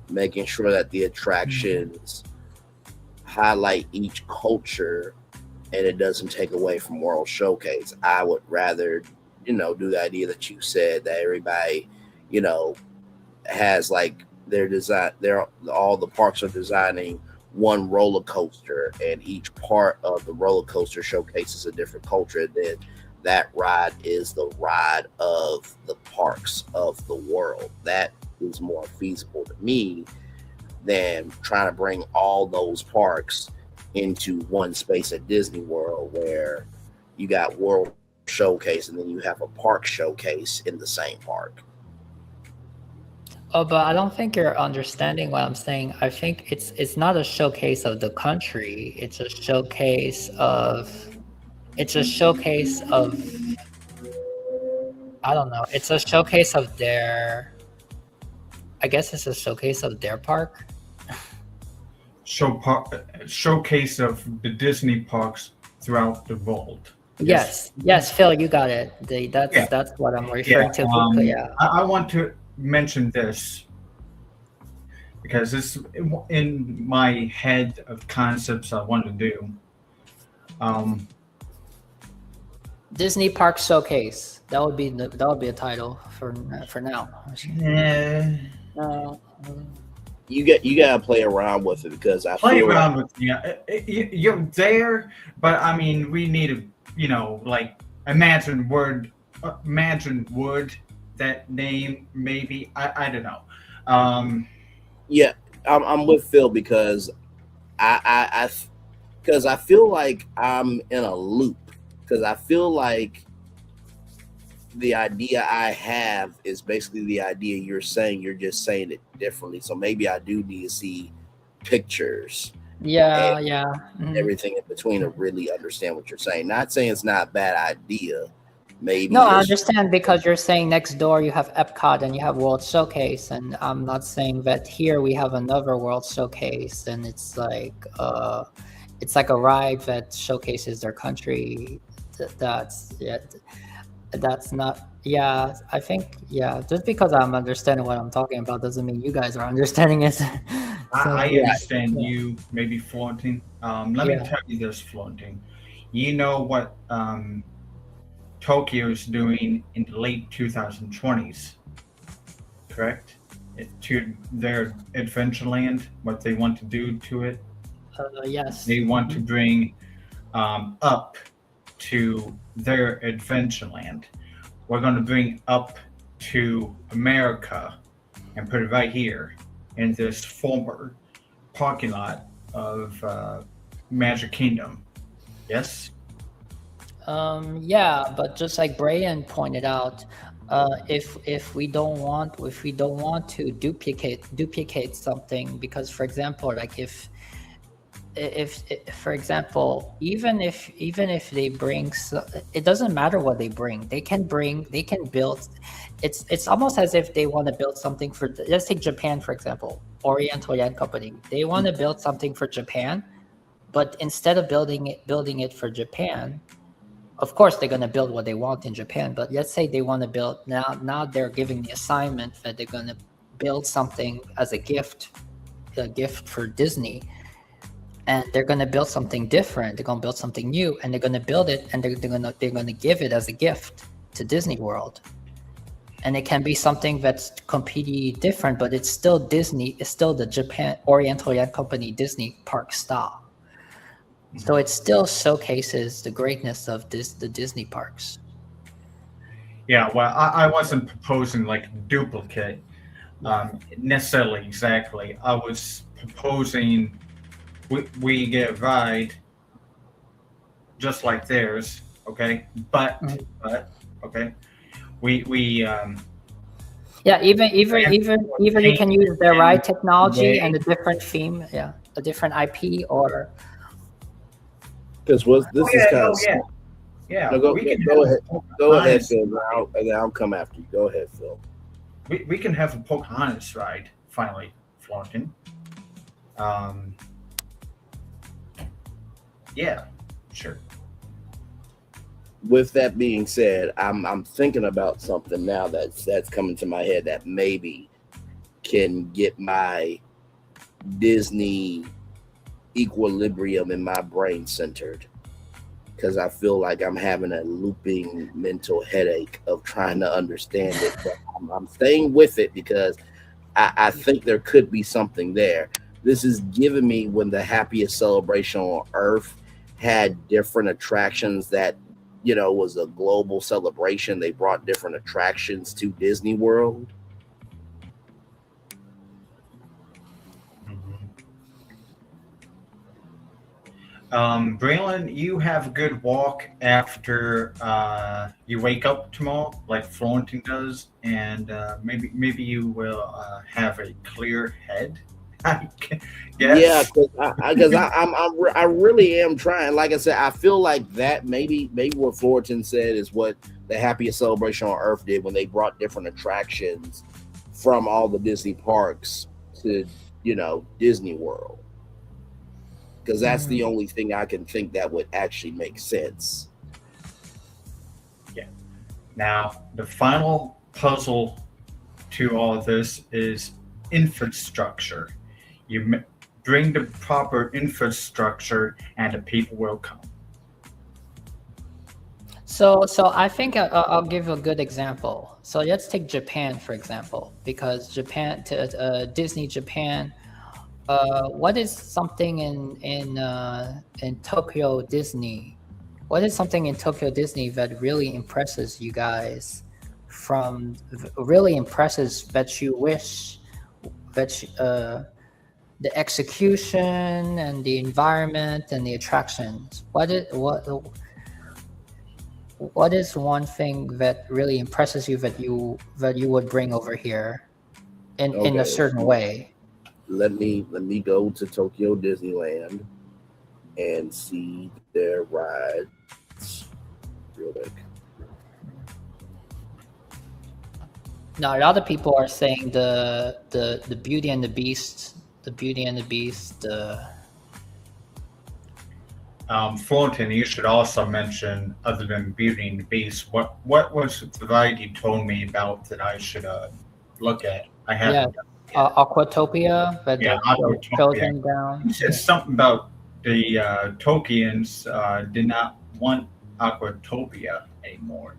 [SPEAKER 3] making sure that the attractions highlight each culture and it doesn't take away from World Showcase. I would rather, do the idea that you said, that everybody, has like their design, all the parks are designing one roller coaster, and each part of the roller coaster showcases a different culture. And then that ride is the ride of the parks of the world. That is more feasible to me than trying to bring all those parks into one space at Disney World, where you got World Showcase and then you have a park showcase in the same park.
[SPEAKER 17] Oh, but I don't think you're understanding what I'm saying. I think it's not a showcase of the country. It's a showcase of I don't know. It's a showcase of their, I guess it's a showcase of their park.
[SPEAKER 21] Showcase of the Disney parks throughout the world.
[SPEAKER 17] Yes, Phil, you got it. That's what I'm referring to. Yeah.
[SPEAKER 21] I want to mention this because it's in my head of concepts I want to do.
[SPEAKER 17] Disney Park Showcase. That would be a title for now.
[SPEAKER 21] Yeah.
[SPEAKER 3] You gotta play around with it, because I
[SPEAKER 21] Play
[SPEAKER 3] feel
[SPEAKER 21] around
[SPEAKER 3] like,
[SPEAKER 21] with you're there, but I mean, we need to, like imagine would that name maybe I don't know.
[SPEAKER 3] Yeah, I'm with Phil, because I feel like I'm in a loop, because I feel like the idea I have is basically the idea you're saying. You're just saying it differently. So maybe I do need to see pictures.
[SPEAKER 17] Yeah,
[SPEAKER 3] and
[SPEAKER 17] yeah.
[SPEAKER 3] everything in between to really understand what you're saying. Not saying it's not a bad idea. Maybe
[SPEAKER 17] No, I
[SPEAKER 3] it's-
[SPEAKER 17] understand, because you're saying next door you have Epcot and you have World Showcase, and I'm not saying that here we have another World Showcase, and it's like a ride that showcases their country. That's not. Yeah, I think just because I'm understanding what I'm talking about doesn't mean you guys are understanding it.
[SPEAKER 21] I understand you maybe flaunting. Let me tell you this, flaunting. You know what Tokyo is doing in the late 2020s, correct? To their Adventureland, what they want to do to it.
[SPEAKER 17] Yes.
[SPEAKER 21] They want to bring up to their Adventureland. We're going to bring up to America and put it right here in this former parking lot of Magic Kingdom. Yes?
[SPEAKER 17] Yeah, but just like Braylon pointed out, if we don't want to duplicate something, because for example, like if for example, even if they bring, it doesn't matter what they bring. They can build. It's almost as if they want to build something for. Let's take Japan, for example, Oriental Yan Company. They want to build something for Japan, but instead of building it for Japan, of course they're going to build what they want in Japan. But let's say they want to build now they're giving the assignment that they're going to build something as a gift for Disney. And they're going to build something different. They're going to build something new, and they're going to build it, and they're going to give it as a gift to Disney World. And it can be something that's completely different, but it's still Disney. It's still the Japan Oriental Yan Company Disney park style. So it still showcases the greatness of the Disney parks.
[SPEAKER 21] Yeah, well, I wasn't proposing like duplicate necessarily exactly. I was proposing we get a ride just like theirs, okay? But okay, we
[SPEAKER 17] yeah, even you can use their ride technology and a different theme, a different IP or.
[SPEAKER 3] Because this is kind of
[SPEAKER 21] yeah.
[SPEAKER 3] No, go ahead, Phil. And then I'll come after you. Go ahead, Phil.
[SPEAKER 21] We can have a Pocahontas ride finally, Florton. Yeah, sure.
[SPEAKER 3] With that being said, I'm thinking about something now that's coming to my head that maybe can get my Disney equilibrium in my brain centered, because I feel like I'm having a looping mental headache of trying to understand it. But I'm staying with it because I think there could be something there. This is giving me when the happiest celebration on Earth had different attractions that, you know, was a global celebration. They brought different attractions to Disney World.
[SPEAKER 21] Braylon, you have a good walk after you wake up tomorrow, like Florentine does, and maybe you will have a clear head. I guess.
[SPEAKER 3] Yeah, because I really am trying. Like I said, I feel like that maybe what Fullerton said is what the happiest celebration on Earth did when they brought different attractions from all the Disney parks to, you know, Disney World. Because that's the only thing I can think that would actually make sense.
[SPEAKER 21] Yeah. Now, the final puzzle to all of this is infrastructure. You bring the proper infrastructure, and the people will come.
[SPEAKER 17] So I think I'll give a good example. So let's take Japan, for example, because Japan, Disney Japan. What is something in Tokyo Disney? What is something in Tokyo Disney that really impresses you guys? That you wish that the execution and the environment and the attractions. What is one thing that really impresses you that you would bring over here in a certain way?
[SPEAKER 3] Let me go to Tokyo Disneyland and see their rides real quick.
[SPEAKER 17] Now, a lot of people are saying the Beauty and the Beast,
[SPEAKER 21] Fullerton, you should also mention, other than Beauty and the Beast, what was the ride you told me about that I should look at? I haven't.
[SPEAKER 17] Aquatopia, that
[SPEAKER 21] Aquatopia.
[SPEAKER 17] children down.
[SPEAKER 21] You said something about the Tokyoans did not want Aquatopia anymore.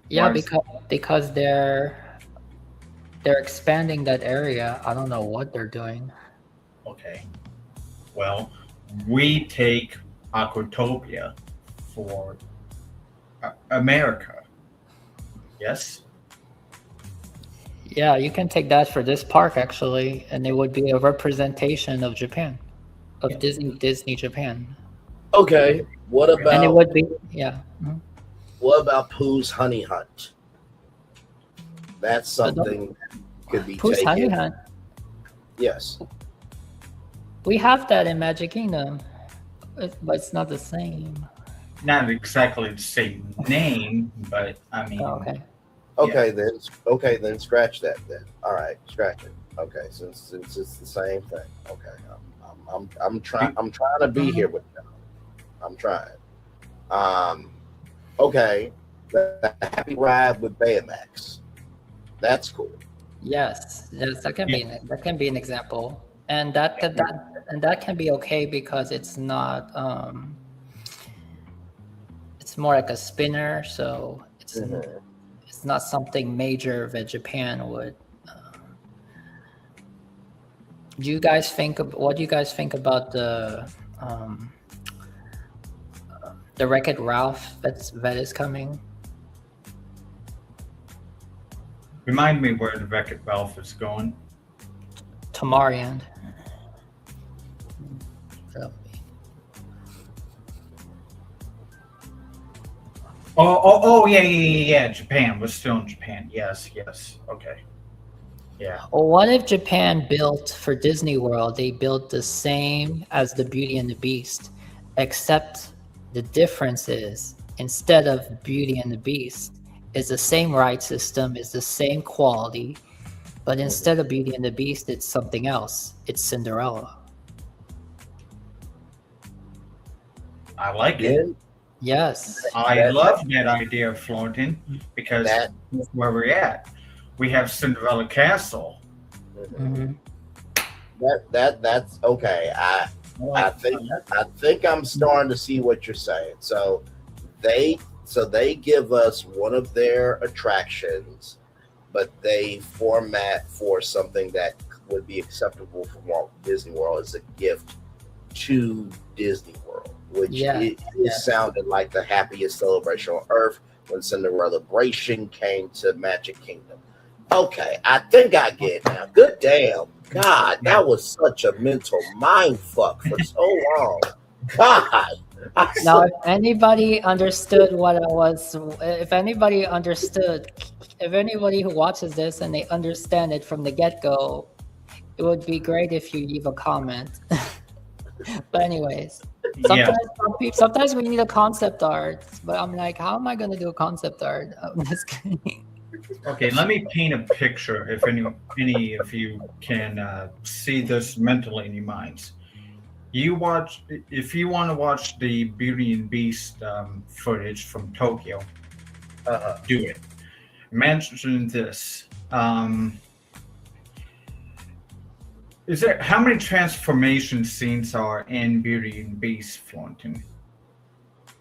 [SPEAKER 17] Yeah, because they're expanding that area. I don't know what they're doing.
[SPEAKER 21] Okay. Well, we take Aquatopia for America. Yes?
[SPEAKER 17] Yeah, you can take that for this park, actually, and it would be a representation of Japan, of Disney Japan.
[SPEAKER 3] Okay, what about...
[SPEAKER 17] And it would be, yeah. Mm-hmm.
[SPEAKER 3] What about Pooh's Honey Hunt? That's something that could be
[SPEAKER 17] Pooh's
[SPEAKER 3] taken.
[SPEAKER 17] Honey Hunt?
[SPEAKER 3] Yes.
[SPEAKER 17] We have that in Magic Kingdom, but it's not the same.
[SPEAKER 21] Not exactly the same name, but I mean...
[SPEAKER 17] okay.
[SPEAKER 3] Okay, then scratch that then. All right, scratch it. Okay, since it's the same thing. Okay, I'm trying to be here with them. I'm trying. Okay, the Happy Ride with Baymax. That's cool.
[SPEAKER 17] Yes, that can be an example, and that can be okay because it's not it's more like a spinner, so it's.
[SPEAKER 3] Mm-hmm.
[SPEAKER 17] It's not something major that Japan would. What do you guys think about the Wreck-It Ralph that is coming?
[SPEAKER 21] Remind me where the Wreck-It Ralph is going.
[SPEAKER 17] Tomorrowland.
[SPEAKER 21] Oh, yeah. Japan. We're still in Japan. Yes. Okay. Yeah.
[SPEAKER 17] Well, what if Japan built for Disney World? They built the same as the Beauty and the Beast, except the difference is instead of Beauty and the Beast, it's the same ride system, it's the same quality, But instead of Beauty and the Beast, it's something else. It's Cinderella.
[SPEAKER 21] I like it.
[SPEAKER 17] Yes.
[SPEAKER 21] I love that idea, Florentine, because that's where we're at. We have Cinderella Castle.
[SPEAKER 3] That's okay. I think I'm starting to see what you're saying. So they give us one of their attractions, but they format for something that would be acceptable from Walt Disney World as a gift to Disney World, which it sounded like the happiest celebration on earth when Cinderella came to Magic Kingdom. Okay, I think I get it now. Good damn. God, that was such a mental mind fuck for so long. God.
[SPEAKER 17] Now, if anybody understood what it was, if anybody who watches this and they understand it from the get-go, it would be great if you leave a comment. But anyways, sometimes we need a concept art, but I'm like, how am I going to do a concept art? I'm just kidding.
[SPEAKER 21] Okay, let me paint a picture. If any of you can see this mentally in your minds, if you want to watch the Beauty and Beast footage from Tokyo, do it. Imagine this. Is there how many transformation scenes are in Beauty and Beast, Florentine?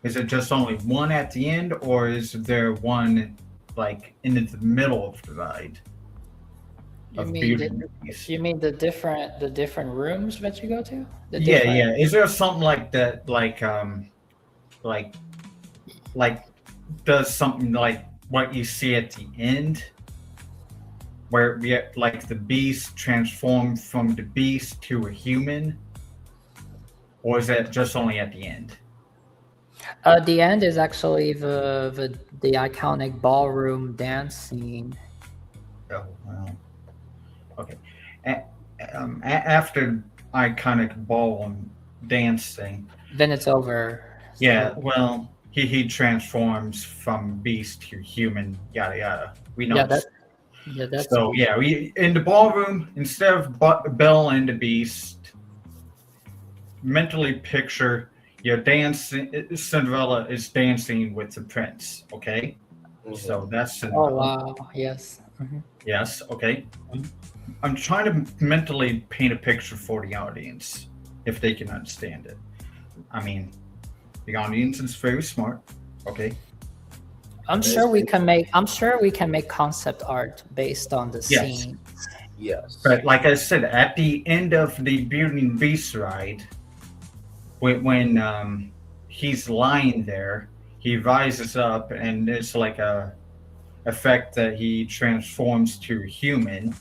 [SPEAKER 21] Is it just only one at the end, or is there one like in the middle of the ride?
[SPEAKER 17] You mean the different rooms that you go to?
[SPEAKER 21] Yeah. Is there something like that, like does something like what you see at the end, where like the beast transformed from the beast to a human, or is that just only at the end?
[SPEAKER 17] The end is actually the iconic ballroom dance scene.
[SPEAKER 21] Oh well. Okay. After iconic ballroom dance thing,
[SPEAKER 17] then it's over.
[SPEAKER 21] Yeah. Well, he transforms from beast to human. Yada yada. We know.
[SPEAKER 17] That's
[SPEAKER 21] so yeah. We in the ballroom, instead of Belle and the Beast, mentally picture. You're dancing. Cinderella is dancing with the prince. Okay, so that's Cinderella.
[SPEAKER 17] Oh wow! Yes.
[SPEAKER 21] Yes. Okay. I'm trying to mentally paint a picture for the audience, if they can understand it. I mean, the audience is very smart. Okay.
[SPEAKER 17] I'm sure we can make concept art based on the scene.
[SPEAKER 3] Yes.
[SPEAKER 21] But like I said, at the end of the Beauty and Beast ride. When he's lying there, he rises up, and it's like a effect that he transforms to a human.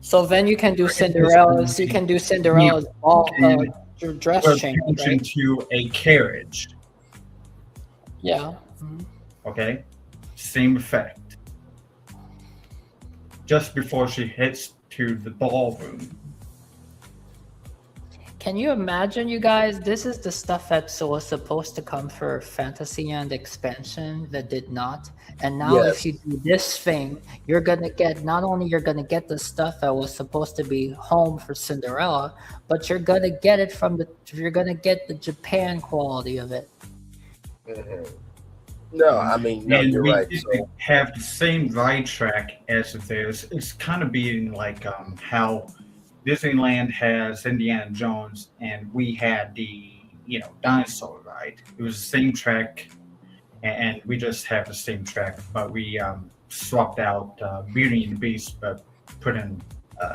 [SPEAKER 17] So then you can do Cinderella's. You can do Cinderella's dress change, right?
[SPEAKER 21] Into a carriage.
[SPEAKER 17] Yeah.
[SPEAKER 21] Okay. Same effect. Just before she hits to the ballroom.
[SPEAKER 17] Can you imagine, you guys? This is the stuff that was supposed to come for Fantasyland expansion that did not. And now, if you do this thing, you're gonna get the stuff that was supposed to be home for Cinderella, but you're gonna get the Japan quality of it.
[SPEAKER 3] No, I mean, no, you're right.
[SPEAKER 21] So have the same ride track as theirs. It's kind of being like how Disneyland has Indiana Jones, and we had the dinosaur ride. It was the same track, and we just have the same track, but we swapped out Beauty and the Beast, but put in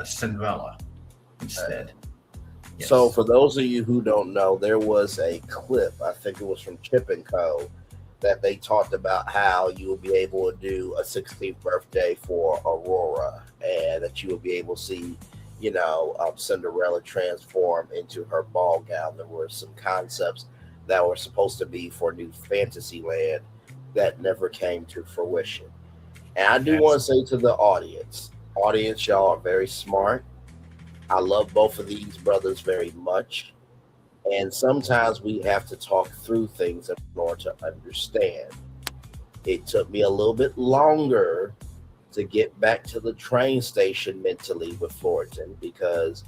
[SPEAKER 21] Cinderella instead. Yes.
[SPEAKER 3] So for those of you who don't know, there was a clip, I think it was from Chip and Co, that they talked about how you will be able to do a 16th birthday for Aurora, and that you will be able to see Cinderella transform into her ball gown. There were some concepts that were supposed to be for New Fantasyland that never came to fruition. And I do want to say to the audience, y'all are very smart. I love both of these brothers very much. And sometimes we have to talk through things in order to understand. It took me a little bit longer to get back to the train station mentally with Fullerton, because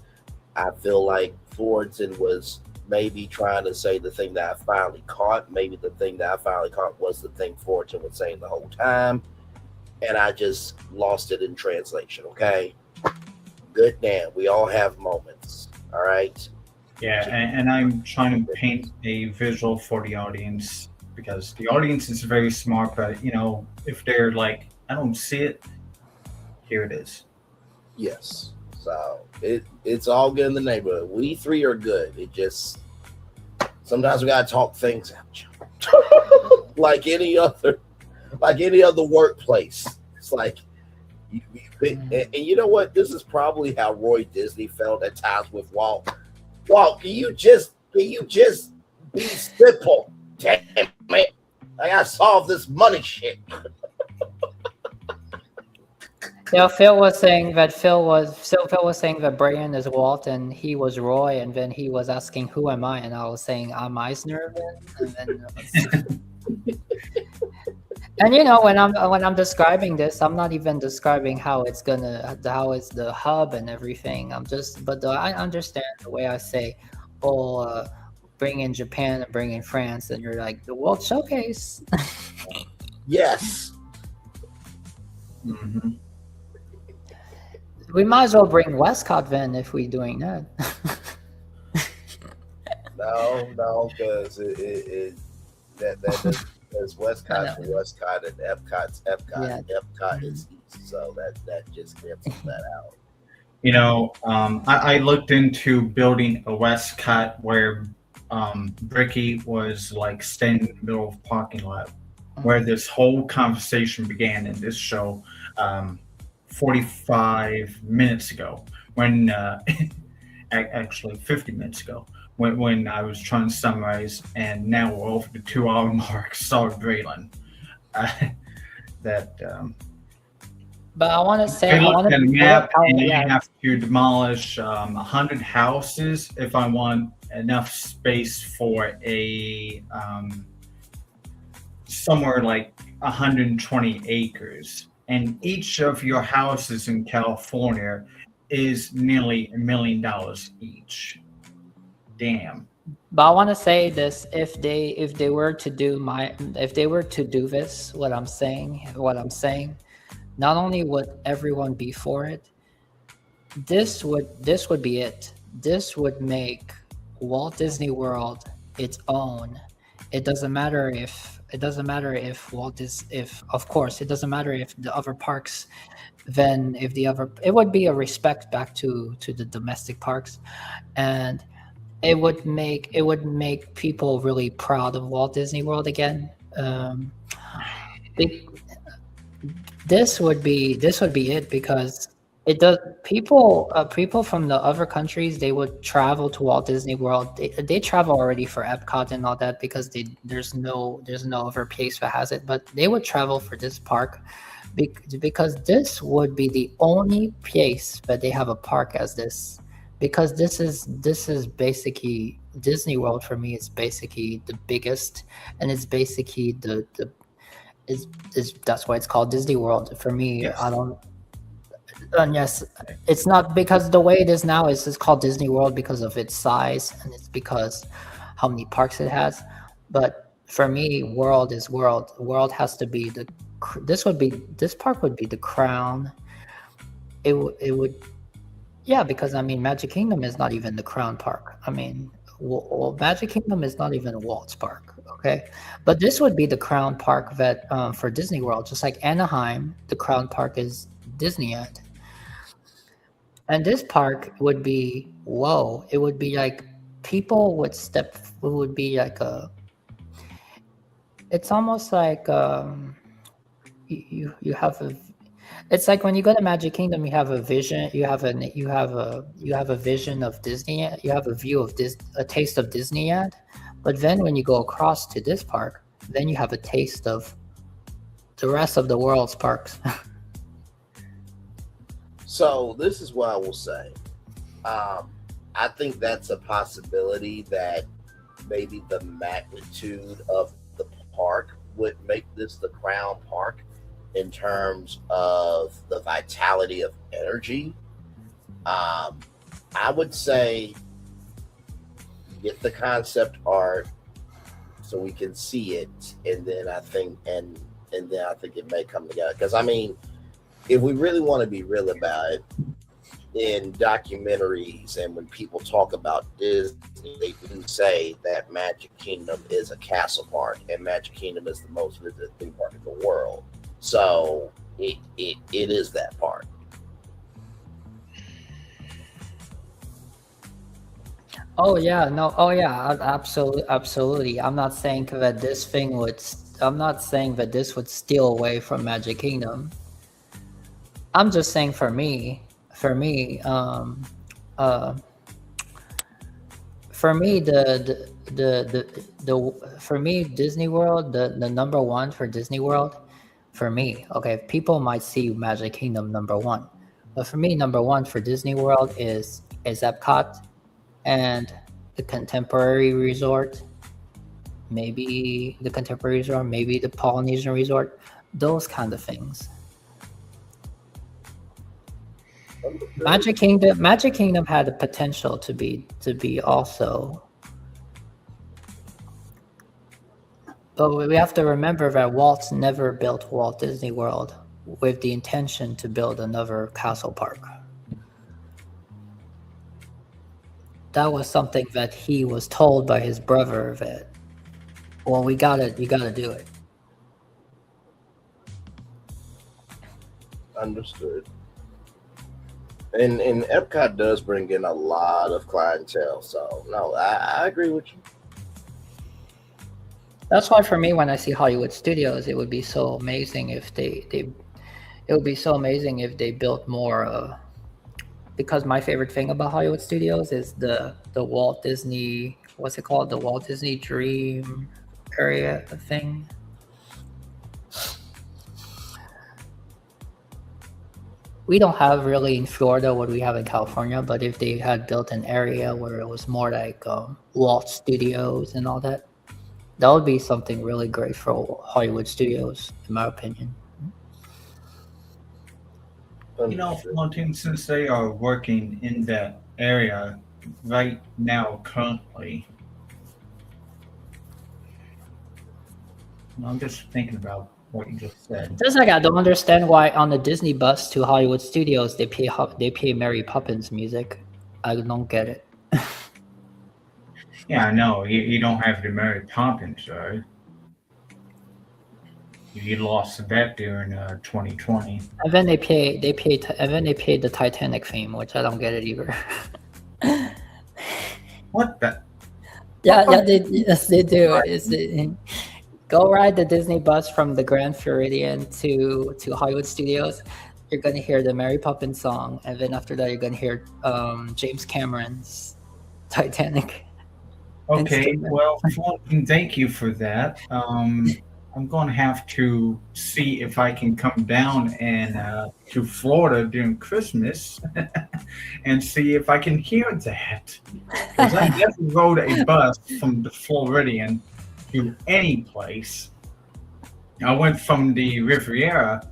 [SPEAKER 3] I feel like Fullerton was maybe trying to say the thing that I finally caught. Maybe the thing that I finally caught was the thing Fullerton was saying the whole time. And I just lost it in translation, okay? Good damn. We all have moments, all right?
[SPEAKER 21] Yeah, and I'm trying to paint a visual for the audience, because the audience is very smart, but, you know, if they're like, I don't see it, here it is.
[SPEAKER 3] Yes. So it's all good in the neighborhood. We three are good. It just, sometimes we got to talk things out. like any other workplace. It's like, and you know what? This is probably how Roy Disney felt at times with Walt. Walt, can you just be simple? Damn it. I gotta solve this money shit.
[SPEAKER 17] Yeah, Phil was saying that Braylon is Walt and he was Roy, and then he was asking who am I, and I was saying I'm Eisner, and then and you know, when I'm describing this, I'm not even describing how it's the hub and everything. I understand the way I say, bring in Japan and bring in France, and you're like the World Showcase.
[SPEAKER 3] Yes.
[SPEAKER 21] Mm-hmm.
[SPEAKER 17] We might as well bring Westcott then if we're doing that.
[SPEAKER 3] No, because there's Westcott and Westcott, and Epcot's Epcot,
[SPEAKER 17] Yeah.
[SPEAKER 3] and Epcot is East, so that just cancels that out.
[SPEAKER 21] You know, I looked into building a Westcott where Bricky was like standing in the middle of a parking lot, where this whole conversation began in this show 45 minutes ago, when actually 50 minutes ago, when I was trying to summarize, and now we're over the 2-hour mark. Sorry, Braylon.
[SPEAKER 17] But I want to say,
[SPEAKER 21] I looked at the map, and you have to demolish 100 houses if I want enough space for a somewhere like 120 acres. And each of your houses in California is nearly $1 million each. Damn.
[SPEAKER 17] But I want to say this: if they were to do this, what I'm saying, not only would everyone be for it, this would be it. This would make Walt Disney World its own. It doesn't matter if it doesn't matter if the other parks, it would be a respect back to the domestic parks, and it would make people really proud of Walt Disney World again. This would be it, because it does. People from the other countries, they would travel to Walt Disney World. They travel already for Epcot and all that, because there's no other place that has it. But they would travel for this park because this would be the only place that they have a park as this. Because this is basically Disney World for me. It's basically the biggest, and it's basically that's why it's called Disney World for me. Yes. Yes, it's not because the way it is now is it's called Disney World because of its size, and it's because how many parks it has. But for me, World is World. World has to be this park would be the crown. It would. Yeah, because I mean, Magic Kingdom is not even the Crown Park. I mean, Magic Kingdom is not even Walt's Park, okay? But this would be the Crown Park that for Disney World, just like Anaheim, the Crown Park is Disneyland. And this park would be, it would be like people would be like it's almost like you have a. It's like when you go to Magic Kingdom, you have a vision. You have a vision of Disney. You have a view of a taste of Disneyland. But then when you go across to this park, then you have a taste of the rest of the world's parks.
[SPEAKER 3] So this is what I will say. I think that's a possibility, that maybe the magnitude of the park would make this the crown park in terms of the vitality of energy. I would say get the concept art so we can see it, and then I think it may come together. Because I mean, if we really want to be real about it, in documentaries and when people talk about Disney, they do say that Magic Kingdom is a castle park, and Magic Kingdom is the most visited theme park in the world. So it is that park.
[SPEAKER 17] Oh yeah, no, oh yeah, absolutely, absolutely. I'm not saying that this thing would. I'm not saying that this would steal away from Magic Kingdom. I'm just saying for me, for me, for me, Disney World, the number one for Disney World, for me, okay, people might see Magic Kingdom number one, but for me, number one for Disney World is Epcot and the Contemporary Resort, maybe the Contemporary Resort, maybe the Polynesian Resort, those kind of things. Magic Kingdom had the potential to be also, but we have to remember that Walt never built Walt Disney World with the intention to build another castle park. That was something that he was told by his brother that, well, you gotta do it.
[SPEAKER 3] Understood. And Epcot does bring in a lot of clientele, so no, I agree with you.
[SPEAKER 17] That's why for me, when I see Hollywood Studios, it would be so amazing if it would be so amazing if they built more. Because my favorite thing about Hollywood Studios is the Walt Disney, what's it called? The Walt Disney Dream area thing. We don't have really in Florida what we have in California, but if they had built an area where it was more like Walt Studios and all that, that would be something really great for Hollywood Studios, in my opinion.
[SPEAKER 21] You know, Flintstones, since they are working in that area right now, currently, I'm just thinking about what you just said.
[SPEAKER 17] Just like I don't understand why on the Disney bus to Hollywood Studios they play Mary Poppins music. I don't get it.
[SPEAKER 21] Yeah, I know. You don't have the Mary Poppins, right? You lost that during 2020.
[SPEAKER 17] And then they play the Titanic theme, which I don't get it either.
[SPEAKER 21] What the?
[SPEAKER 17] Yeah, they do. Go ride the Disney bus from the Grand Floridian to Hollywood Studios. You're gonna hear the Mary Poppins song, and then after that, you're gonna hear James Cameron's Titanic.
[SPEAKER 21] Okay, well, thank you for that. I'm going to have to see if I can come down and to Florida during Christmas and see if I can hear that. Because I never rode a bus from the Floridian to any place. I went from the Riviera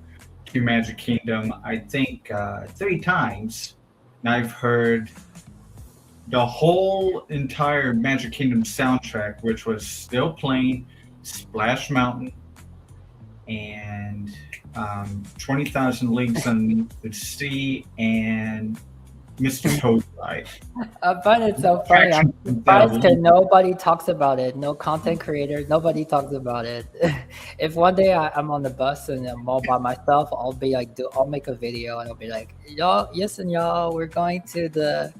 [SPEAKER 21] to Magic Kingdom, I think 3 times. And I've heard the whole entire Magic Kingdom soundtrack, which was still playing, Splash Mountain and 20,000 Leagues Underneath the Sea and Mr. Toad's Ride.
[SPEAKER 17] I find it so funny. I'm surprised because nobody talks about it. No content creators, nobody talks about it. If one day I'm on the bus and I'm all by myself, I'll be like, I'll make a video and I'll be like, y'all, yes, and y'all, we're going to the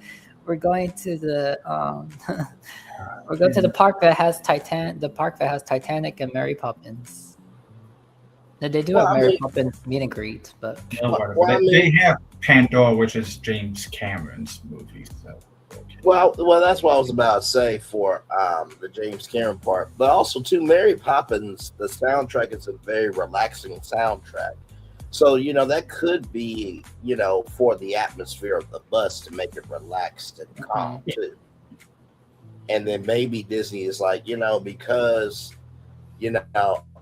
[SPEAKER 17] park that has Titanic and Mary Poppins. They do have Mary Poppins meet and greet, but
[SPEAKER 21] they have Pandora, which is James Cameron's movie. So.
[SPEAKER 3] Well, that's what I was about to say for the James Cameron part, but also too, Mary Poppins. The soundtrack is a very relaxing soundtrack, so that could be for the atmosphere of the bus to make it relaxed and calm too. And then maybe Disney is like, because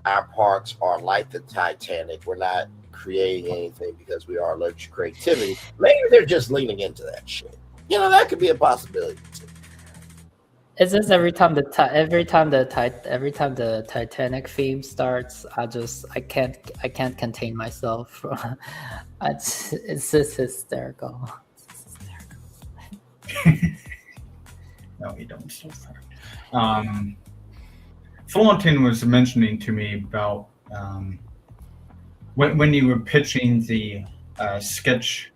[SPEAKER 3] our parks are like the Titanic. We're not creating anything because we are allergic to creativity. Maybe they're just leaning into that shit. You know, that could be a possibility too.
[SPEAKER 17] It's just every time the Titanic theme starts, I can't contain myself. It's just hysterical.
[SPEAKER 21] No, you don't. Fullerton was mentioning to me about when you were pitching the sketch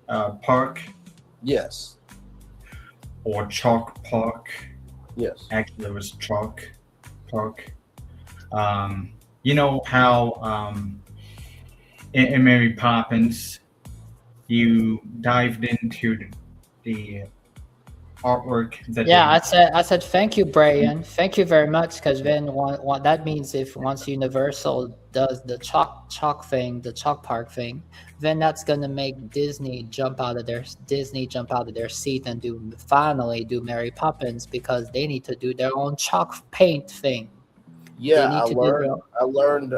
[SPEAKER 21] park.
[SPEAKER 3] Yes.
[SPEAKER 21] Or chalk park.
[SPEAKER 3] Yes.
[SPEAKER 21] Actually, it was chalk park. You know how in Mary Poppins, you dived into the artwork that
[SPEAKER 17] I said thank you, Braylon. Thank you very much, because then what that means, if once Universal does the chalk park thing, then that's gonna make Disney jump out of their seat and finally do Mary Poppins, because they need to do their own chalk paint thing.
[SPEAKER 3] Yeah, I learned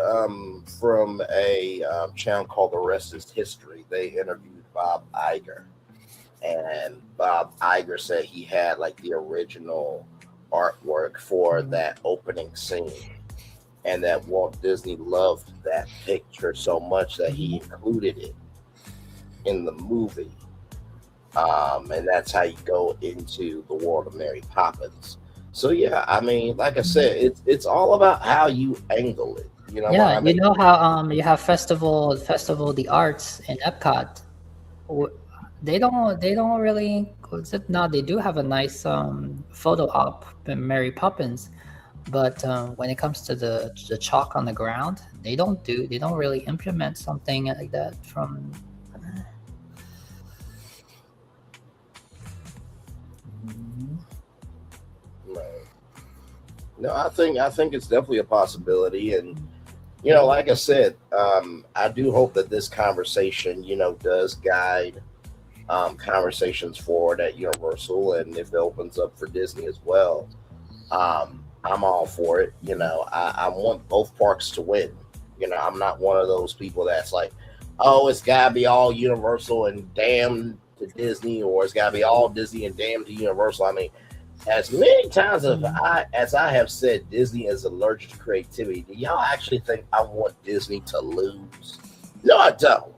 [SPEAKER 3] from a channel called The Rest is History. They interviewed Bob Iger. And Bob Iger said he had like the original artwork for that opening scene, and that Walt Disney loved that picture so much that he included it in the movie. And that's how you go into the world of Mary Poppins. So yeah, I mean, like I said, it's all about how you angle it. You know?
[SPEAKER 17] Yeah,
[SPEAKER 3] what I mean?
[SPEAKER 17] you know how you have Festival of the Arts in Epcot. They don't really. Now they do have a nice photo op in Mary Poppins, but when it comes to the chalk on the ground, they don't really implement something like that from.
[SPEAKER 3] No, I think it's definitely a possibility, and you know, like I said, I do hope that this conversation, you know, does guide conversations forward at Universal, and if it opens up for Disney as well, I'm all for it. You know, I want both parks to win. You know, I'm not one of those people that's like, oh, it's gotta be all Universal and damn to Disney, or it's gotta be all Disney and damn to Universal. I mean, as many times as I have said Disney is allergic to creativity, do y'all actually think I want Disney to lose? No, I don't.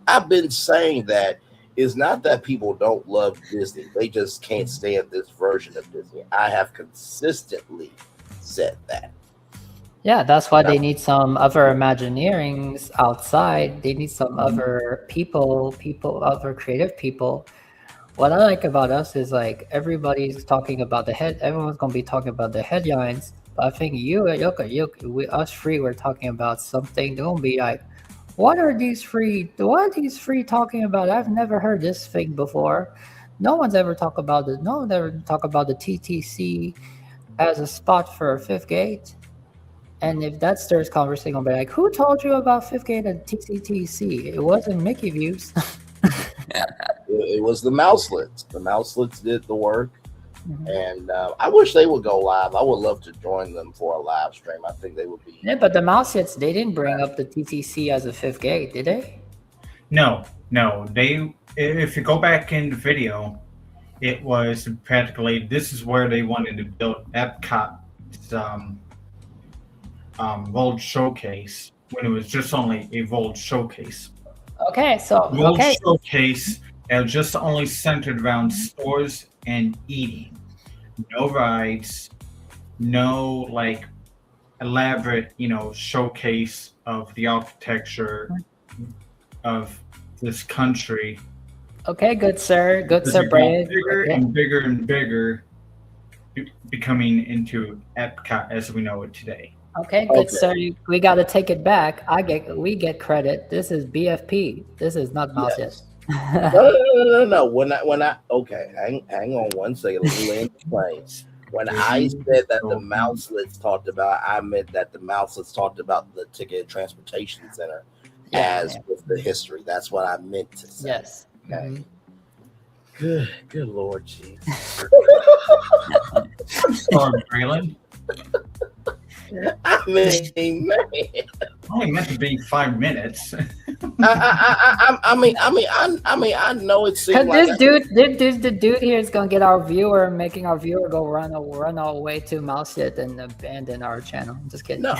[SPEAKER 3] I've been saying that. It's not that people don't love Disney. They just can't stand this version of Disney. I have consistently said that.
[SPEAKER 17] Yeah, that's why they need some other Imagineerings outside. They need some other other creative people. What I like about us is like everybody's talking about everyone's gonna be talking about the headlines. But I think us three were talking about something. They're gonna be like, what are these three talking about? I've never heard this thing before. No one's ever talked about it. No one ever talked about the TTC as a spot for a fifth gate. And if that stirs conversation, I'll be like, who told you about fifth gate and TCTC? It wasn't Mickey Views.
[SPEAKER 3] It was the Mouselets. The Mouselets did the work. And I wish they would go live. I would love to join them for a live stream. I think they would be.
[SPEAKER 17] Yeah, but the Mouselets, they didn't bring up the TTC as a fifth gate, did they?
[SPEAKER 21] No. They, if you go back in the video, it was practically this is where they wanted to build Epcot's World Showcase when it was just only a World Showcase.
[SPEAKER 17] Okay, so
[SPEAKER 21] World Showcase that was just only centered around stores and eating. No rides, no like elaborate, showcase of the architecture of this country.
[SPEAKER 17] Okay, good sir, Brad.
[SPEAKER 21] Bigger and bigger and bigger, becoming into Epcot as we know it today.
[SPEAKER 17] Okay, good sir. We got to take it back. We get credit. This is BFP. This is not Mouse
[SPEAKER 3] Yes. No. When I hang on one second. Let me land the plane. When I said that the Mouselets talked about, I meant that the Mouselets talked about the Ticket Transportation Center with the history. That's what I meant to say.
[SPEAKER 17] Yes.
[SPEAKER 3] Okay. Good Lord, jeez.
[SPEAKER 21] I'm sorry, Braylon.
[SPEAKER 3] I mean, man.
[SPEAKER 21] Only meant to be 5 minutes.
[SPEAKER 3] I know it seems
[SPEAKER 17] Cause
[SPEAKER 3] like
[SPEAKER 17] the dude here is gonna get our viewer, making our viewer go run away to mouse it and abandon our channel. Just kidding.
[SPEAKER 3] No,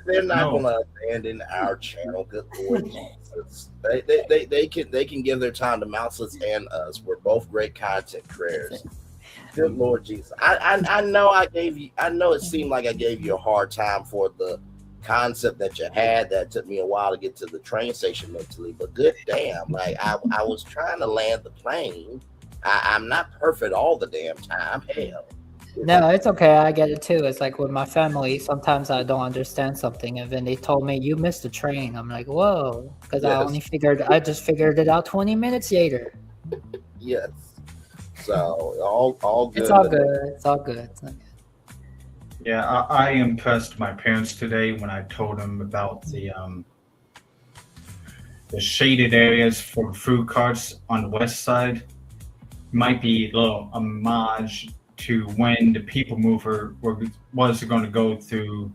[SPEAKER 3] they're not gonna abandon our channel. Good Lord Jesus. They can give their time to Mouseless and us. We're both great content creators. Good Lord Jesus. I know it seemed like I gave you a hard time for the concept that you had. That took me a while to get to the train station mentally, but good damn, like I was trying to land the plane. I'm not perfect all the damn time. Hell.
[SPEAKER 17] No, it's okay. I get it too. It's like with my family, sometimes I don't understand something, and then they told me you missed the train. I'm like, whoa, because I just figured it out 20 minutes later.
[SPEAKER 3] Yes. So all good.
[SPEAKER 17] It's all good. It's all good. It's all good.
[SPEAKER 21] Yeah, I impressed my parents today when I told them about the shaded areas for food carts on the west side. Might be a little homage to when the People Mover was going to go through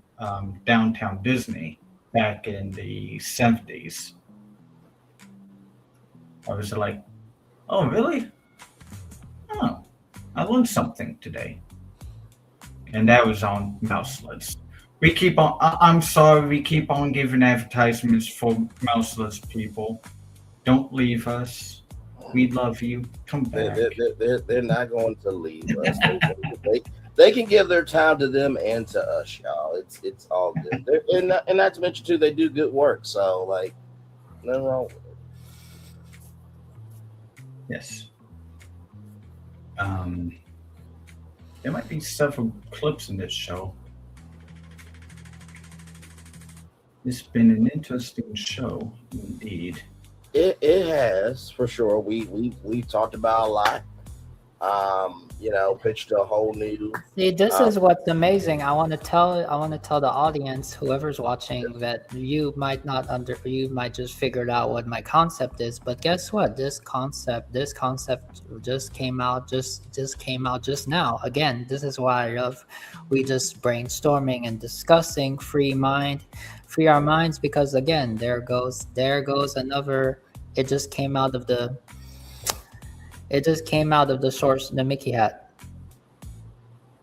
[SPEAKER 21] downtown Disney back in the 70s. I was like, oh, really? Oh, I learned something today. And that was on Mouseless. We keep on, I'm sorry, we keep on giving advertisements for Mouseless people. Don't leave us. We love you. Come back.
[SPEAKER 3] They're not going to leave us. They can give their time to them and to us, y'all. It's all good. And not to mention too, they do good work. So like, nothing wrong with it.
[SPEAKER 21] Yes. There might be several clips in this show. It's been an interesting show, indeed.
[SPEAKER 3] It has, for sure. We talked about a lot. Pitched a whole new.
[SPEAKER 17] See, this is what's amazing. I want to tell the audience, whoever's watching, that you might just figured out what my concept is. But guess what? This concept just came out just now. Again, this is why I love. We just brainstorming and discussing, free our minds, because again, there goes another. It just came out of the source, the Mickey hat.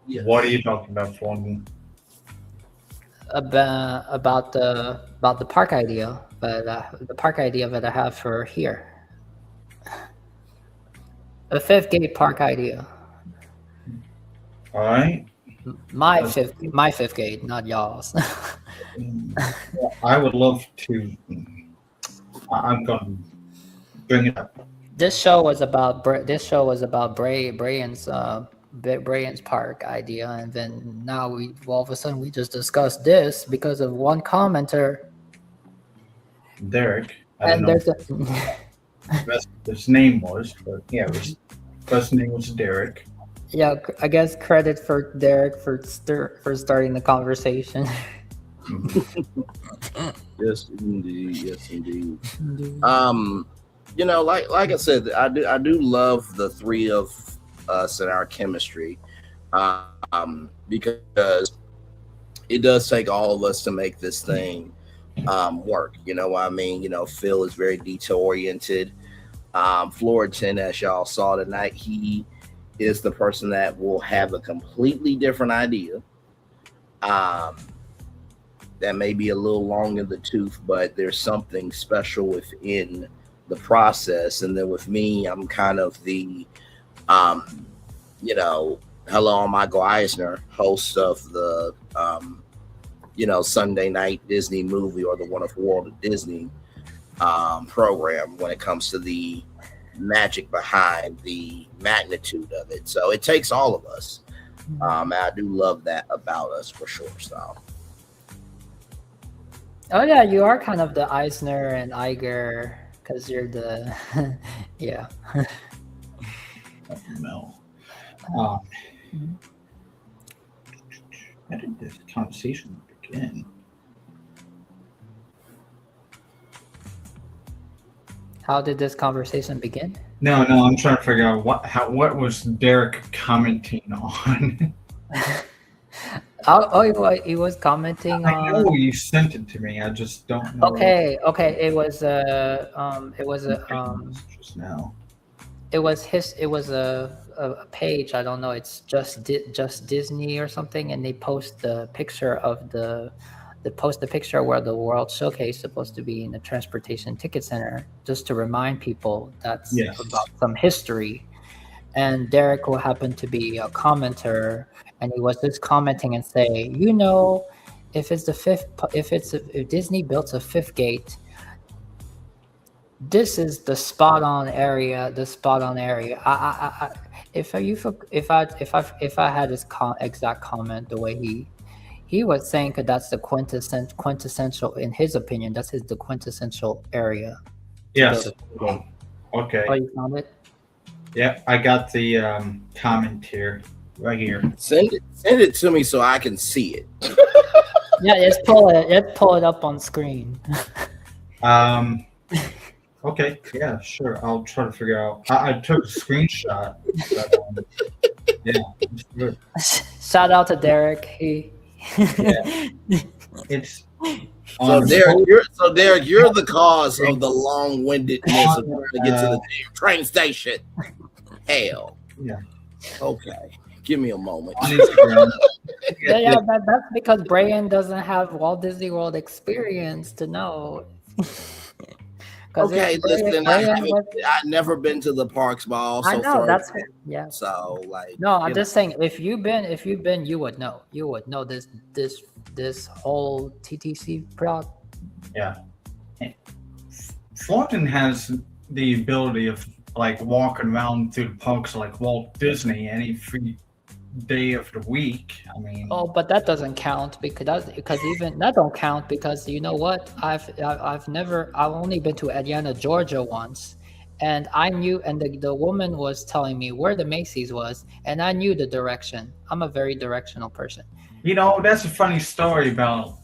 [SPEAKER 21] Yes. What are you talking about, Flonny?
[SPEAKER 17] About the park idea, but the park idea that I have for here, the 5th gate park idea.
[SPEAKER 21] All right.
[SPEAKER 17] My fifth gate, not y'all's.
[SPEAKER 21] I would love to. I'm going to bring it up.
[SPEAKER 17] This show was about Braylon's park idea, and then now all of a sudden we just discussed this because of one commenter.
[SPEAKER 21] Derek. I don't know what his name was, but yeah, his first name was Derek.
[SPEAKER 17] Yeah, I guess credit for Derek for starting the conversation.
[SPEAKER 3] Yes, indeed. Like I said, I do love the three of us and our chemistry, because it does take all of us to make this thing work. You know what I mean? Phil is very detail oriented. Florian, as y'all saw tonight, he is the person that will have a completely different idea. That may be a little long in the tooth, but there's something special within the process. And then with me, I'm kind of the, hello, I'm Michael Eisner, host of the, Sunday night Disney movie, or the Wonderful World of Disney program, when it comes to the magic behind the magnitude of it. So it takes all of us. And I do love that about us, for sure. So.
[SPEAKER 17] Oh yeah, you are kind of the Eisner and Iger, because you're the yeah.
[SPEAKER 21] No. How did this conversation begin?
[SPEAKER 17] How did this conversation begin?
[SPEAKER 21] No, I'm trying to figure out what was Derek commenting on.
[SPEAKER 17] He was commenting
[SPEAKER 21] I
[SPEAKER 17] on.
[SPEAKER 21] know you sent it to me. I just don't know.
[SPEAKER 17] Okay. It was
[SPEAKER 21] just now.
[SPEAKER 17] It was a page. I don't know. It's just Disney or something, and they post the picture of they post the picture where the World Showcase is supposed to be in the Transportation Ticket Center, just to remind people that's about some history. And Derek, who happened to be a commenter, and he was just commenting and saying, if Disney built a fifth gate, this is the spot on area. If I had his exact comment the way he was saying, because that's the quintessential, in his opinion, the quintessential area.
[SPEAKER 21] Yes. Okay.
[SPEAKER 17] Oh, you found it?
[SPEAKER 21] Yeah, I got the comment here, right here.
[SPEAKER 3] Send it to me so I can see it.
[SPEAKER 17] Yeah, let's pull it up on screen.
[SPEAKER 21] Okay, yeah, sure. I'll try to figure out. I took a screenshot. But, yeah.
[SPEAKER 17] Shout out to Derek.
[SPEAKER 21] It's
[SPEAKER 3] so Derek, you're the cause of the long-windedness of trying to get to the train station. Hell.
[SPEAKER 21] Yeah.
[SPEAKER 3] Okay. Give me a moment.
[SPEAKER 17] That's because Braylon doesn't have Walt Disney World experience to know.
[SPEAKER 3] Okay, listen, I've never been to the parks, but also
[SPEAKER 17] I know that's
[SPEAKER 3] So like,
[SPEAKER 17] no, I'm just saying if you've been, you would know. You would know this whole TTC plot.
[SPEAKER 21] Yeah. Fulton has the ability of like walking around through the parks like Walt Disney any free day of the week. I mean,
[SPEAKER 17] but that doesn't count because even that don't count because you know what? I've only been to Atlanta, Georgia once, and I knew, and the woman was telling me where the Macy's was, and I knew the direction. I'm a very directional person.
[SPEAKER 21] That's a funny story about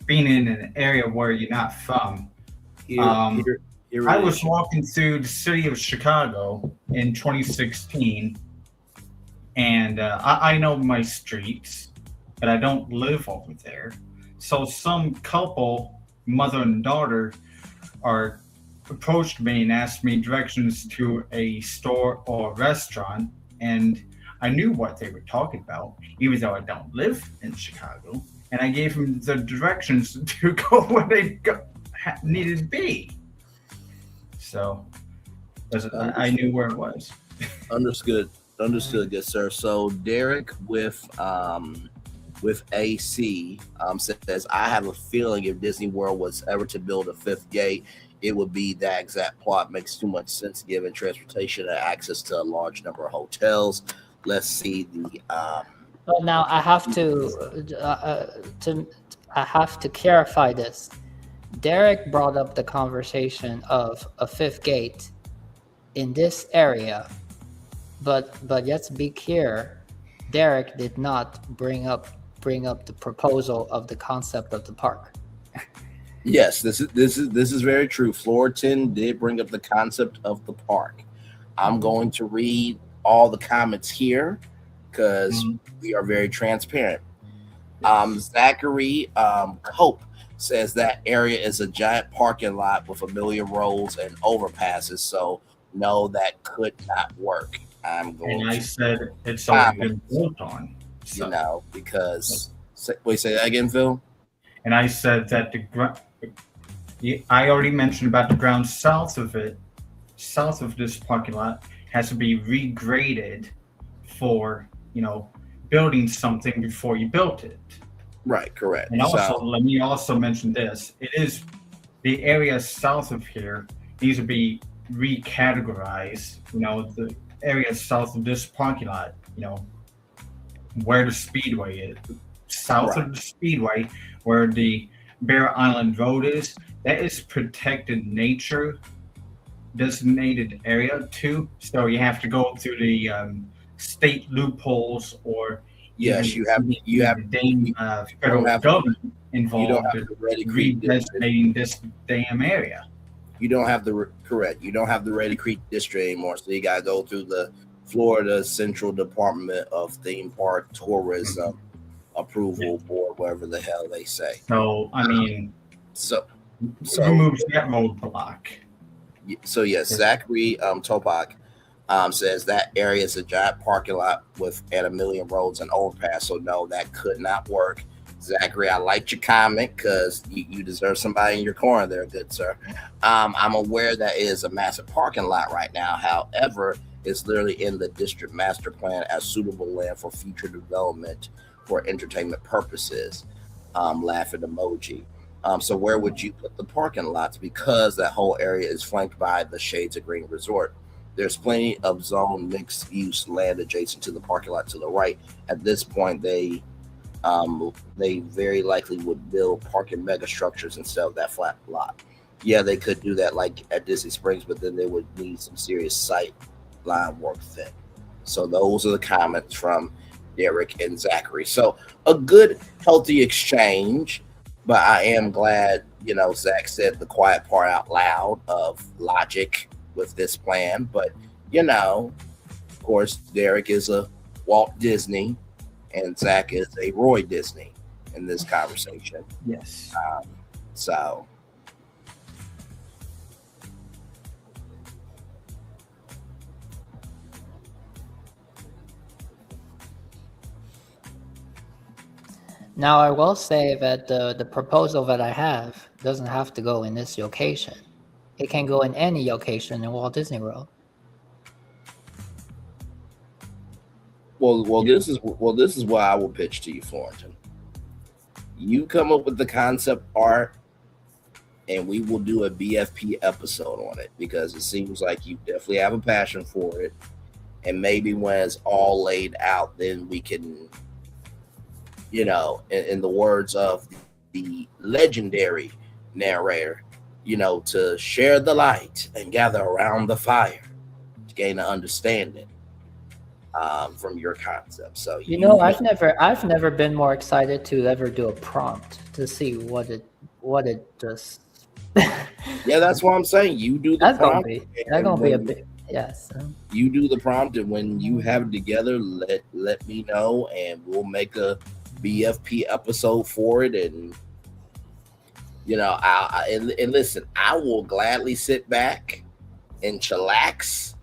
[SPEAKER 21] being in an area where you're not from. I was walking through the city of Chicago in 2016. And I know my streets, but I don't live over there. So some couple, mother and daughter, approached me and asked me directions to a store or a restaurant. And I knew what they were talking about, even though I don't live in Chicago. And I gave them the directions to go where they needed to be. So I knew where it was.
[SPEAKER 3] Understood, good sir. So Derek with AC says, I have a feeling if Disney World was ever to build a fifth gate, it would be that exact plot. Makes too much sense given transportation and access to a large number of hotels. Let's see the.
[SPEAKER 17] But now I have to clarify this. Derek brought up the conversation of a fifth gate in this area. But let's be clear, Derek did not bring up the proposal of the concept of the park.
[SPEAKER 3] Yes, this is very true. Florian did bring up the concept of the park. I'm going to read all the comments here because we are very transparent. Zachary Cope says that area is a giant parking lot with a million roads and overpasses, so no, that could not work.
[SPEAKER 21] I said it's already been built on. So.
[SPEAKER 3] Because wait, say that again, Phil.
[SPEAKER 21] And I said that I already mentioned about the ground south of this parking lot has to be regraded for building something before you built it.
[SPEAKER 3] Right, correct.
[SPEAKER 21] And also, let me also mention this: it is the area south of here needs to be recategorized. The area south of this parking lot, where the speedway is, south of the speedway, where the Bear Island Road is, that is protected nature designated area too. So you have to go through the state loopholes, or
[SPEAKER 3] yes, you have
[SPEAKER 21] the federal government involved in redesignating this damn area.
[SPEAKER 3] You don't have the Ready Creek district anymore, so you gotta go through the Florida Central Department of Theme Park Tourism approval board, whatever the hell they say.
[SPEAKER 21] So I mean,
[SPEAKER 3] so
[SPEAKER 21] removes that roadblock.
[SPEAKER 3] So yes, Zachary Topak says that area is a giant parking lot with and a million roads and overpass. So no, that could not work. Zachary, I liked your comment because you deserve somebody in your corner there, good sir. I'm aware that it is a massive parking lot right now. However, it's literally in the district master plan as suitable land for future development for entertainment purposes. Laughing emoji. So where would you put the parking lots? Because that whole area is flanked by the Shades of Green Resort. There's plenty of zone mixed use land adjacent to the parking lot to the right. At this point, they very likely would build parking mega structures instead of that flat lot. Yeah, they could do that like at Disney Springs, but then they would need some serious sight line work then. So those are the comments from Derek and Zachary. So a good, healthy exchange, but I am glad, Zach said the quiet part out loud of logic with this plan. But, of course, Derek is a Walt Disney and Zach is a Roy Disney in this conversation.
[SPEAKER 14] Yes.
[SPEAKER 3] So.
[SPEAKER 17] Now, I will say that the proposal that I have doesn't have to go in this location. It can go in any location in Walt Disney World.
[SPEAKER 3] Well, this is what I will pitch to you, Florentin. You come up with the concept art, and we will do a BFP episode on it because it seems like you definitely have a passion for it. And maybe when it's all laid out, then we can, in the words of the legendary narrator, to share the light and gather around the fire to gain an understanding from your concept. So
[SPEAKER 17] I've never been more excited to ever do a prompt to see what it just.
[SPEAKER 3] Yeah, that's what I'm saying. You do the prompt.
[SPEAKER 17] That's gonna be a big yes.
[SPEAKER 3] You do the prompt, and when you have it together, let me know, and we'll make a BFP episode for it. And and listen, I will gladly sit back and chillax.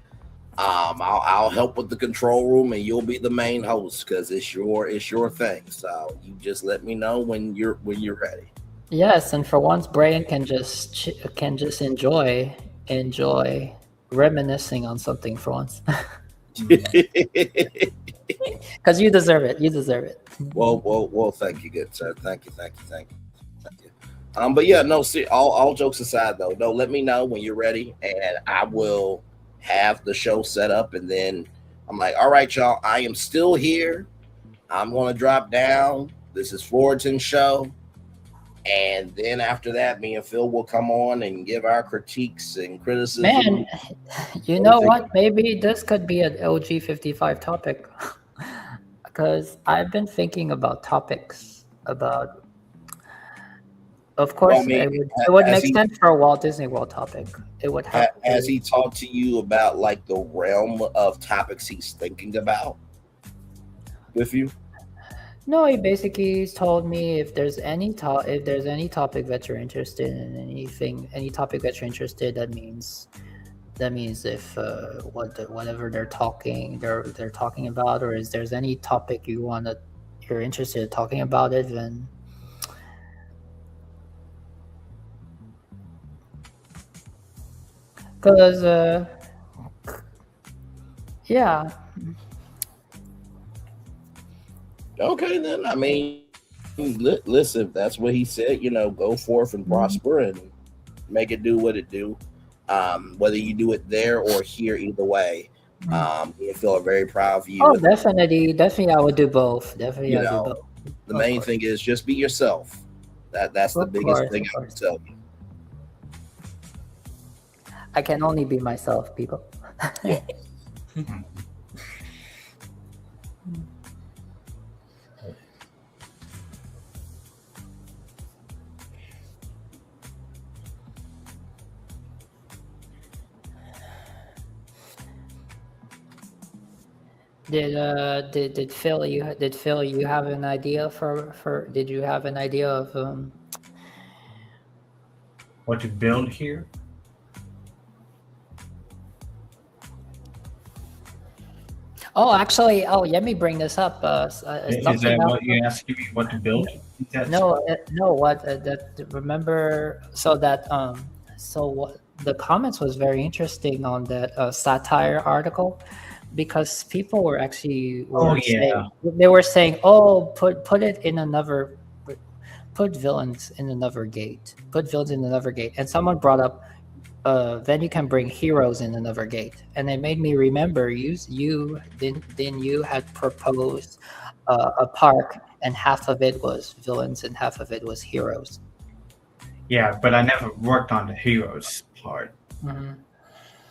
[SPEAKER 3] I'll help with the control room, and you'll be the main host because it's your thing. So you just let me know when you're ready.
[SPEAKER 17] Yes, and for once, Braylon can just enjoy reminiscing on something for once. Because you deserve it. You deserve it.
[SPEAKER 3] Well. Thank you, good sir. Thank you. But yeah, no. See, all jokes aside, though, no. Let me know when you're ready, and I will have the show set up, and then I'm like, all right, y'all, I am still here. I'm gonna drop down. This is Florentin's show. And then after that, me and Phil will come on and give our critiques and criticism.
[SPEAKER 17] Man, you know what? Maybe this could be an LG55 topic. Because I've been thinking about topics about. Of course, it would make sense for a Walt Disney World topic. It would have.
[SPEAKER 3] Has he talked to you about like the realm of topics he's thinking about with you?
[SPEAKER 17] No, he basically told me if there's any topic that you're interested in, any topic that you're interested, that means if whatever they're talking about, or if there's any topic you're interested in talking about it, then because yeah.
[SPEAKER 3] Okay, then. I mean, listen, if that's what he said, go forth and prosper and make it do what it do. Whether you do it there or here, either way, we feel very proud of you.
[SPEAKER 17] Oh, definitely, I would do both. Definitely, I would do both.
[SPEAKER 3] The main thing is just be yourself. That's the biggest thing I would tell you.
[SPEAKER 17] I can only be myself, people.
[SPEAKER 3] Yeah.
[SPEAKER 17] Did Phil you have an idea for did you have an idea of
[SPEAKER 21] what to build here?
[SPEAKER 17] actually, let me bring this up.
[SPEAKER 21] Is that what you're asking me? What to build?
[SPEAKER 17] No, remember, so what the comments was very interesting on that satire article, because people were actually they were saying, oh, put it in another, put villains in another gate, and someone brought up then you can bring heroes in another gate, and it made me remember you had proposed a park, and half of it was villains and half of it was heroes.
[SPEAKER 21] Yeah, but I never worked on the heroes part.
[SPEAKER 17] Mm-hmm.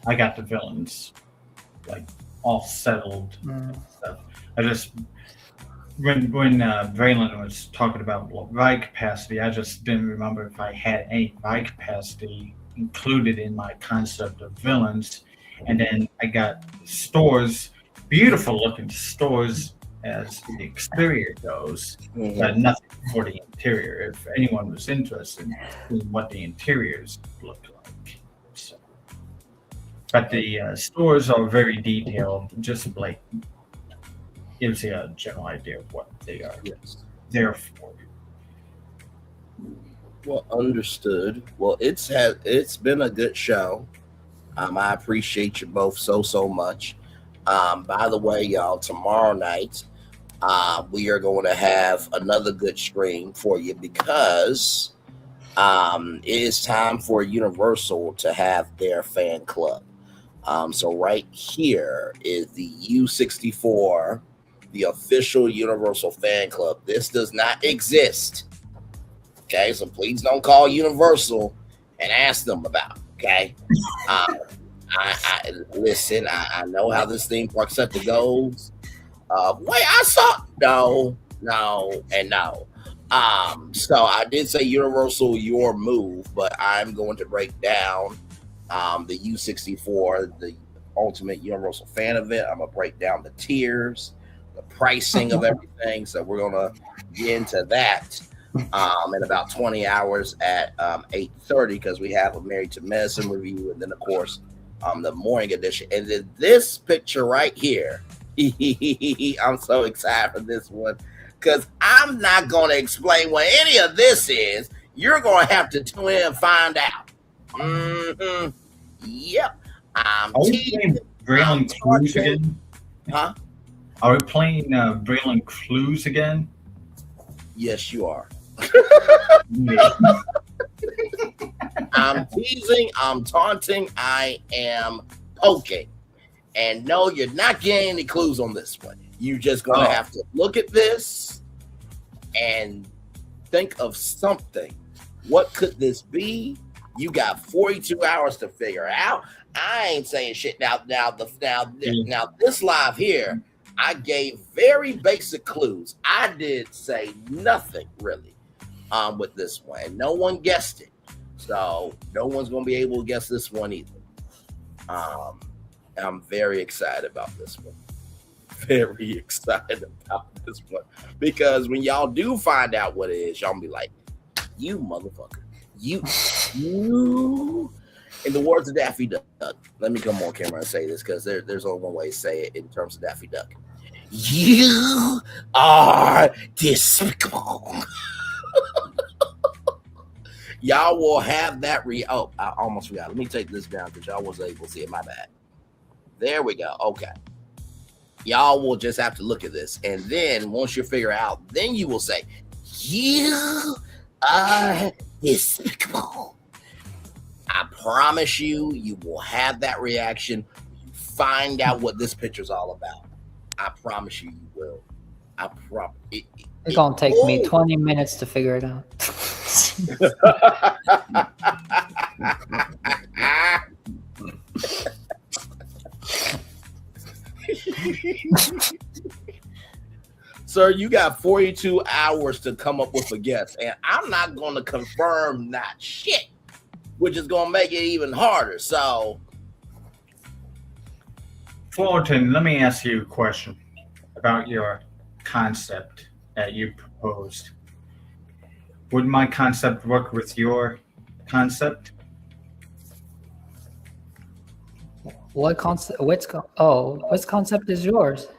[SPEAKER 21] I got the villains like all settled and stuff. I just when Braylon was talking about ride capacity, I just didn't remember if I had any ride capacity included in my concept of villains. And then I got stores, beautiful looking stores as the exterior goes, but nothing for the interior. If anyone was interested in what the interiors look like. So, but the stores are very detailed, just like gives you a general idea of what they are there for.
[SPEAKER 3] Well, understood. Well, it's been a good show. I appreciate you both so much. By the way, y'all, tomorrow night we are going to have another good stream for you, because it is time for Universal to have their fan club. So right here is the U64, the official Universal fan club. This does not exist. Okay, so please don't call Universal and ask them about it, okay? I listen, I know how this theme park sector goes. Wait, I saw no. So I did say Universal, your move, but I'm going to break down the U64, the Ultimate Universal Fan Event. I'm gonna break down the tiers, the pricing of everything. So we're gonna get into that in about 20 hours at 8:30, because we have a Married to Medicine review, and then of course the morning edition. And then this picture right here, I'm so excited for this one, because I'm not going to explain what any of this is. You're going to have to tune in and find out. Yep.
[SPEAKER 21] Are we playing Braylon Clues again?
[SPEAKER 3] Huh?
[SPEAKER 21] Are we playing Braylon Clues again?
[SPEAKER 3] Yes, you are. I'm teasing, I'm taunting, I am poking. And no, you're not getting any clues on this one. You're just going to have to look at this and think of something. What could this be? You got 42 hours to figure it out. I ain't saying shit. Now this live here, I gave very basic clues. I did say nothing really with this one. No one guessed it. So no one's going to be able to guess this one either. I'm very excited about this one. Very excited about this one. Because when y'all do find out what it is, y'all be like, you motherfucker. You. In the words of Daffy Duck, let me come on camera and say this, because there's only one way to say it in terms of Daffy Duck. You are despicable. Y'all will have that I almost forgot. Let me take this down because y'all wasn't able to see it. My bad. There we go. Okay. Y'all will just have to look at this. And then once you figure out, then you will say, you are despicable. I promise you, you will have that reaction when you find out what this picture's all about. I promise you, you will. I promise.
[SPEAKER 17] It's gonna take me 20 minutes to figure it out.
[SPEAKER 3] Sir, you got 42 hours to come up with a guess, and I'm not going to confirm not shit, which is going to make it even harder. So,
[SPEAKER 21] Fullerton, let me ask you a question. about your concept that you proposed. Would my concept work with your concept?
[SPEAKER 17] What concept? What concept is yours?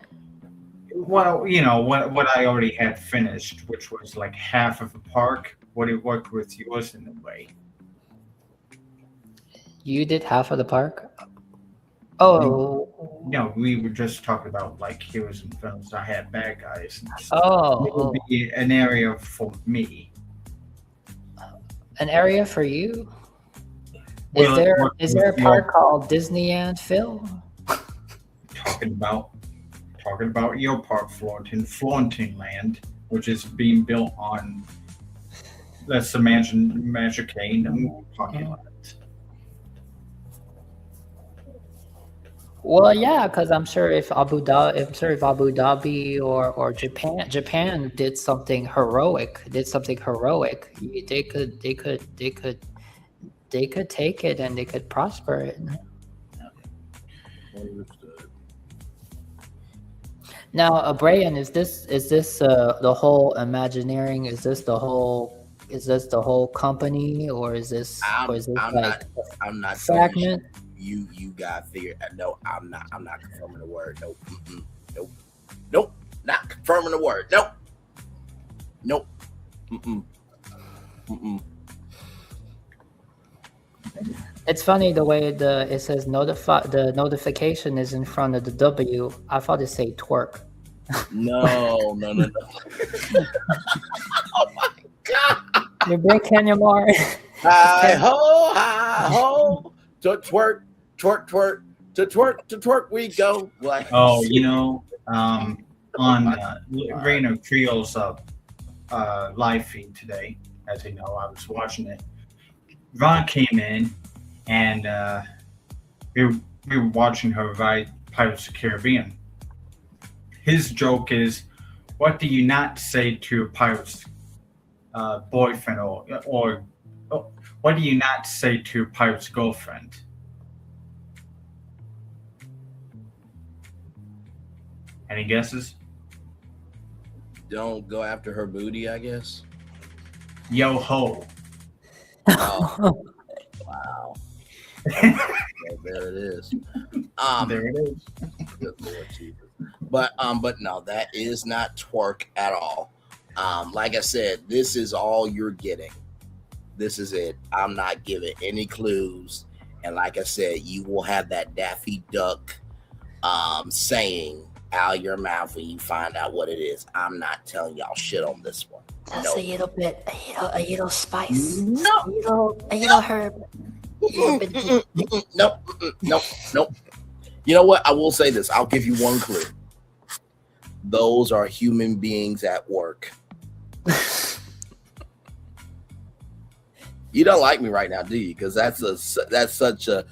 [SPEAKER 21] Well, you know what I already had finished, which was like half of a park. Would it work with yours in a way?
[SPEAKER 17] You did half of the park. Oh.
[SPEAKER 21] No, we were just talking about like heroes and films. I had bad guys. And
[SPEAKER 17] Oh.
[SPEAKER 21] It would be an area for me.
[SPEAKER 17] An area for you?
[SPEAKER 21] Well,
[SPEAKER 17] Is there a park called Disneyland, Phil?
[SPEAKER 21] Talking about your park, Florentine Land, which is being built on. That's the Magic Kingdom parking lot.
[SPEAKER 17] Well, yeah, because I'm sure if Abu Dhabi or Japan did something heroic, they could take it and they could prosper it. Now, Braylon, is this the whole Imagineering? Is this the whole company, or is this
[SPEAKER 3] I'm not
[SPEAKER 17] fragment?
[SPEAKER 3] You got figured. No, I'm not confirming the word. Nope. Nope. Not confirming the word. Nope.
[SPEAKER 17] It's funny the way it says the notification is in front of the W. I thought it said twerk.
[SPEAKER 3] No. Oh my God.
[SPEAKER 17] Your big Kenya Mar.
[SPEAKER 3] Hi ho. To twerk. To twerk we go. Like,
[SPEAKER 21] oh, on Rainer Creel's live feed today, as you know, I was watching it. Ron came in, and we were watching her ride Pirates of the Caribbean. His joke is, what do you not say to a pirate's boyfriend, or what do you not say to a pirate's girlfriend? Any guesses?
[SPEAKER 3] Don't go after her booty, I guess.
[SPEAKER 21] Yo ho.
[SPEAKER 3] Oh. Wow. There it is.
[SPEAKER 21] There it is.
[SPEAKER 3] Good Lord Jesus. But no, that is not twerk at all. Like I said, this is all you're getting. This is it. I'm not giving any clues. And like I said, you will have that Daffy Duck saying out your mouth when you find out what it is. I'm not telling y'all shit on this one.
[SPEAKER 4] Just a little bit, a little spice.
[SPEAKER 3] No.
[SPEAKER 4] A little herb.
[SPEAKER 3] Nope. You know what? I will say this. I'll give you one clue. Those are human beings at work. You don't like me right now, do you? Because that's such a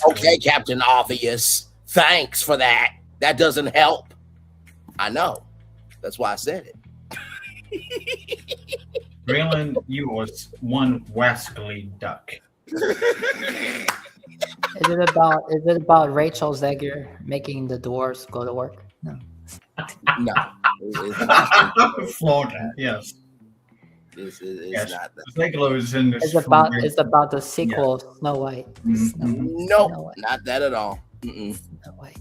[SPEAKER 3] okay, Captain Obvious. Thanks for that. That doesn't help. I know. That's why I said it.
[SPEAKER 21] Braylon, you was one wascally duck.
[SPEAKER 17] Is it about Rachel Zegger making the dwarves go to work? No.
[SPEAKER 3] No.
[SPEAKER 21] Florida, yes.
[SPEAKER 3] It's
[SPEAKER 21] yes.
[SPEAKER 3] not that.
[SPEAKER 21] Leglo's in this.
[SPEAKER 17] It's about the sequel, yeah. Snow White.
[SPEAKER 21] Mm-hmm.
[SPEAKER 3] No, not that at all.
[SPEAKER 17] Snow White.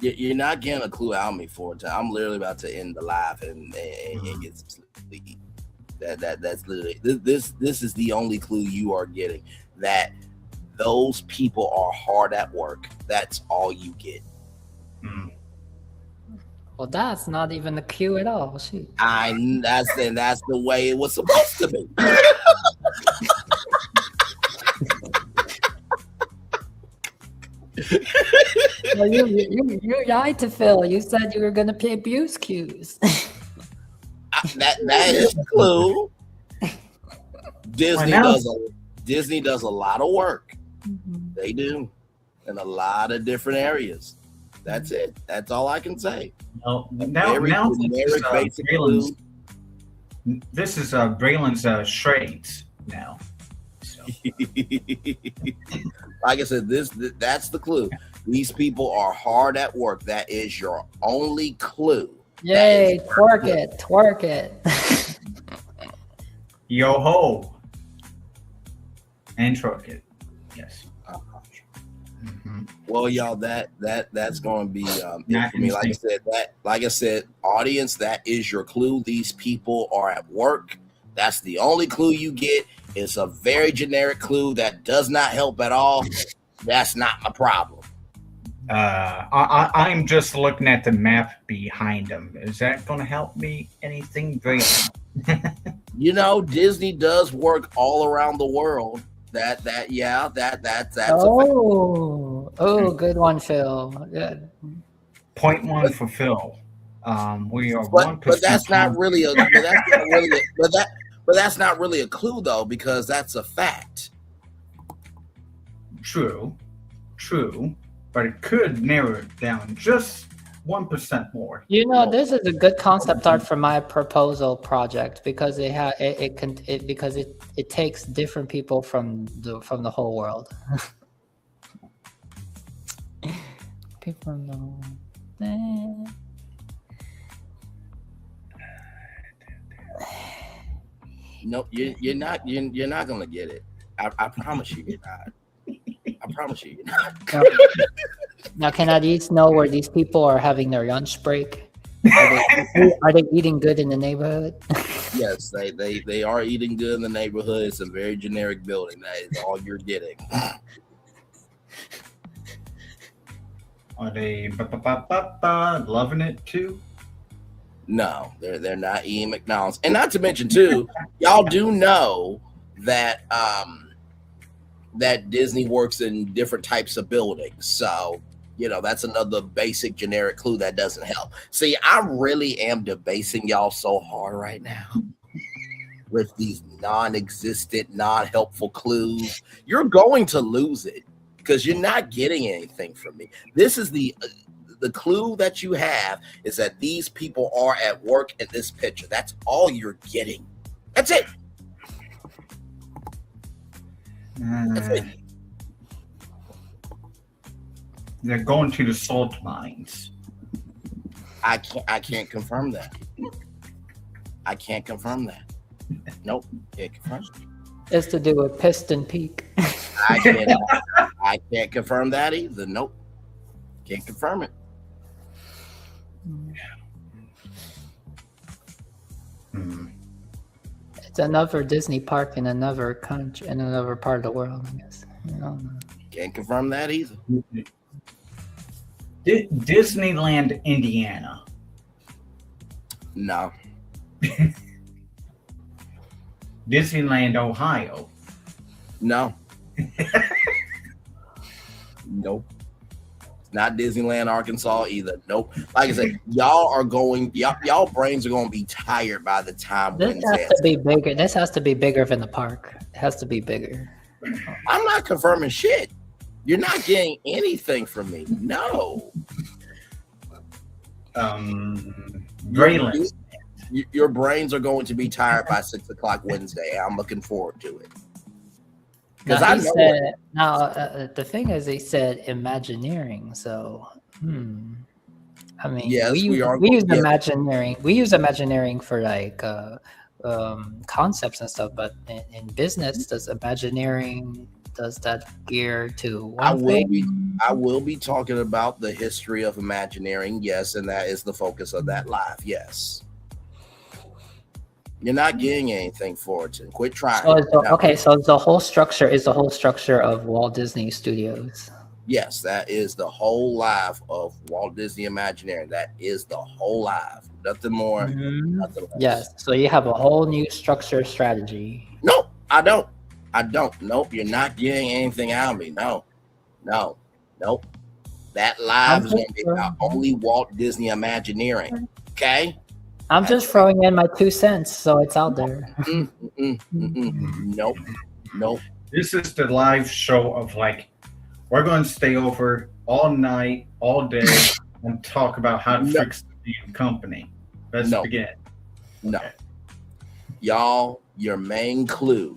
[SPEAKER 3] You're not getting a clue out of me for it. I'm literally about to end the live and get some sleep. That's literally this is the only clue you are getting, that those people are hard at work. That's all you get.
[SPEAKER 17] Well, that's not even a cue at all. Shoot.
[SPEAKER 3] That's the way it was supposed to be.
[SPEAKER 17] Well, you lied to Phil. You said you were going to pay abuse cues.
[SPEAKER 3] That is a clue. Disney does a lot of work. Mm-hmm. They do, in a lot of different areas. That's it. That's all I can say.
[SPEAKER 21] Now this is Braylon's charades now. So.
[SPEAKER 3] Like I said, that's the clue. These people are hard at work. That is your only clue.
[SPEAKER 17] Yay, twerk it.
[SPEAKER 21] Yo ho. And twerk it. Yes.
[SPEAKER 3] Well, y'all, that's going to be it for me. Like I said, audience, that is your clue. These people are at work. That's the only clue you get. It's a very generic clue that does not help at all. That's not my problem.
[SPEAKER 21] I'm just looking at the map behind them. Is that going to help me anything?
[SPEAKER 3] You know, Disney does work all around the world. That's
[SPEAKER 17] Good one, Phil. Good.
[SPEAKER 21] Point one for Phil. We are 1%.
[SPEAKER 3] But that's not really a. But that's not really a clue though, because that's a fact.
[SPEAKER 21] True, but it could narrow it down just 1% more.
[SPEAKER 17] You know, this is a good concept art for my proposal project because it takes different people from the whole world. People know.
[SPEAKER 3] No, you're not gonna get it. I promise you, you're not. I promise you, you're not.
[SPEAKER 17] Now, can I at least know where these people are having their lunch break? Are they eating good in the neighborhood?
[SPEAKER 3] Yes, they are eating good in the neighborhood. It's a very generic building. That is all you're getting.
[SPEAKER 21] Are they loving it too?
[SPEAKER 3] No, they're not eating McDonald's. And not to mention too, y'all do know that that Disney works in different types of buildings. So, you know, that's another basic generic clue that doesn't help. See, I really am debasing y'all so hard right now with these non-existent, non-helpful clues. You're going to lose it because you're not getting anything from me. This is the clue that you have is that these people are at work in this picture. That's all you're getting. That's it. That's it.
[SPEAKER 21] They're going to the salt mines.
[SPEAKER 3] I can't confirm that. I can't confirm that. Nope. Can't confirm.
[SPEAKER 17] It's to do with Piston Peak.
[SPEAKER 3] I can't confirm that either. Nope. Can't confirm it.
[SPEAKER 17] It's another Disney park in another country, in another part of the world, I guess. I don't know.
[SPEAKER 3] Can't confirm that either.
[SPEAKER 21] Disneyland, Indiana.
[SPEAKER 3] No.
[SPEAKER 21] Disneyland, Ohio.
[SPEAKER 3] No. Nope. Not Disneyland, Arkansas either. Nope. Like I said, y'all brains are going to be tired by the time
[SPEAKER 17] This has to be bigger. This has to be bigger than the park. It has to be bigger.
[SPEAKER 3] I'm not confirming shit. You're not getting anything from me. No.
[SPEAKER 21] Braylon.
[SPEAKER 3] Your brains are going to be tired by 6 o'clock Wednesday. I'm looking forward to it. Because I know it.
[SPEAKER 17] The thing is, he said Imagineering. So, I mean,
[SPEAKER 3] yes,
[SPEAKER 17] we use Imagineering. We use Imagineering for like concepts and stuff. But in business, does Imagineering that gear to one thing?
[SPEAKER 3] I will be talking about the history of Imagineering. Yes, and that is the focus of that live. Yes. You're not getting anything for it. Quit trying.
[SPEAKER 17] So the whole structure is the whole structure of Walt Disney Studios.
[SPEAKER 3] Yes, that is the whole live of Walt Disney Imagineering. That is the whole live. Nothing more, nothing less.
[SPEAKER 17] Yes. So you have a whole new structure strategy.
[SPEAKER 3] No, I don't. Nope, you're not getting anything out of me. No. Nope. That live is going to be about only Walt Disney Imagineering. Okay?
[SPEAKER 17] I'm just throwing in my 2 cents, so it's out there.
[SPEAKER 3] Nope.
[SPEAKER 21] This is the live show of like, we're going to stay over all night, all day, and talk about how to fix the company. Let's begin.
[SPEAKER 3] No. Y'all, your main clue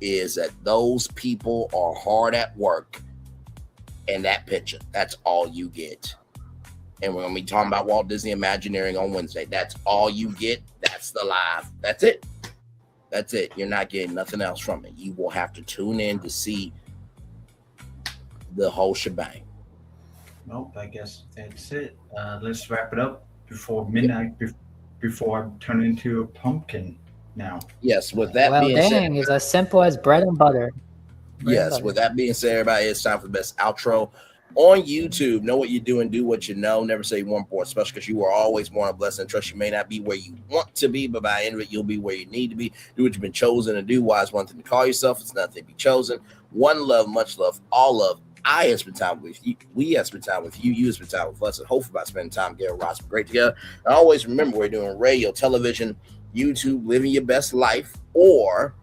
[SPEAKER 3] is that those people are hard at work and that picture. That's all you get. And we're going to be talking about Walt Disney Imagineering on Wednesday. That's all you get. That's the live. That's it. That's it. You're not getting nothing else from it. You will have to tune in to see the whole shebang.
[SPEAKER 21] Nope, I guess that's it. Let's wrap it up before midnight, before I turn into a pumpkin now.
[SPEAKER 3] Yes, with that
[SPEAKER 17] Well,
[SPEAKER 3] being
[SPEAKER 17] dang,
[SPEAKER 3] said.
[SPEAKER 17] it's as simple as bread and butter.
[SPEAKER 3] Yes, with that being said, everybody, it's time for the best outro on YouTube. Know what you're doing, do what you know. Never say you weren't born special, because you are always born a blessing. Trust you may not be where you want to be, but by the end of it, you'll be where you need to be. Do what you've been chosen to do. Why is one thing to call yourself? It's nothing to be chosen. One love, much love, all love. I have spent time with you. We have spent time with you. You have spent time with us. And hopefully by spending time together, we're great together. And always remember, we're doing radio, television, YouTube, living your best life, or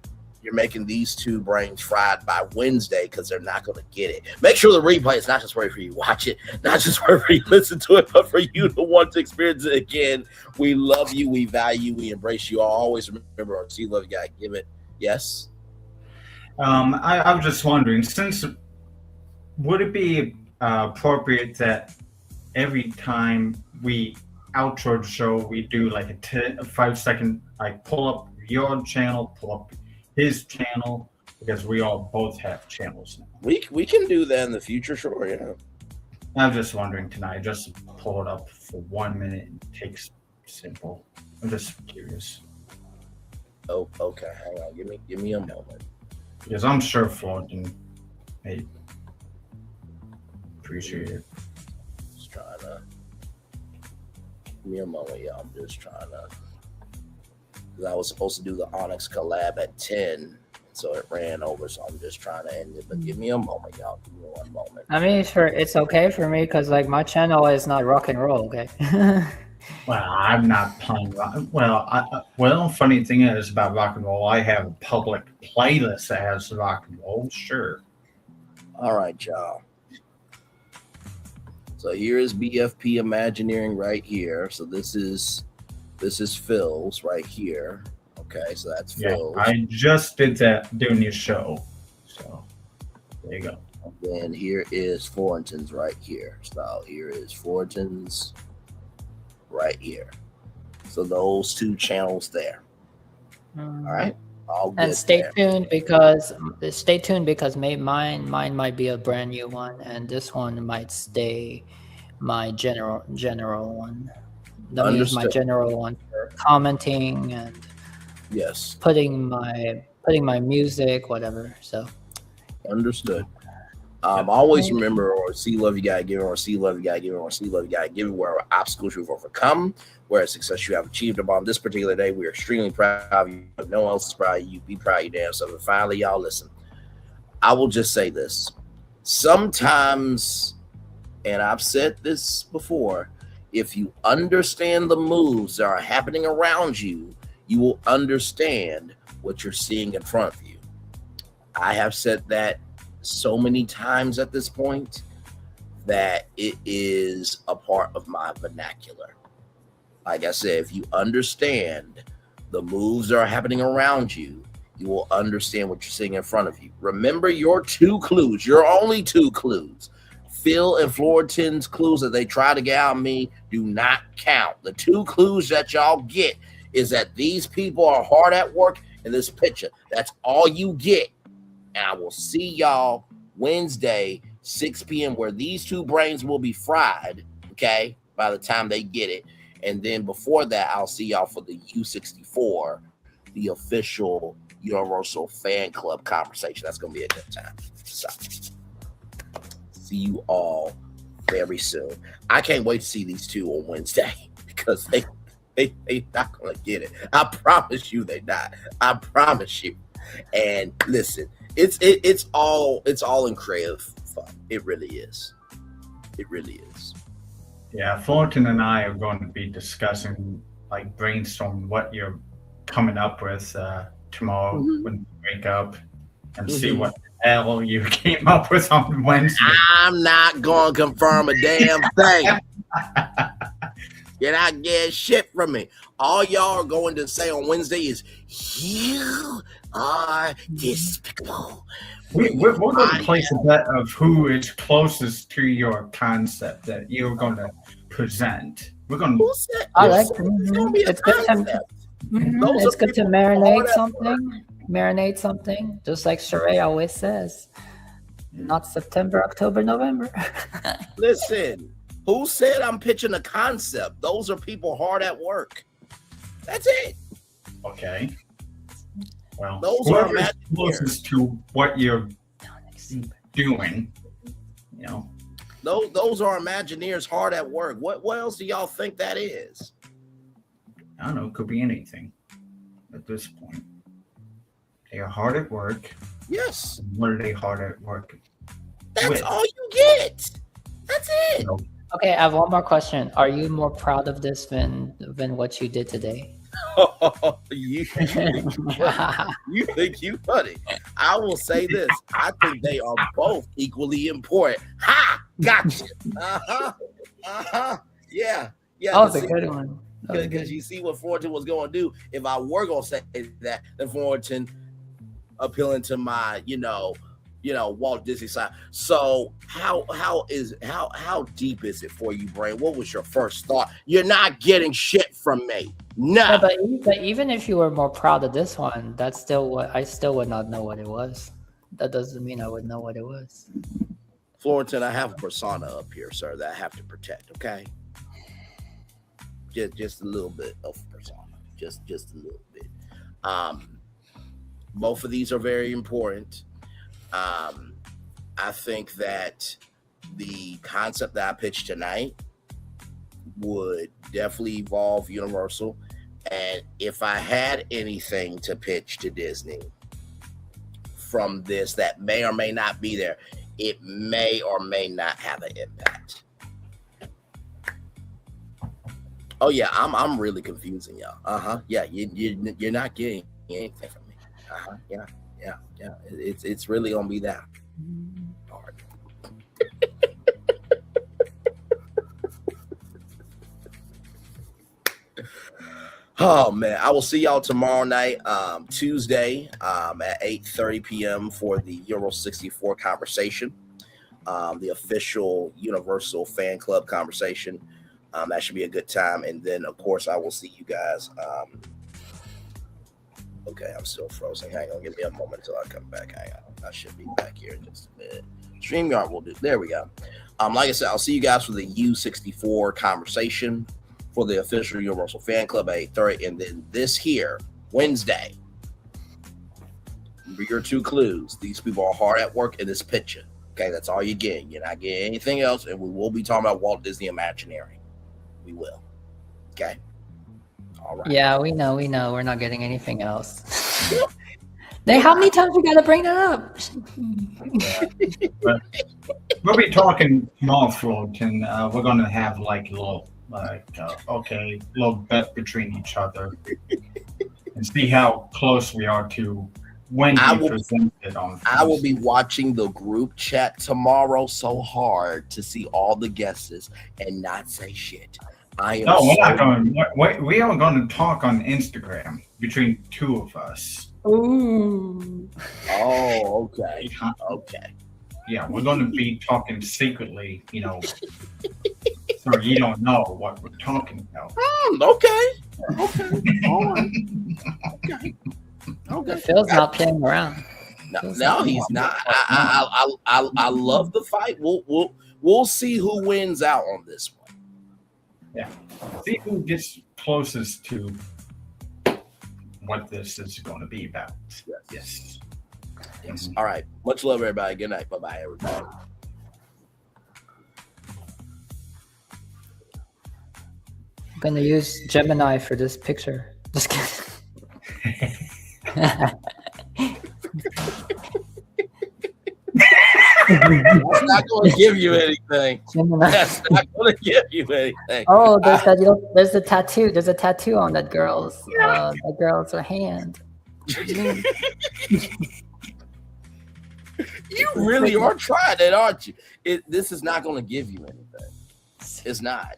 [SPEAKER 3] you're making these two brains fried by Wednesday, because they're not going to get it. Make sure the replay is not just where for you watch it, not just where for you listen to it, but for you to want to experience it again. We love you. We value you. We embrace you all. Always remember, our see love you gotta give it. Yes.
[SPEAKER 21] I was just wondering, would it be appropriate that every time we outro the show, we do like a 5 second, like pull up your channel, pull up his channel, because we all both have channels now.
[SPEAKER 3] We can do that in the future, sure, yeah.
[SPEAKER 21] I'm just wondering tonight, just pull it up for 1 minute and takes simple. I'm just curious.
[SPEAKER 3] Oh, okay. Hang on. Give me a moment.
[SPEAKER 21] Because I'm sure Florton may appreciate it.
[SPEAKER 3] Just trying to give me a moment, y'all. I'm just trying to. I was supposed to do the Onyx collab at 10, so it ran over. So I'm just trying to end it. But give me a moment, y'all. Give me 1 moment.
[SPEAKER 17] I mean, it's okay for me, because like my channel is not rock and roll, okay?
[SPEAKER 21] Well, I'm not playing rock. Well, funny thing is about rock and roll, I have a public playlist that has rock and roll. Sure.
[SPEAKER 3] All right, y'all. So here is BFP Imagineering right here. So this is Phil's right here. Okay, so that's Phil's.
[SPEAKER 21] I just did that during your show. So there you go.
[SPEAKER 3] And then here is Florentines right here. So here is Florentines right here. So those two channels there. All right.
[SPEAKER 17] And stay tuned because mine might be a brand new one, and this one might stay my general one. Let me use my general one for commenting and
[SPEAKER 3] yes,
[SPEAKER 17] putting my music, whatever. So
[SPEAKER 3] understood. Always remember, or see love you gotta give it, or see love you gotta give it, or see love you gotta give it. Where obstacles you've overcome, where success you have achieved upon this particular day, we are extremely proud of you. If no one else is proud of you, be proud of your damn self. And finally, y'all listen. I will just say this. Sometimes, and I've said this before, if you understand the moves that are happening around you, you will understand what you're seeing in front of you. I have said that so many times at this point that it is a part of my vernacular. Like I said, if you understand the moves that are happening around you, you will understand what you're seeing in front of you. Remember your 2 clues, your only 2 clues. Phil and Florentines' clues that they try to get out of me do not count. The 2 clues that y'all get is that these people are hard at work in this picture. That's all you get. And I will see y'all Wednesday, 6 p.m., where these 2 brains will be fried, okay, by the time they get it. And then before that, I'll see y'all for the U64, the official Universal Fan Club conversation. That's going to be a good time. So, see you all very soon. I can't wait to see these 2 on Wednesday, because they not going to get it. I promise you they not. I promise you. And listen, it's all in creative fun. It really is. It really is.
[SPEAKER 21] Yeah, Fullerton and I are going to be discussing, like, brainstorm what you're coming up with tomorrow when you wake up, and see what the hell you came up with on Wednesday.
[SPEAKER 3] I'm not going to confirm a damn thing. You're not getting shit from me. All y'all are going to say on Wednesday is, you are despicable.
[SPEAKER 21] We're going to place a bet of who is closest to your concept that you're going to present. We're going to.
[SPEAKER 17] I like. It's good to. It's good to marinate something. Marinate something, just like Sheree always says. Not September, October, November.
[SPEAKER 3] Listen, who said I'm pitching a concept? Those are people hard at work. That's it.
[SPEAKER 21] Okay. Well,
[SPEAKER 3] those are
[SPEAKER 21] closest to what you're doing. You know.
[SPEAKER 3] Those are Imagineers hard at work. What else do y'all think that is?
[SPEAKER 21] I don't know. It could be anything at this point. They are hard at work.
[SPEAKER 3] Yes.
[SPEAKER 21] What are they hard at work?
[SPEAKER 3] That's all you get. That's it.
[SPEAKER 17] Okay, I have one more question. Are you more proud of this than what you did today?
[SPEAKER 3] You think you funny. I will say this. I think they are both equally important. Ha! Gotcha. Yeah.
[SPEAKER 17] Oh, it's a good one.
[SPEAKER 3] Because you see what Fullerton was going to do. If I were going to say that, then Fullerton appealing to my, Walt Disney side. So how deep is it for you, Brain? What was your first thought? You're not getting shit from me. No.
[SPEAKER 17] Yeah, but even if you were more proud of this one, that's still what I still would not know what it was. That doesn't mean I would know what it was.
[SPEAKER 3] Fullerton, I have a persona up here, sir, that I have to protect. Okay. Just a little bit of persona. Just a little bit. Both of these are very important. I think that the concept that I pitched tonight would definitely evolve Universal. And if I had anything to pitch to Disney from this that may or may not be there, it may or may not have an impact. Oh yeah, I'm really confusing y'all. Yeah, you're not getting anything from me. Yeah. It's really gonna be that hard. Oh man, I will see y'all tomorrow night, Tuesday, at 8:30 p.m. for the Euro 64 conversation, the official Universal fan club conversation. That should be a good time. And then, of course, I will see you guys. Okay, I'm still frozen. Hang on. Give me a moment until I come back. Hang on. I should be back here in just a minute. StreamYard will do. There we go. Like I said, I'll see you guys for the U64 conversation for the official Universal Fan Club at 8:30. And then this here, Wednesday, remember your two clues. These people are hard at work in this picture. Okay, that's all you get. You're not getting anything else. And we will be talking about Walt Disney Imagineering. We will. Okay. All right.
[SPEAKER 17] Yeah, we know. We're not getting anything else. How many times we gotta bring that up?
[SPEAKER 21] We'll be talking small float, and we're gonna have like a little bet between each other, and see how close we are to when we present it on.
[SPEAKER 3] I will be watching the group chat tomorrow so hard to see all the guesses and not say shit. We're
[SPEAKER 21] not going. We are going to talk on Instagram between two of us.
[SPEAKER 17] Ooh.
[SPEAKER 3] Oh, okay. Okay.
[SPEAKER 21] Yeah, we're going to be talking secretly, so you don't know what we're talking about.
[SPEAKER 3] Okay. All right. Okay.
[SPEAKER 17] Phil's not playing around.
[SPEAKER 3] No, he's not. I love the fight. We'll see who wins out on this one.
[SPEAKER 21] Yeah. See who gets closest to what this is going to be about. Yes.
[SPEAKER 3] All right. Much love, everybody. Good night. Bye-bye, everybody.
[SPEAKER 17] I'm gonna use Gemini for this picture. Just kidding.
[SPEAKER 3] That's not going to give you anything. That's not going to give you anything.
[SPEAKER 17] Oh, there's a tattoo. There's a tattoo on that girl's hand.
[SPEAKER 3] You really are trying it, aren't you? This is not going to give you anything. It's not.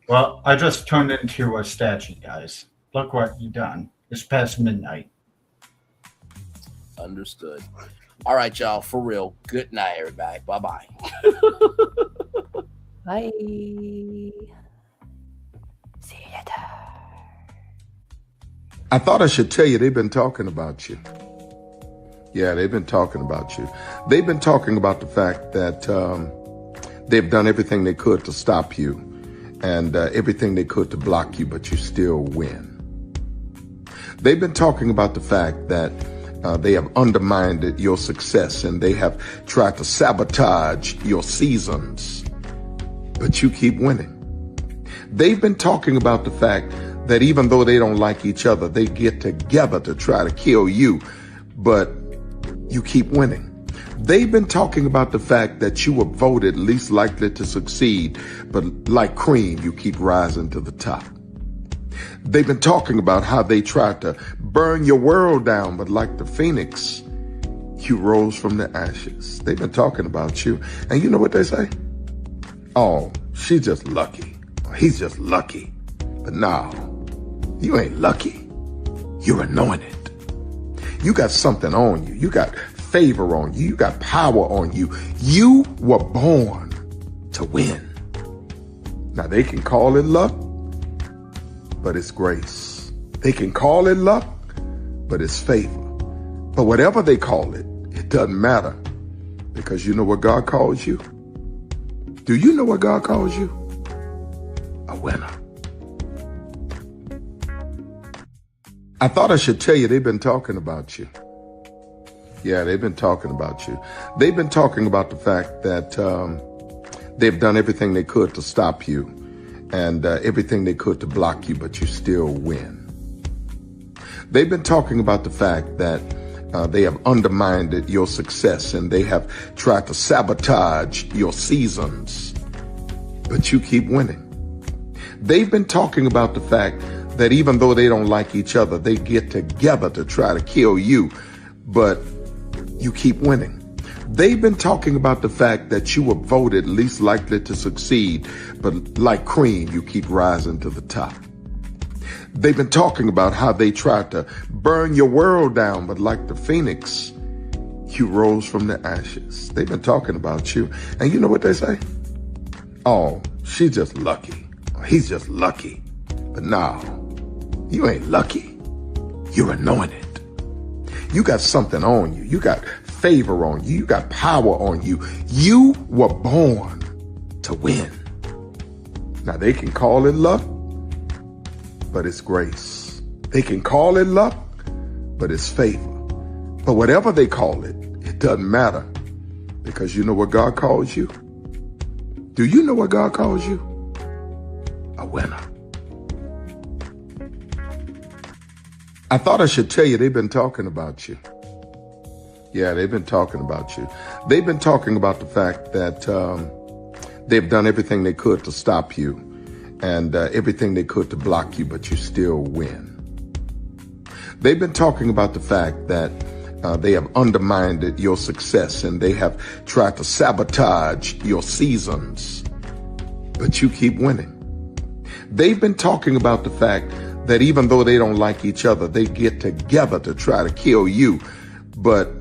[SPEAKER 21] Well, I just turned into a statue, guys. Look what you done. It's past midnight.
[SPEAKER 3] Understood. All right, y'all. For real. Good night, everybody. Bye-bye.
[SPEAKER 4] Bye. See you later.
[SPEAKER 7] I thought I should tell you they've been talking about you. Yeah, they've been talking about you. They've been talking about the fact that they've done everything they could to stop you and everything they could to block you, but you still win. They've been talking about the fact that they have undermined your success and they have tried to sabotage your seasons, but you keep winning. They've been talking about the fact that even though they don't like each other, they get together to try to kill you, but you keep winning. They've been talking about the fact that you were voted least likely to succeed, but like cream, you keep rising to the top. They've been talking about how they tried to burn your world down, but like the phoenix, you rose from the ashes. They've been talking about you. And you know what they say? Oh, she's just lucky. He's just lucky. But no, you ain't lucky. You're anointed. You got something on you. You got favor on you. You got power on you. You were born to win. Now they can call it luck, but it's grace. They can call it luck, but it's favor. But whatever they call it, it doesn't matter, because you know what God calls you? Do you know what God calls you? A winner. I thought I should tell you they've been talking about you. Yeah, they've been talking about you. They've been talking about the fact that they've done everything they could to stop you and everything they could to block you, but you still win. They've been talking about the fact that they have undermined your success and they have tried to sabotage your seasons, but you keep winning. They've been talking about the fact that even though they don't like each other, they get together to try to kill you, but you keep winning. They've been talking about the fact that you were voted least likely to succeed, but like cream, you keep rising to the top. They've been talking about how they tried to burn your world down, but like the phoenix, you rose from the ashes. They've been talking about you. And you know what they say? Oh, she's just lucky. He's just lucky. But no, you ain't lucky. You're anointed. You got something on you. You got favor on you. You got power on you. You were born to win. Now they can call it luck, but it's grace. They can call it luck, but it's favor. But whatever they call it, it doesn't matter, because you know what God calls you? Do you know what God calls you? A winner. I thought I should tell you they've been talking about you. Yeah, they've been talking about you. They've been talking about the fact that they've done everything they could to stop you and everything they could to block you, but you still win. They've been talking about the fact that they have undermined your success and they have tried to sabotage your seasons, but you keep winning. They've been talking about the fact that even though they don't like each other, they get together to try to kill you, but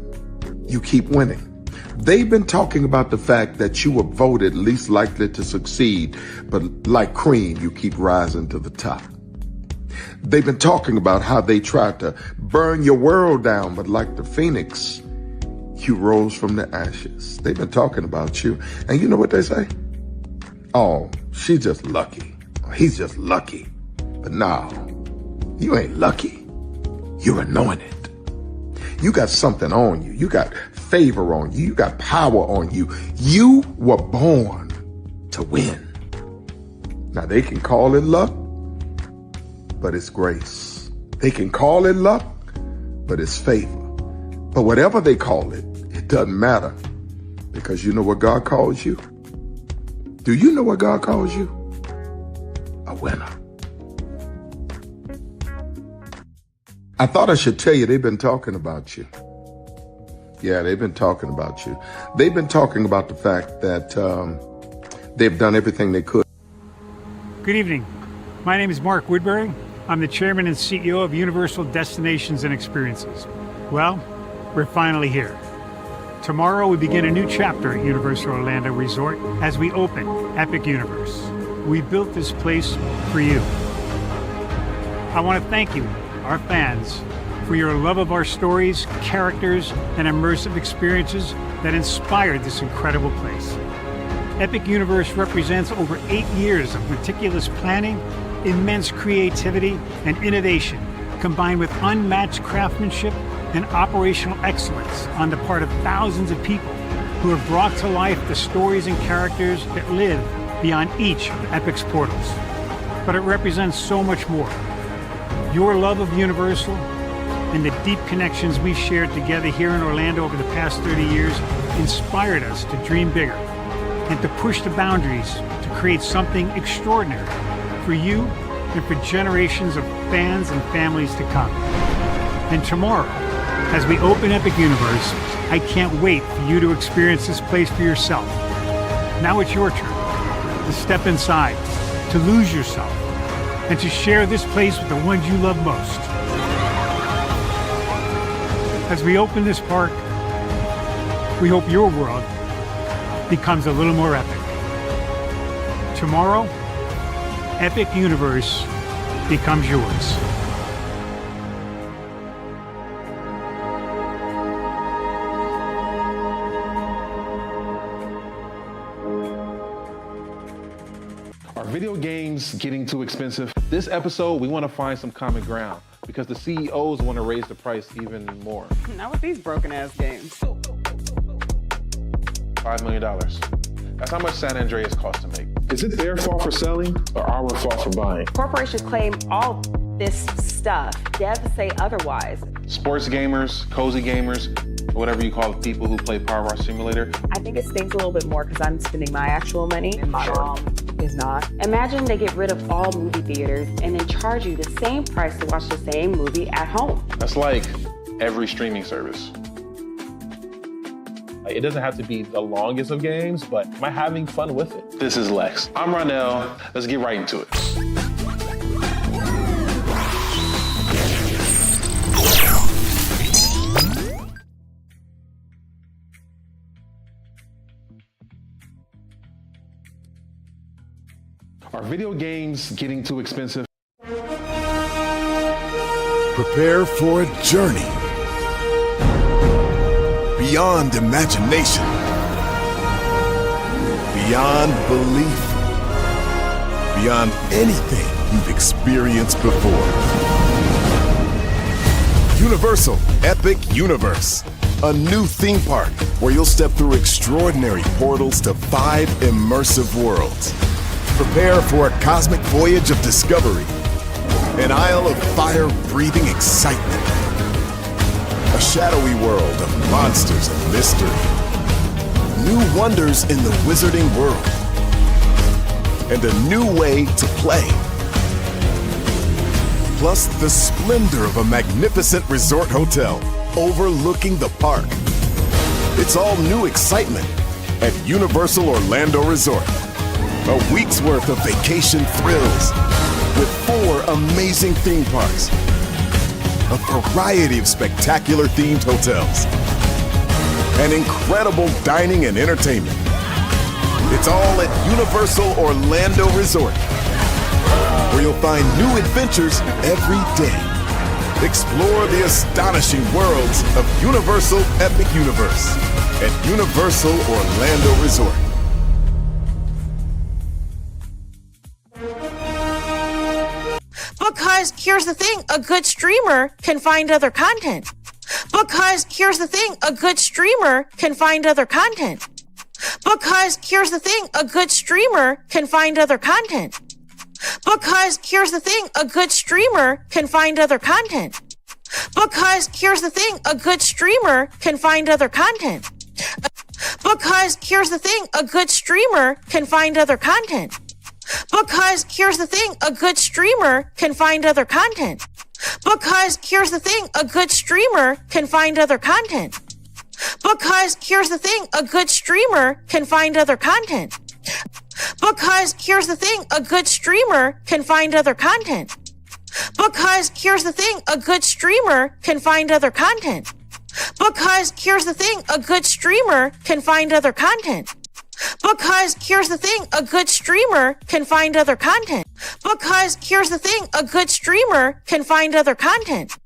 [SPEAKER 7] you keep winning. They've been talking about the fact that you were voted least likely to succeed, but like cream, you keep rising to the top. They've been talking about how they tried to burn your world down, but like the phoenix, you rose from the ashes. They've been talking about you. And you know what they say? Oh, she's just lucky. He's just lucky. But no, you ain't lucky. You're anointed. You got something on you. You got favor on you. You got power on you. You were born to win. Now they can call it luck, but it's grace. They can call it luck, but it's favor. But whatever they call it, it doesn't matter, because you know what God calls you? Do you know what God calls you? A winner. I thought I should tell you they've been talking about you. Yeah, they've been talking about you. They've been talking about the fact that they've done everything they could.
[SPEAKER 1] Good evening. My name is Mark Woodbury. I'm the chairman and CEO of Universal Destinations and Experiences. Well, we're finally here. Tomorrow we begin a new chapter at Universal Orlando Resort as we open Epic Universe. We built this place for you. I want to thank you, our fans, for your love of our stories, characters, and immersive experiences that inspired this incredible place. Epic Universe represents over 8 years of meticulous planning, immense creativity, and innovation, combined with unmatched craftsmanship and operational excellence on the part of thousands of people who have brought to life the stories and characters that live beyond each of Epic's portals. But it represents so much more. Your love of Universal and the deep connections we've shared together here in Orlando over the past 30 years inspired us to dream bigger and to push the boundaries to create something extraordinary for you and for generations of fans and families to come. And tomorrow, as we open Epic Universe, I can't wait for you to experience this place for yourself. Now it's your turn to step inside, to lose yourself, and to share this place with the ones you love most. As we open this park, we hope your world becomes a little more epic. Tomorrow, Epic Universe becomes yours.
[SPEAKER 8] Are video games getting too expensive? This episode, we want to find some common ground because the CEOs want to raise the price even more.
[SPEAKER 22] Not with these broken ass games.
[SPEAKER 8] $5 million. That's how much San Andreas costs to make. Is it their fault for selling or our fault for buying?
[SPEAKER 22] Corporations claim all this stuff. Devs say otherwise.
[SPEAKER 8] Sports gamers, cozy gamers, whatever you call the people who play Power Wash Simulator.
[SPEAKER 22] I think it stings a little bit more because I'm spending my actual money and my mom is not. Imagine they get rid of all movie theaters and then charge you the same price to watch the same movie at home.
[SPEAKER 8] That's like every streaming service. It doesn't have to be the longest of games, but am I having fun with it? This is Lex. I'm Ronell. Let's get right into it. Are video games getting too expensive?
[SPEAKER 2] Prepare for a journey beyond imagination, beyond belief, beyond anything you've experienced before. Universal Epic Universe, a new theme park where you'll step through extraordinary portals to 5 immersive worlds. Prepare for a cosmic voyage of discovery, an isle of fire-breathing excitement, a shadowy world of monsters and mystery, new wonders in the wizarding world, and a new way to play. Plus the splendor of a magnificent resort hotel overlooking the park. It's all new excitement at Universal Orlando Resort. A week's worth of vacation thrills with 4 amazing theme parks, a variety of spectacular themed hotels, and incredible dining and entertainment. It's all at Universal Orlando Resort, where you'll find new adventures every day. Explore the astonishing worlds of Universal Epic Universe at Universal Orlando Resort.
[SPEAKER 23] Because here's the thing, a good streamer can find other content. Because here's the thing, a good streamer can find other content. Because here's the thing, a good streamer can find other content. Because here's the thing, a good streamer can find other content. Because here's the thing, a good streamer can find other content. Because here's the thing, a good streamer can find other content. Because here's the thing, a good streamer can find other content. Because here's the thing, a good streamer can find other content. Because here's the thing, a good streamer can find other content. Because here's the thing, a good streamer can find other content. Because here's the thing, a good streamer can find other content. Because here's the thing, a good streamer can find other content. Because here's the thing, a good streamer can find other content. Because here's the thing, a good streamer can find other content.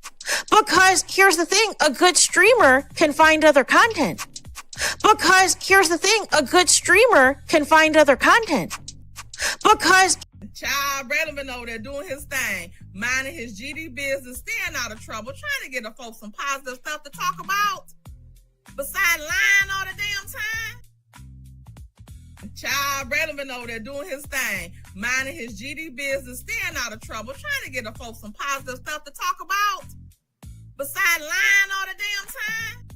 [SPEAKER 23] Because here's the thing, a good streamer can find other content. Because here's the thing, a good streamer can find other content. Because
[SPEAKER 6] Child Braylon over there doing his thing, minding his GD business, staying out of trouble, trying to get the folks some positive stuff to talk about. Besides lying all the damn time. Child Braylon over there doing his thing, minding his GD business, staying out of trouble, trying to get the folks some positive stuff to talk about. Besides lying all the damn time.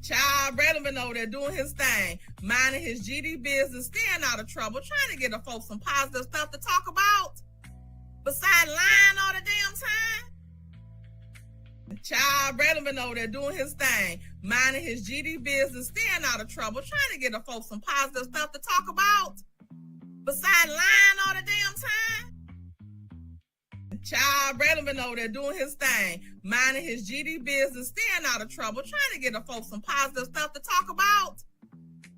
[SPEAKER 6] Child Braylon over there doing his thing, minding his GD business, staying out of trouble, trying to get the folks some positive stuff to talk about. Besides lying all the damn time. Child Braylon over there doing his thing, minding his GD business, staying out of trouble, trying to get the folks some positive stuff to talk about. Besides lying all the damn time. Child Braylon over there doing his thing, minding his GD business, staying out of trouble, trying to get the folks some positive stuff to talk about.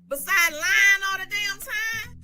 [SPEAKER 6] Besides lying all the damn time.